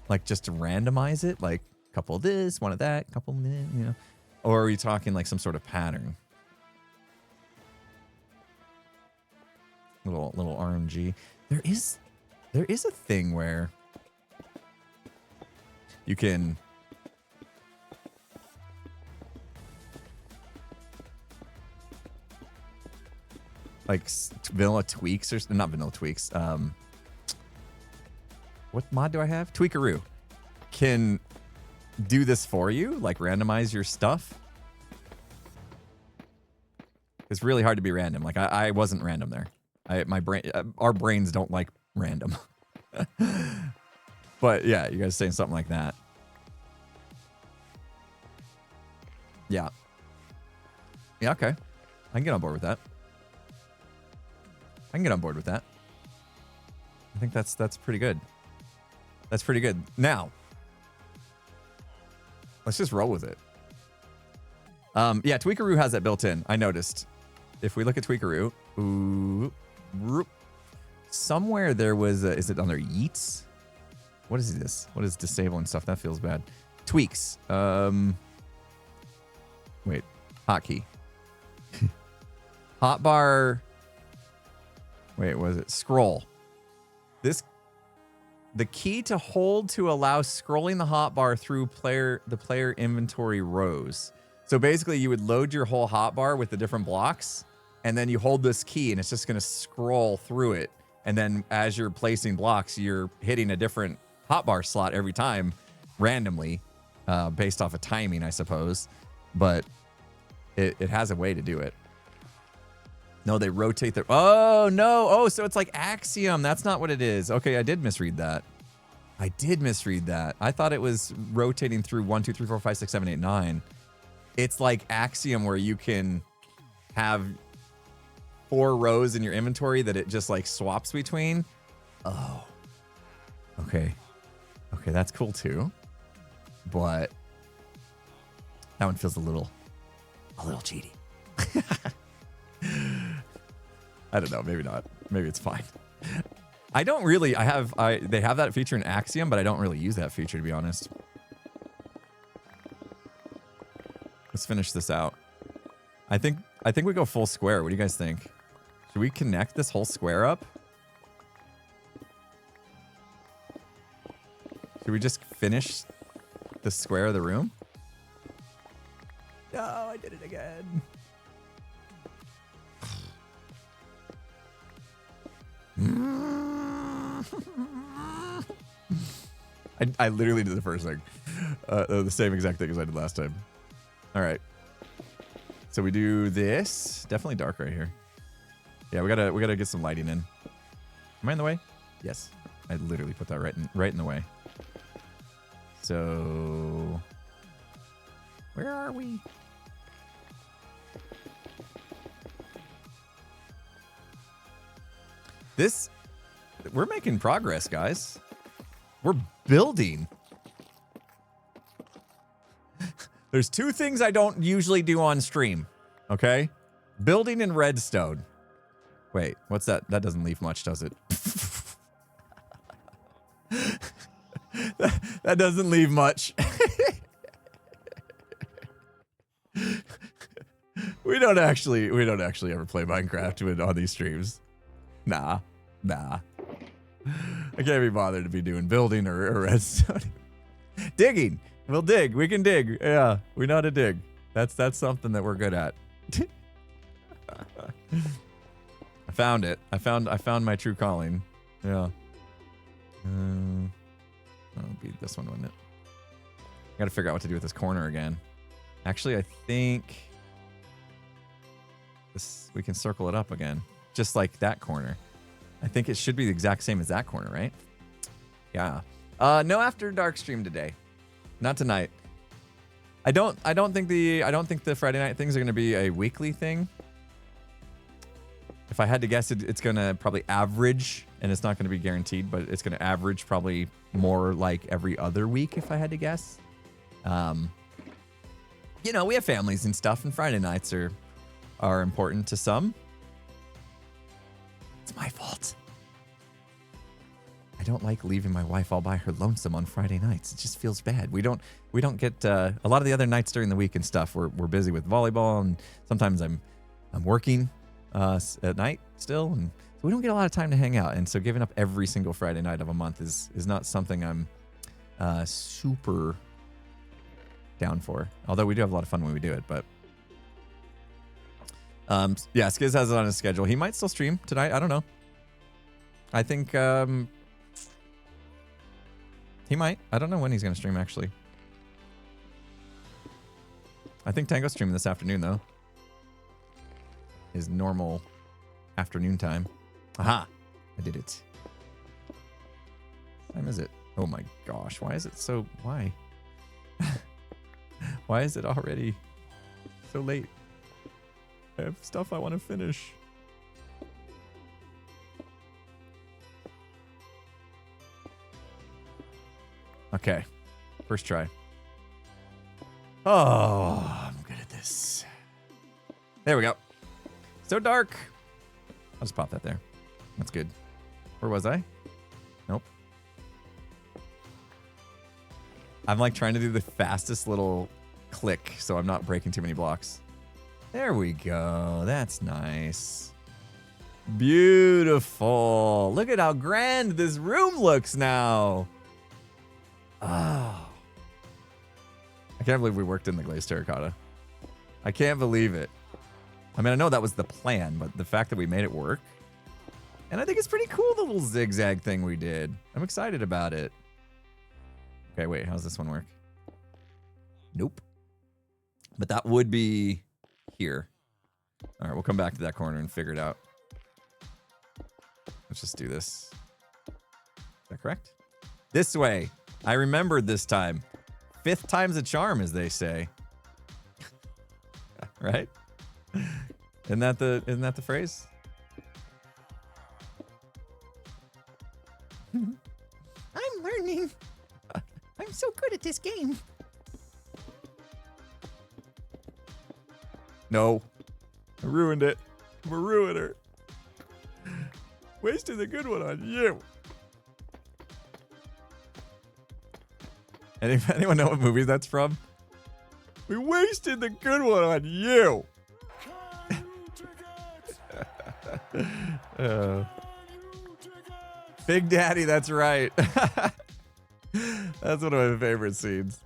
Like just to randomize it, like a couple of this, one of that, couple, you know? Or are we talking like some sort of pattern? Little RNG. There is a thing where you can like vanilla tweaks or not vanilla tweaks. What mod do I have? Tweakaroo can do this for you, like randomize your stuff. It's really hard to be random. Like I wasn't random there. Our brains don't like random. But yeah, you guys saying something like that. Yeah. Yeah, okay. I can get on board with that. I can get on board with that. I think that's pretty good. That's pretty good. Now, let's just roll with it. Yeah, Tweakaroo has that built in. I noticed. If we look at Tweakaroo, somewhere there was is it under Yeats? What is this? What is disabling stuff? That feels bad. Tweaks. Wait. Hotkey. Hotbar. Wait, was it? Scroll. The key to hold to allow scrolling the hotbar through the player inventory rows. So basically you would load your whole hotbar with the different blocks, and then you hold this key and it's just going to scroll through it. And then as you're placing blocks, you're hitting a different hotbar slot every time randomly, based off of timing, I suppose. But it has a way to do it. No, they rotate their... Oh, no. Oh, so it's like Axiom. That's not what it is. Okay, I did misread that. I thought it was rotating through 1, 2, 3, 4, 5, 6, 7, 8, 9. It's like Axiom where you can have 4 rows in your inventory that it just like swaps between. Oh. Okay. Okay, that's cool too. But that one feels a little cheaty. I don't know. Maybe not. Maybe it's fine. I don't really. They have that feature in Axiom, but I don't really use that feature, to be honest. Let's finish this out. I think we go full square. What do you guys think? Should we connect this whole square up? Should we just finish the square of the room? No, I did it again. I literally did the first thing. The same exact thing as I did last time. All right. So we do this. Definitely dark right here. Yeah, we gotta get some lighting in. Am I in the way? Yes. I literally put that right in the way. So where are we? We're making progress, guys. We're building. There's two things I don't usually do on stream, okay? Building and redstone. Wait, what's that? That doesn't leave much, does it? That doesn't leave much. We don't actually ever play Minecraft on these streams. Nah. I can't be bothered to be doing building or redstone. Digging. We'll dig. We can dig. Yeah, we know how to dig. That's something that we're good at. I found it. I found my true calling. Yeah. That'll be this one, wouldn't it? I gotta figure out what to do with this corner again. Actually, I think we can circle it up again, just like that corner. I think it should be the exact same as that corner, right? Yeah. No after dark stream today. Not tonight. I don't think the Friday night things are going to be a weekly thing. If I had to guess, it's going to probably average, and it's not going to be guaranteed, but it's going to average probably more like every other week if I had to guess. You know, we have families and stuff, and Friday nights are important to some. It's my fault. I don't like leaving my wife all by her lonesome on Friday nights. It just feels bad. We don't get a lot of the other nights during the week and stuff. We're busy with volleyball, and sometimes I'm working at night still, and so we don't get a lot of time to hang out. And so giving up every single Friday night of a month is not something I'm super down for. Although we do have a lot of fun when we do it, but yeah, Skiz has it on his schedule. He might still stream tonight. I don't know. I think he might. I don't know when he's going to stream, actually. I think Tango's streaming this afternoon, though. His normal afternoon time. Aha! I did it. What time is it? Oh my gosh. Why is it so... Why? Why is it already so late? I have stuff I want to finish. Okay. First try. Oh, I'm good at this. There we go. So dark. I'll just pop that there. That's good. Where was I? Nope. I'm like trying to do the fastest little click so I'm not breaking too many blocks. There we go. That's nice. Beautiful. Look at how grand this room looks now. Oh. I can't believe we worked in the glazed terracotta. I can't believe it. I mean, I know that was the plan, but the fact that we made it work. And I think it's pretty cool, the little zigzag thing we did. I'm excited about it. Okay, wait, how's this one work? Nope. But that would be here. All right, we'll come back to that corner and figure it out. Let's just do this. Is that correct? This way. I remembered this time. 5th time's a charm, as they say. Right? Isn't that the phrase? I'm learning. I'm so good at this game. No. I ruined it. I'm a ruiner. Wasted a good one on you. Anyone know what movie that's from? We wasted the good one on you. Big Daddy, that's right. That's one of my favorite scenes.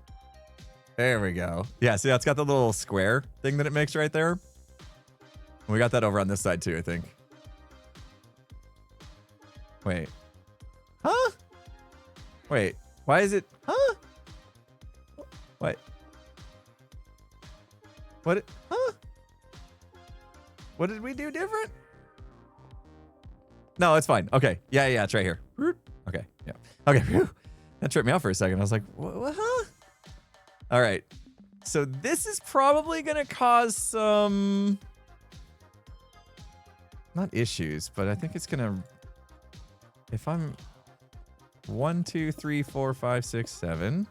There we go. Yeah, see, that's got the little square thing that it makes right there. We got that over on this side too, I think. Wait. Huh? Wait. Why is it? Huh? What? What? Huh? What did we do different? No, it's fine. Okay. Yeah, it's right here. Okay. Yeah. Okay. That tripped me out for a second. I was like, what? Huh? All right. So this is probably going to cause some... Not issues, but I think it's going to... If I'm... 1, 2, 3, 4, 5, 6, 7...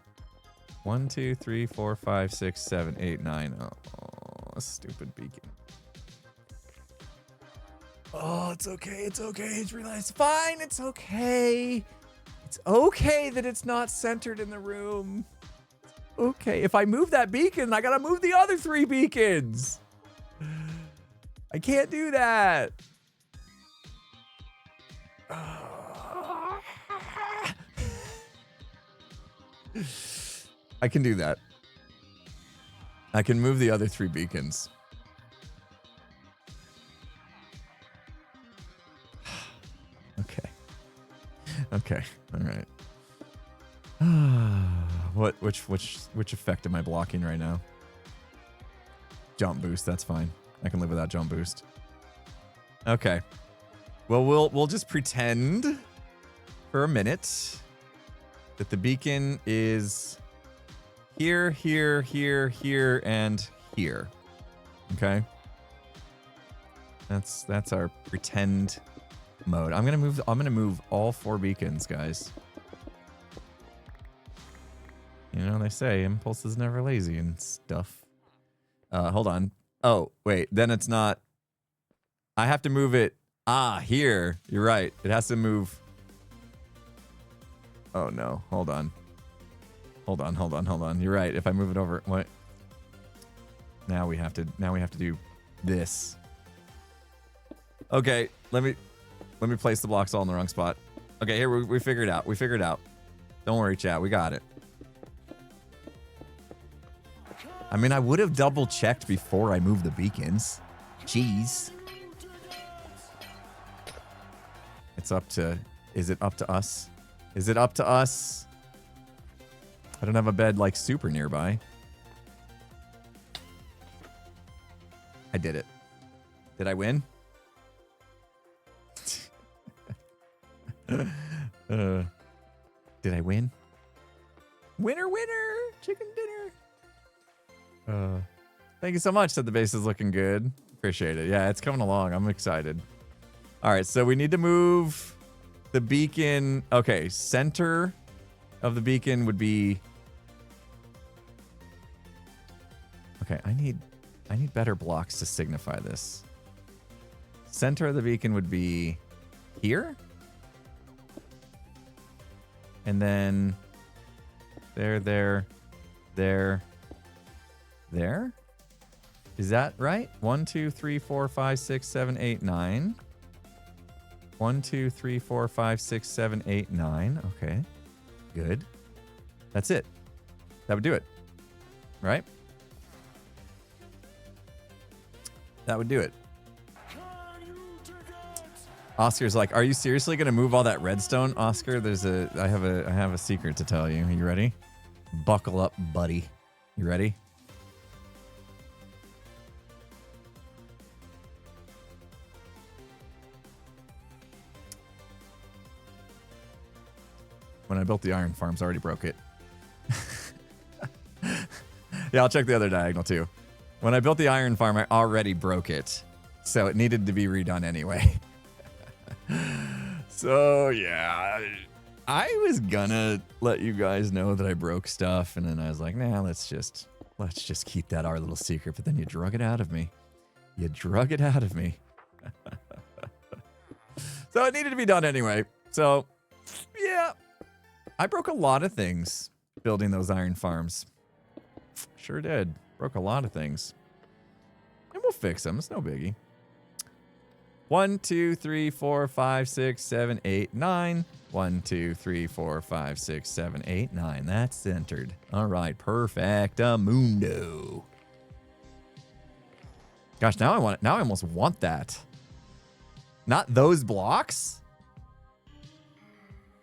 1, 2, 3, 4, 5, 6, 7, 8, 9. Oh, a stupid beacon. Oh, it's okay. It's okay. It's realized. Fine. It's okay. It's okay that it's not centered in the room. Okay. If I move that beacon, I gotta move the other 3 beacons. I can't do that. I can do that. I can move the other 3 beacons. Okay. Okay. All right. Which effect am I blocking right now? Jump boost. That's fine. I can live without jump boost. Okay. Well, we'll just pretend for a minute that the beacon is here, here, here, here, and here. Okay. That's our pretend mode. I'm gonna move all 4 beacons, guys. You know, they say impulse is never lazy and stuff. Hold on. Oh, wait, then it's not. I have to move it. Ah, here. You're right. It has to move. Oh no. Hold on. Hold on. You're right. If I move it over, what? Now we have to do this. Okay, let me place the blocks all in the wrong spot. Okay, here we figured it out. We figured it out. Don't worry, chat. We got it. I mean, I would have double checked before I moved the beacons. Jeez. It's up to. Is it up to us? Is it up to us? I don't have a bed like super nearby. I did it. Did I win? Did I win? Winner, winner! Chicken dinner! Thank you so much, said the base is looking good. Appreciate it. Yeah, it's coming along. I'm excited. Alright, so we need to move the beacon. Okay, center of the beacon would be... Okay, I need better blocks to signify this. Center of the beacon would be here? And then there. Is that right? 1, 2, 3, 4, 5, 6, 7, 8, 9. 1, 2, 3, 4, 5, 6, 7, 8, 9. Okay. Good. That's it. That would do it. Right? That would do it. Oscar's like, are you seriously gonna move all that redstone? Oscar, I have a secret to tell you. Are you ready? Buckle up, buddy. You ready? When I built the iron farms, I already broke it. Yeah, I'll check the other diagonal too. When I built the iron farm, I already broke it. So it needed to be redone anyway. So yeah, I was gonna let you guys know that I broke stuff, and then I was like, nah, let's just keep that our little secret. But then you drug it out of me. You drug it out of me. So it needed to be done anyway. So yeah, I broke a lot of things building those iron farms. Sure did. Broke a lot of things. And we'll fix them. It's no biggie. 1, 2, 3, 4, 5, 6, 7, 8, 9. 1, 2, 3, 4, 5, 6, 7, 8, 9. That's centered. All right, perfectamundo. Gosh, now I almost want that. Not those blocks,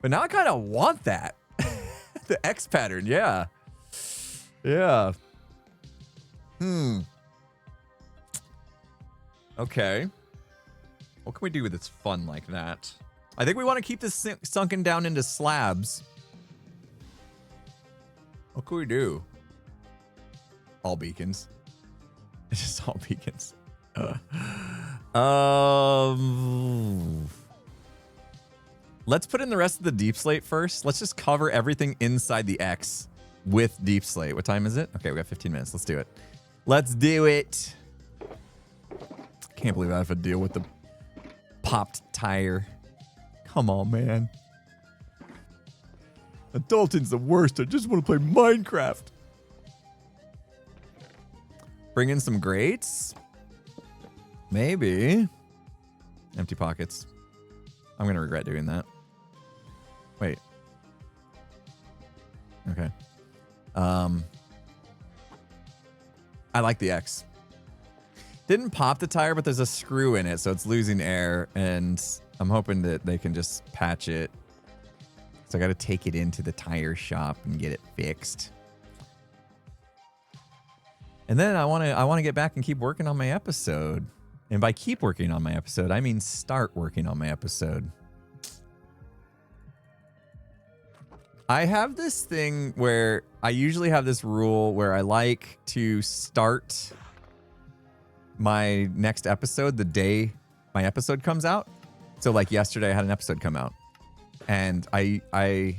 but now I kind of want that. The X pattern, yeah. Yeah. Okay. What can we do that's fun like that? I think we want to keep this sunken down into slabs. What can we do? All beacons. It's just all beacons. Let's put in the rest of the deep slate first. Let's just cover everything inside the X. with deep slate. What time is it? Okay, we got 15 minutes. Let's do it. Let's do it. Can't believe I have to deal with the popped tire. Come on, man. Adulting's the worst. I just want to play Minecraft. Bring in some grates? Maybe. Empty pockets. I'm going to regret doing that. Wait. Okay. I like the X. Didn't pop the tire, but there's a screw in it, so it's losing air, and I'm hoping that they can just patch it. So I got to take it into the tire shop and get it fixed. And then I want to get back and keep working on my episode. And by keep working on my episode, I mean start working on my episode. I have this thing where I usually have this rule where I like to start my next episode the day my episode comes out. So like yesterday I had an episode come out. And I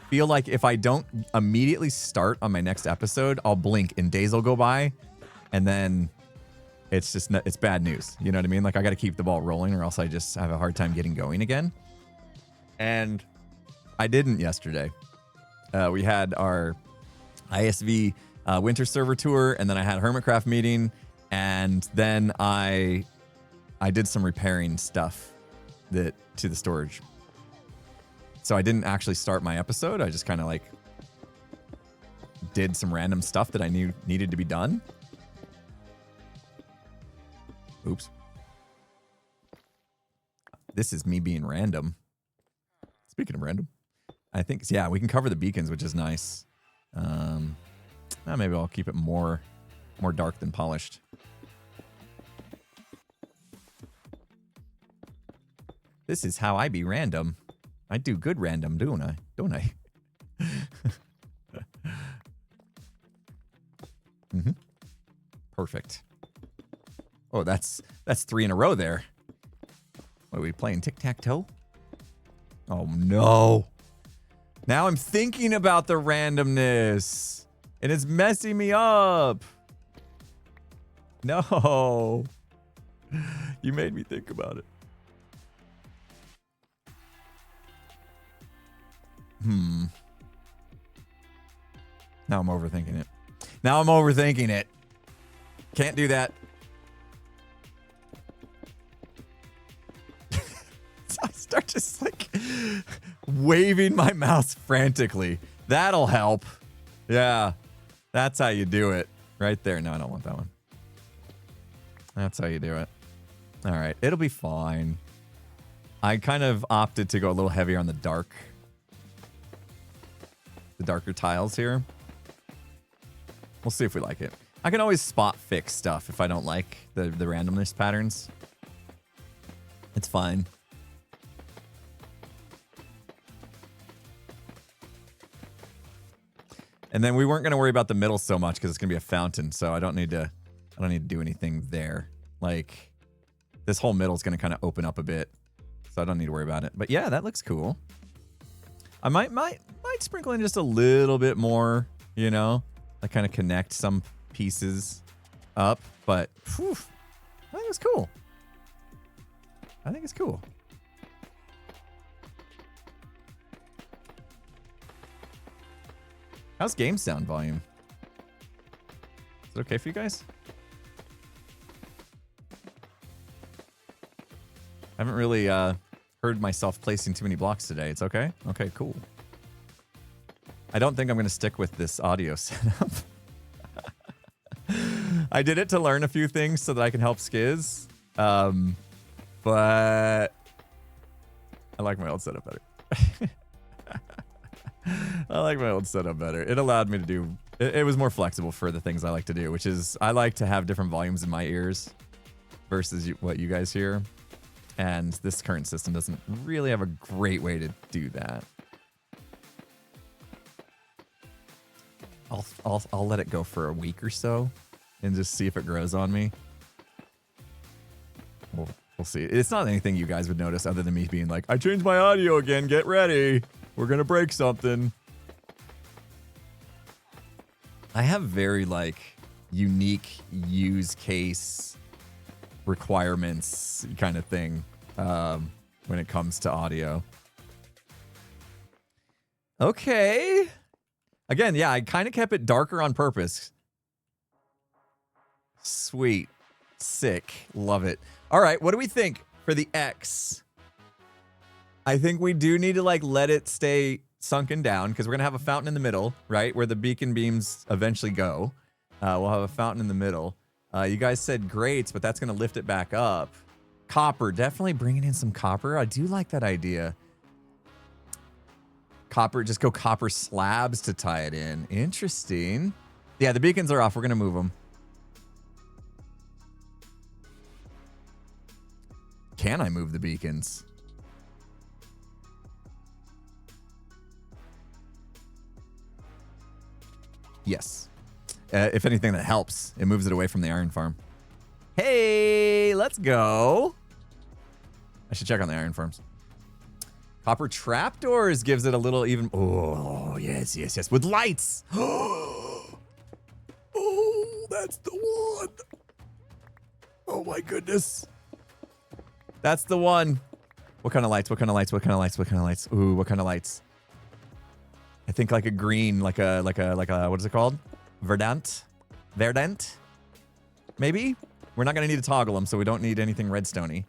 feel like if I don't immediately start on my next episode, I'll blink and days will go by. And then it's just, it's bad news. You know what I mean? Like I got to keep the ball rolling or else I just have a hard time getting going again. And I didn't yesterday. We had our ISV winter server tour, and then I had a Hermitcraft meeting, and then I did some repairing stuff to the storage. So I didn't actually start my episode. I just kind of like did some random stuff that I knew needed to be done. Oops. This is me being random. Speaking of random. I think, yeah, we can cover the beacons, which is nice. Maybe I'll keep it more dark than polished. This is how I be random. I do good random, don't I? Mm-hmm. Perfect. Oh, that's 3 in a row there. What, are we playing tic-tac-toe? Oh, no. Now I'm thinking about the randomness, and it's messing me up. No. You made me think about it. Now I'm overthinking it. Can't do that. I start just like waving my mouse frantically. That'll help. Yeah. That's how you do it. Right there. No, I don't want that one. That's how you do it. All right. It'll be fine. I kind of opted to go a little heavier on the darker tiles here. We'll see if we like it. I can always spot fix stuff if I don't like the randomness patterns. It's fine. And then we weren't going to worry about the middle so much because it's going to be a fountain, so I don't need to do anything there. Like, this whole middle is going to kind of open up a bit, so I don't need to worry about it. But yeah, that looks cool. I might sprinkle in just a little bit more, you know, like kind of connect some pieces up. But whew, I think it's cool. How's game sound volume? Is it okay for you guys? I haven't really heard myself placing too many blocks today. It's okay? Okay, cool. I don't think I'm going to stick with this audio setup. I did it to learn a few things so that I can help Skiz. But I like my old setup better. It allowed me to do... It was more flexible for the things I like to do, which is I like to have different volumes in my ears versus what you guys hear. And this current system doesn't really have a great way to do that. I'll let it go for a week or so and just see if it grows on me. We'll see. It's not anything you guys would notice other than me being like, I changed my audio again. Get ready. We're going to break something. I have very like unique use case requirements kind of thing when it comes to audio. Okay. Again, yeah, I kind of kept it darker on purpose. Sweet. Sick. Love it. All right, what do we think for the X? I think we do need to like let it stay sunken down because we're going to have a fountain in the middle, right? Where the beacon beams eventually go. We'll have a fountain in the middle. You guys said grates, but that's going to lift it back up. Copper, definitely bringing in some copper. I do like that idea. Copper, just go copper slabs to tie it in. Interesting. Yeah, the beacons are off. We're going to move them. Can I move the beacons? Yes. If anything, that helps. It moves it away from the iron farm. Hey, let's go. I should check on the iron farms. Copper trapdoors gives it a little even... Oh, yes, yes, yes. With lights. Oh, that's the one. Oh, my goodness. That's the one. What kind of lights? What kind of lights? What kind of lights? What kind of lights? Ooh, what kind of lights? I think like a green, like a, what is it called? Verdant? Maybe? We're not going to need to toggle them, so we don't need anything redstone-y.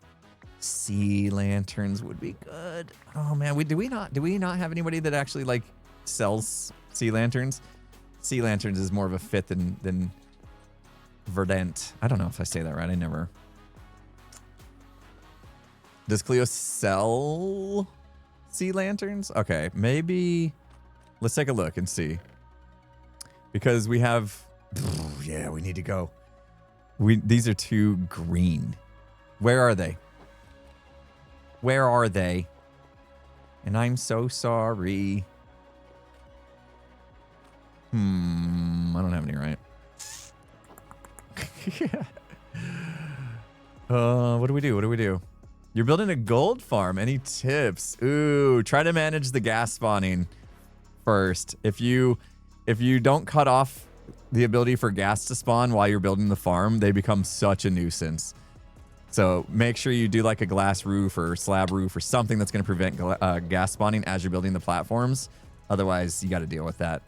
Sea lanterns would be good. Oh man, do we not have anybody that actually like sells sea lanterns? Sea lanterns is more of a fit than verdant. I don't know if I say that right. I never. Does Cleo sell sea lanterns? Okay, maybe let's take a look and see. Because we have, yeah, we need to go. These are two green. Where are they? Where are they? And I'm so sorry. I don't have any, right? What do we do? What do we do? You're building a gold farm. Any tips? Ooh, try to manage the gas spawning first. If you don't cut off the ability for gas to spawn while you're building the farm, they become such a nuisance. So make sure you do like a glass roof or slab roof or something that's going to prevent gas spawning as you're building the platforms. Otherwise, you got to deal with that.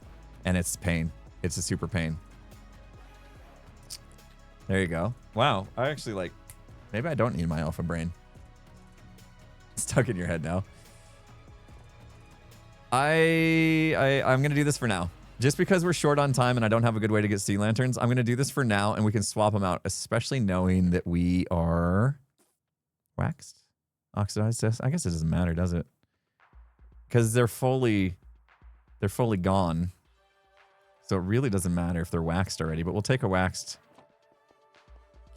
And it's pain. It's a super pain. There you go. Wow. I actually like, maybe I don't need my alpha brain. It's stuck in your head now. I'm going to do this for now. Just because we're short on time and I don't have a good way to get sea lanterns, I'm going to do this for now and we can swap them out, especially knowing that we are waxed, oxidized. I guess it doesn't matter, does it? Because they're fully gone. So it really doesn't matter if they're waxed already, but we'll take a waxed.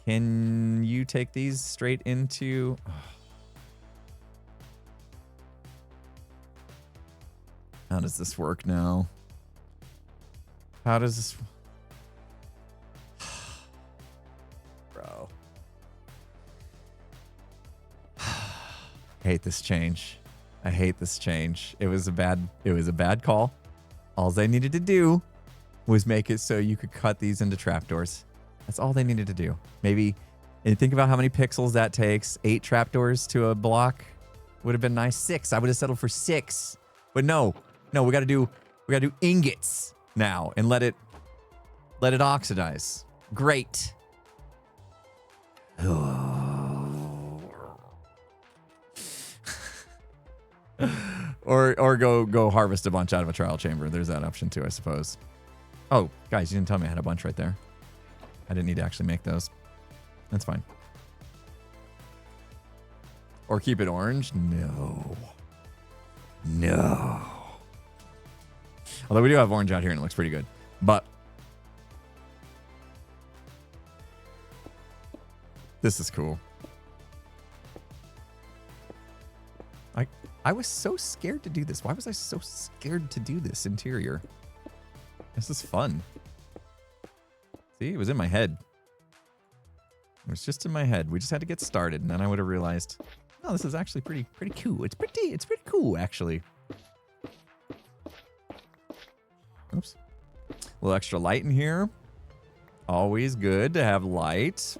Can you take these straight into... How does this work now? How does this... Bro. I hate this change. I hate this change. It was a bad call. All they needed to do was make it so you could cut these into trapdoors. That's all they needed to do. Maybe, and think about how many pixels that takes. 8 trapdoors to a block would have been nice. 6. I would have settled for 6. But no, we gotta do ingots now and let it oxidize. Great. or go harvest a bunch out of a trial chamber. There's that option too, I suppose. Oh, guys, you didn't tell me I had a bunch right there. I didn't need to actually make those. That's fine. Or keep it orange? No. Although we do have orange out here and it looks pretty good. But this is cool. I was so scared to do this. Why was I so scared to do this interior? This is fun. See, it was in my head. It was just in my head. We just had to get started, and then I would have realized, oh, this is actually pretty cool. It's pretty cool, actually. Oops. little extra light in here. Always good to have light.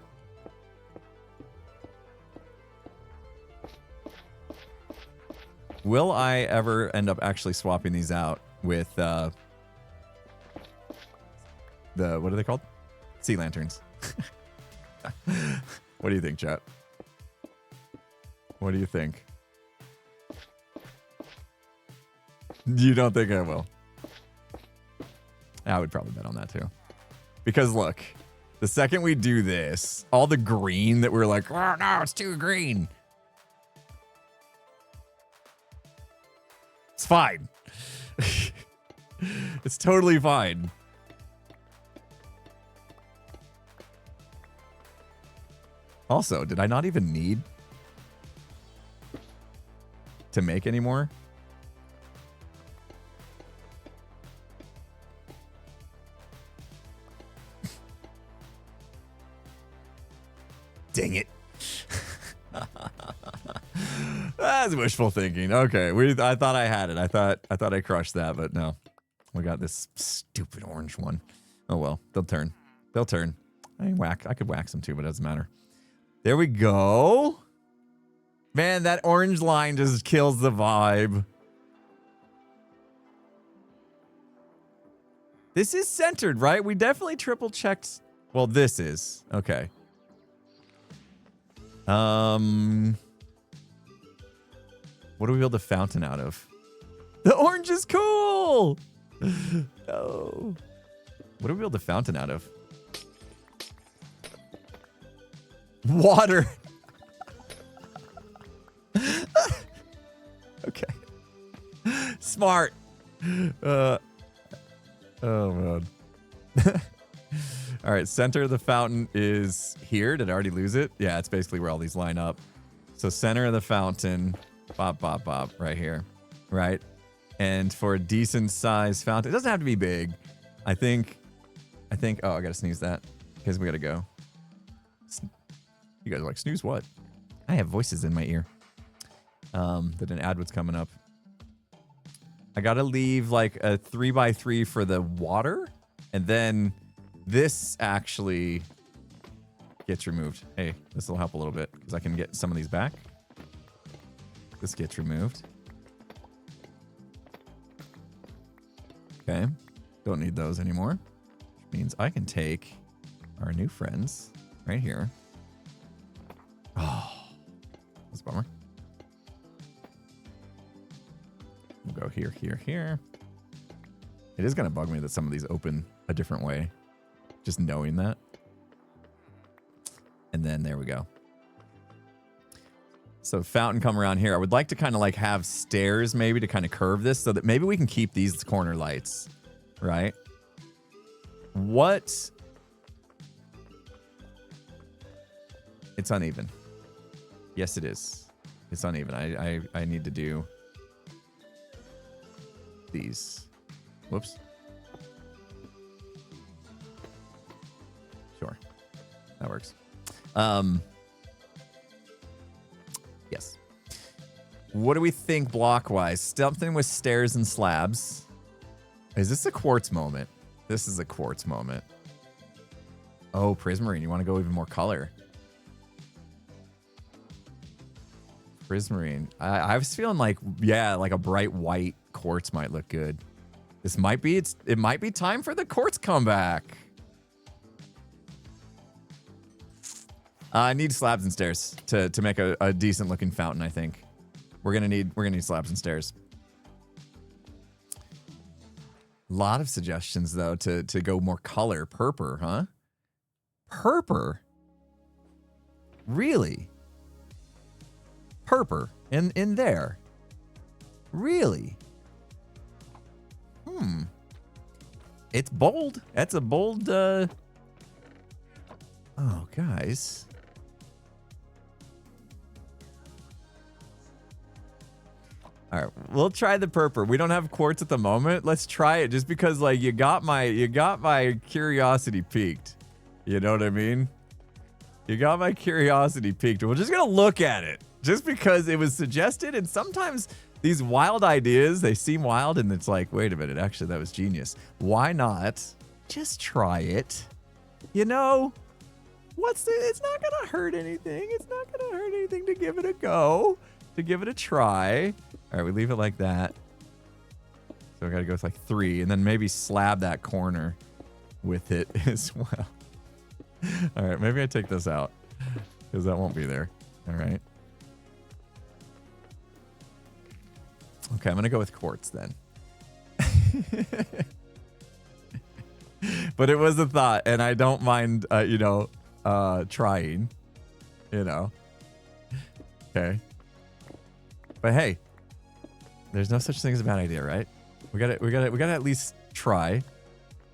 Will I ever end up actually swapping these out with the, what are they called? Sea lanterns. What do you think, chat? What do you think? You don't think I will? I would probably bet on that too. Because look, the second we do this, all the green that we're like, oh no, it's too green. It's fine. It's totally fine. Also, did I not even need to make any more? Dang it. That's wishful thinking. Okay, I thought I had it. I thought I crushed that, but no. We got this stupid orange one. Oh well, they'll turn. They'll turn. I could wax them too, but it doesn't matter. There we go. Man, that orange line just kills the vibe. This is centered, right? We definitely triple checked. Well, this is. Okay. What do we build a fountain out of? The orange is cool. Oh. What do we build a fountain out of? Water. Okay. Smart. Oh man. All right, center of the fountain is here. Did I already lose it? Yeah, it's basically where all these line up. So center of the fountain, bop, bop, bop, right here, right? And for a decent size fountain, it doesn't have to be big. I think, oh, I gotta sneeze that because we gotta go. You guys are like, snooze what? I have voices in my ear. That an ad was coming up. I gotta leave like a 3x3 for the water, and then this actually gets removed. Hey, this will help a little bit because I can get some of these back. This gets removed. Okay, don't need those anymore. Which means I can take our new friends right here. Oh, that's a bummer. We'll go here, here, here. It is gonna bug me that some of these open a different way. Just knowing that. And then there we go. So fountain come around here. I would like to kind of like have stairs maybe to kind of curve this so that maybe we can keep these corner lights, right? What? It's uneven. Yes, it is. It's uneven. I need to do these. Whoops. Sure. That works. Yes. What do we think block-wise? Something with stairs and slabs. Is this a quartz moment? This is a quartz moment. Oh, Prismarine. You want to go even more color. Prismarine. I was feeling like, yeah, like a bright white quartz might look good. This might be, it might be time for the quartz comeback. I need slabs and stairs to make a decent looking fountain, I think. We're gonna need slabs and stairs. A lot of suggestions though to go more color. Purple, huh? Purple? Really? Purple in there? Really? It's bold. That's a bold oh, guys. All right, we'll try the purple. We don't have quartz at the moment. Let's try it just because like you got my curiosity piqued. You know what I mean? You got my curiosity piqued. We're just going to look at it just because it was suggested, and sometimes these wild ideas, they seem wild and it's like, wait a minute, actually that was genius. Why not Just try it. You know, it's not gonna hurt anything. It's not gonna hurt anything to give it a go, to give it a try. All right, we leave it like that. So we gotta go with like 3, and then maybe slab that corner with it as well. All right, maybe I take this out because that won't be there. All right. Okay, I'm gonna go with quartz then. But it was a thought, and I don't mind, trying, Okay. But hey, there's no such thing as a bad idea, right? We gotta at least try,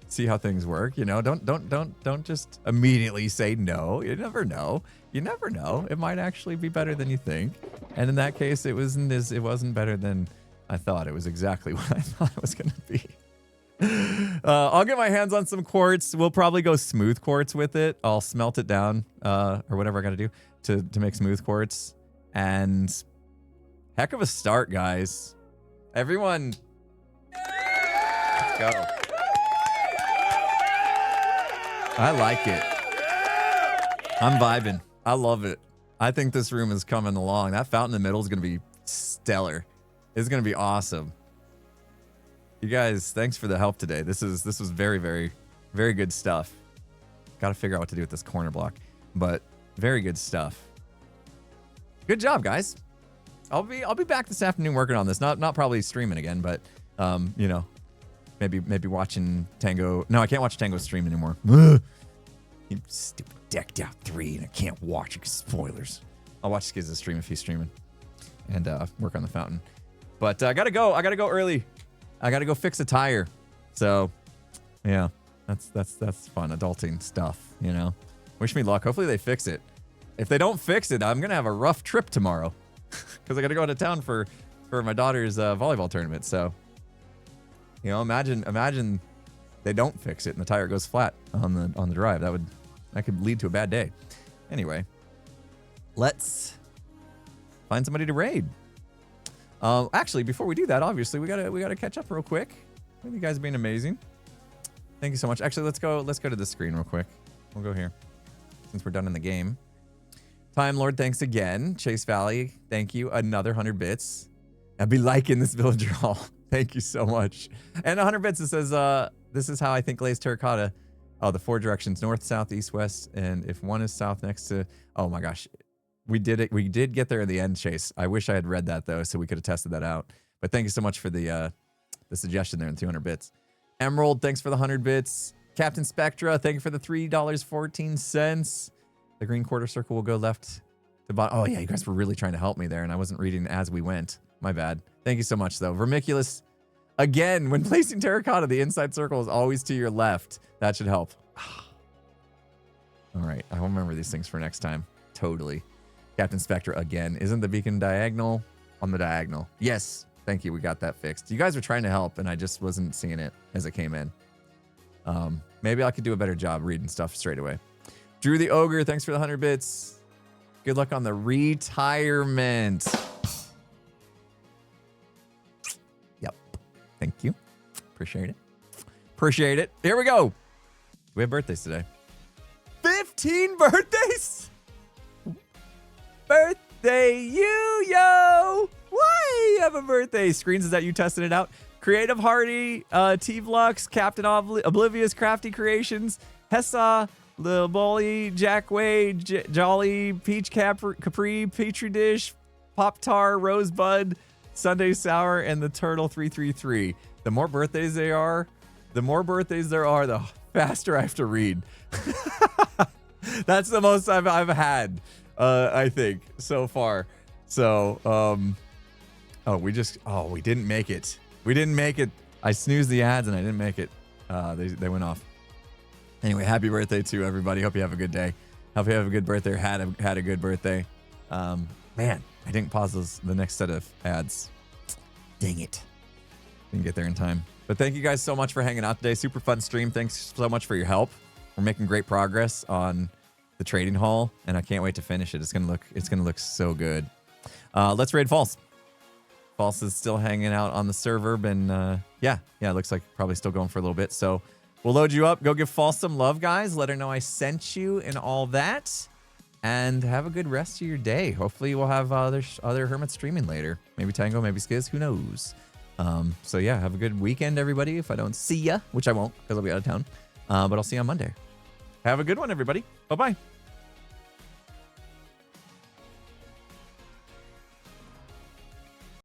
see how things work. Don't just immediately say no. You never know. You never know. It might actually be better than you think. And in that case, it wasn't better than I thought. It was exactly what I thought it was gonna be. I'll get my hands on some quartz. We'll probably go smooth quartz with it. I'll smelt it down, or whatever I gotta do to make smooth quartz. And heck of a start, guys. Everyone, let's go. I like it. I'm vibing. I love it. I think this room is coming along. That fountain in the middle is gonna be stellar. It's gonna be awesome. You guys, thanks for the help today. This was very, very, very good stuff. Got to figure out what to do with this corner block, but very good stuff. Good job, guys. I'll be back this afternoon working on this. Not probably streaming again, but maybe watching Tango. No, I can't watch Tango stream anymore. You stupid decked out 3, and I can't watch it 'cause spoilers. I'll watch Skiz's stream if he's streaming, and work on the fountain. But I gotta go. I gotta go early. I gotta go fix a tire. So, yeah, that's fun. Adulting stuff, Wish me luck. Hopefully they fix it. If they don't fix it, I'm gonna have a rough trip tomorrow because I gotta go out of town for my daughter's volleyball tournament. So, imagine they don't fix it and the tire goes flat on the drive. That could lead to a bad day. Anyway, let's find somebody to raid. Actually, before we do that, obviously we gotta catch up real quick. You guys being amazing. Thank you so much. Actually, let's go to the screen real quick. We'll go here since we're done in the game. Time Lord, thanks again. Chase Valley, thank you. Another 100 bits. I'll be liking this villager hall. Thank you so much. And 100 bits. It says, this is how I think Glaze Terracotta. Oh, the 4 directions: north, south, east, west. And if one is south next to, oh my gosh. We did it. We did get there in the end, Chase. I wish I had read that though, so we could have tested that out. But thank you so much for the suggestion there in 200 bits. Emerald, thanks for the 100 bits. Captain Spectra, thank you for the $3.14. The green quarter circle will go left to bottom. Oh yeah, you guys were really trying to help me there, and I wasn't reading as we went. My bad. Thank you so much though. Vermiculous, again, when placing terracotta, the inside circle is always to your left. That should help. All right, I'll remember these things for next time. Totally. Captain Spectre again. Isn't the beacon diagonal? On the diagonal. Yes. Thank you. We got that fixed. You guys were trying to help, and I just wasn't seeing it as it came in. Maybe I could do a better job reading stuff straight away. Drew the Ogre, thanks for the 100 bits. Good luck on the retirement. Yep. Thank you. Appreciate it. Appreciate it. Here we go. We have birthdays today. 15 birthdays? Birthday you, yo! Why you have a birthday? Screens, is that you testing it out? Creative Hardy, T-Vlux, Captain Oblivious, Crafty Creations, Hessa, Lil Bully, Jack Wade, Jolly, Peach Capri, Petri Dish, Pop Tar, Rosebud, Sunday Sour, and the Turtle 333. The more birthdays there are, the faster I have to read. That's the most I've had. I think so far. So, we didn't make it. We didn't make it. I snoozed the ads and I didn't make it. They went off. Anyway, happy birthday to everybody. Hope you have a good day. Hope you have a good birthday or had a good birthday. Man, I didn't pause the next set of ads. Dang it. Didn't get there in time. But thank you guys so much for hanging out today. Super fun stream. Thanks so much for your help. We're making great progress on the trading hall, and I can't wait to finish it. It's gonna look so good. Let's raid False. False is still hanging out on the server. It looks like probably still going for a little bit. So We'll load you up. Go give False some love, guys. Let her know I sent you and all that. And have a good rest of your day. Hopefully we'll have other Hermits streaming later. Maybe Tango, maybe Skiz, who knows? So yeah, have a good weekend, everybody. If I don't see ya, which I won't because I'll be out of town. But I'll see you on Monday. Have a good one, everybody. Bye-bye.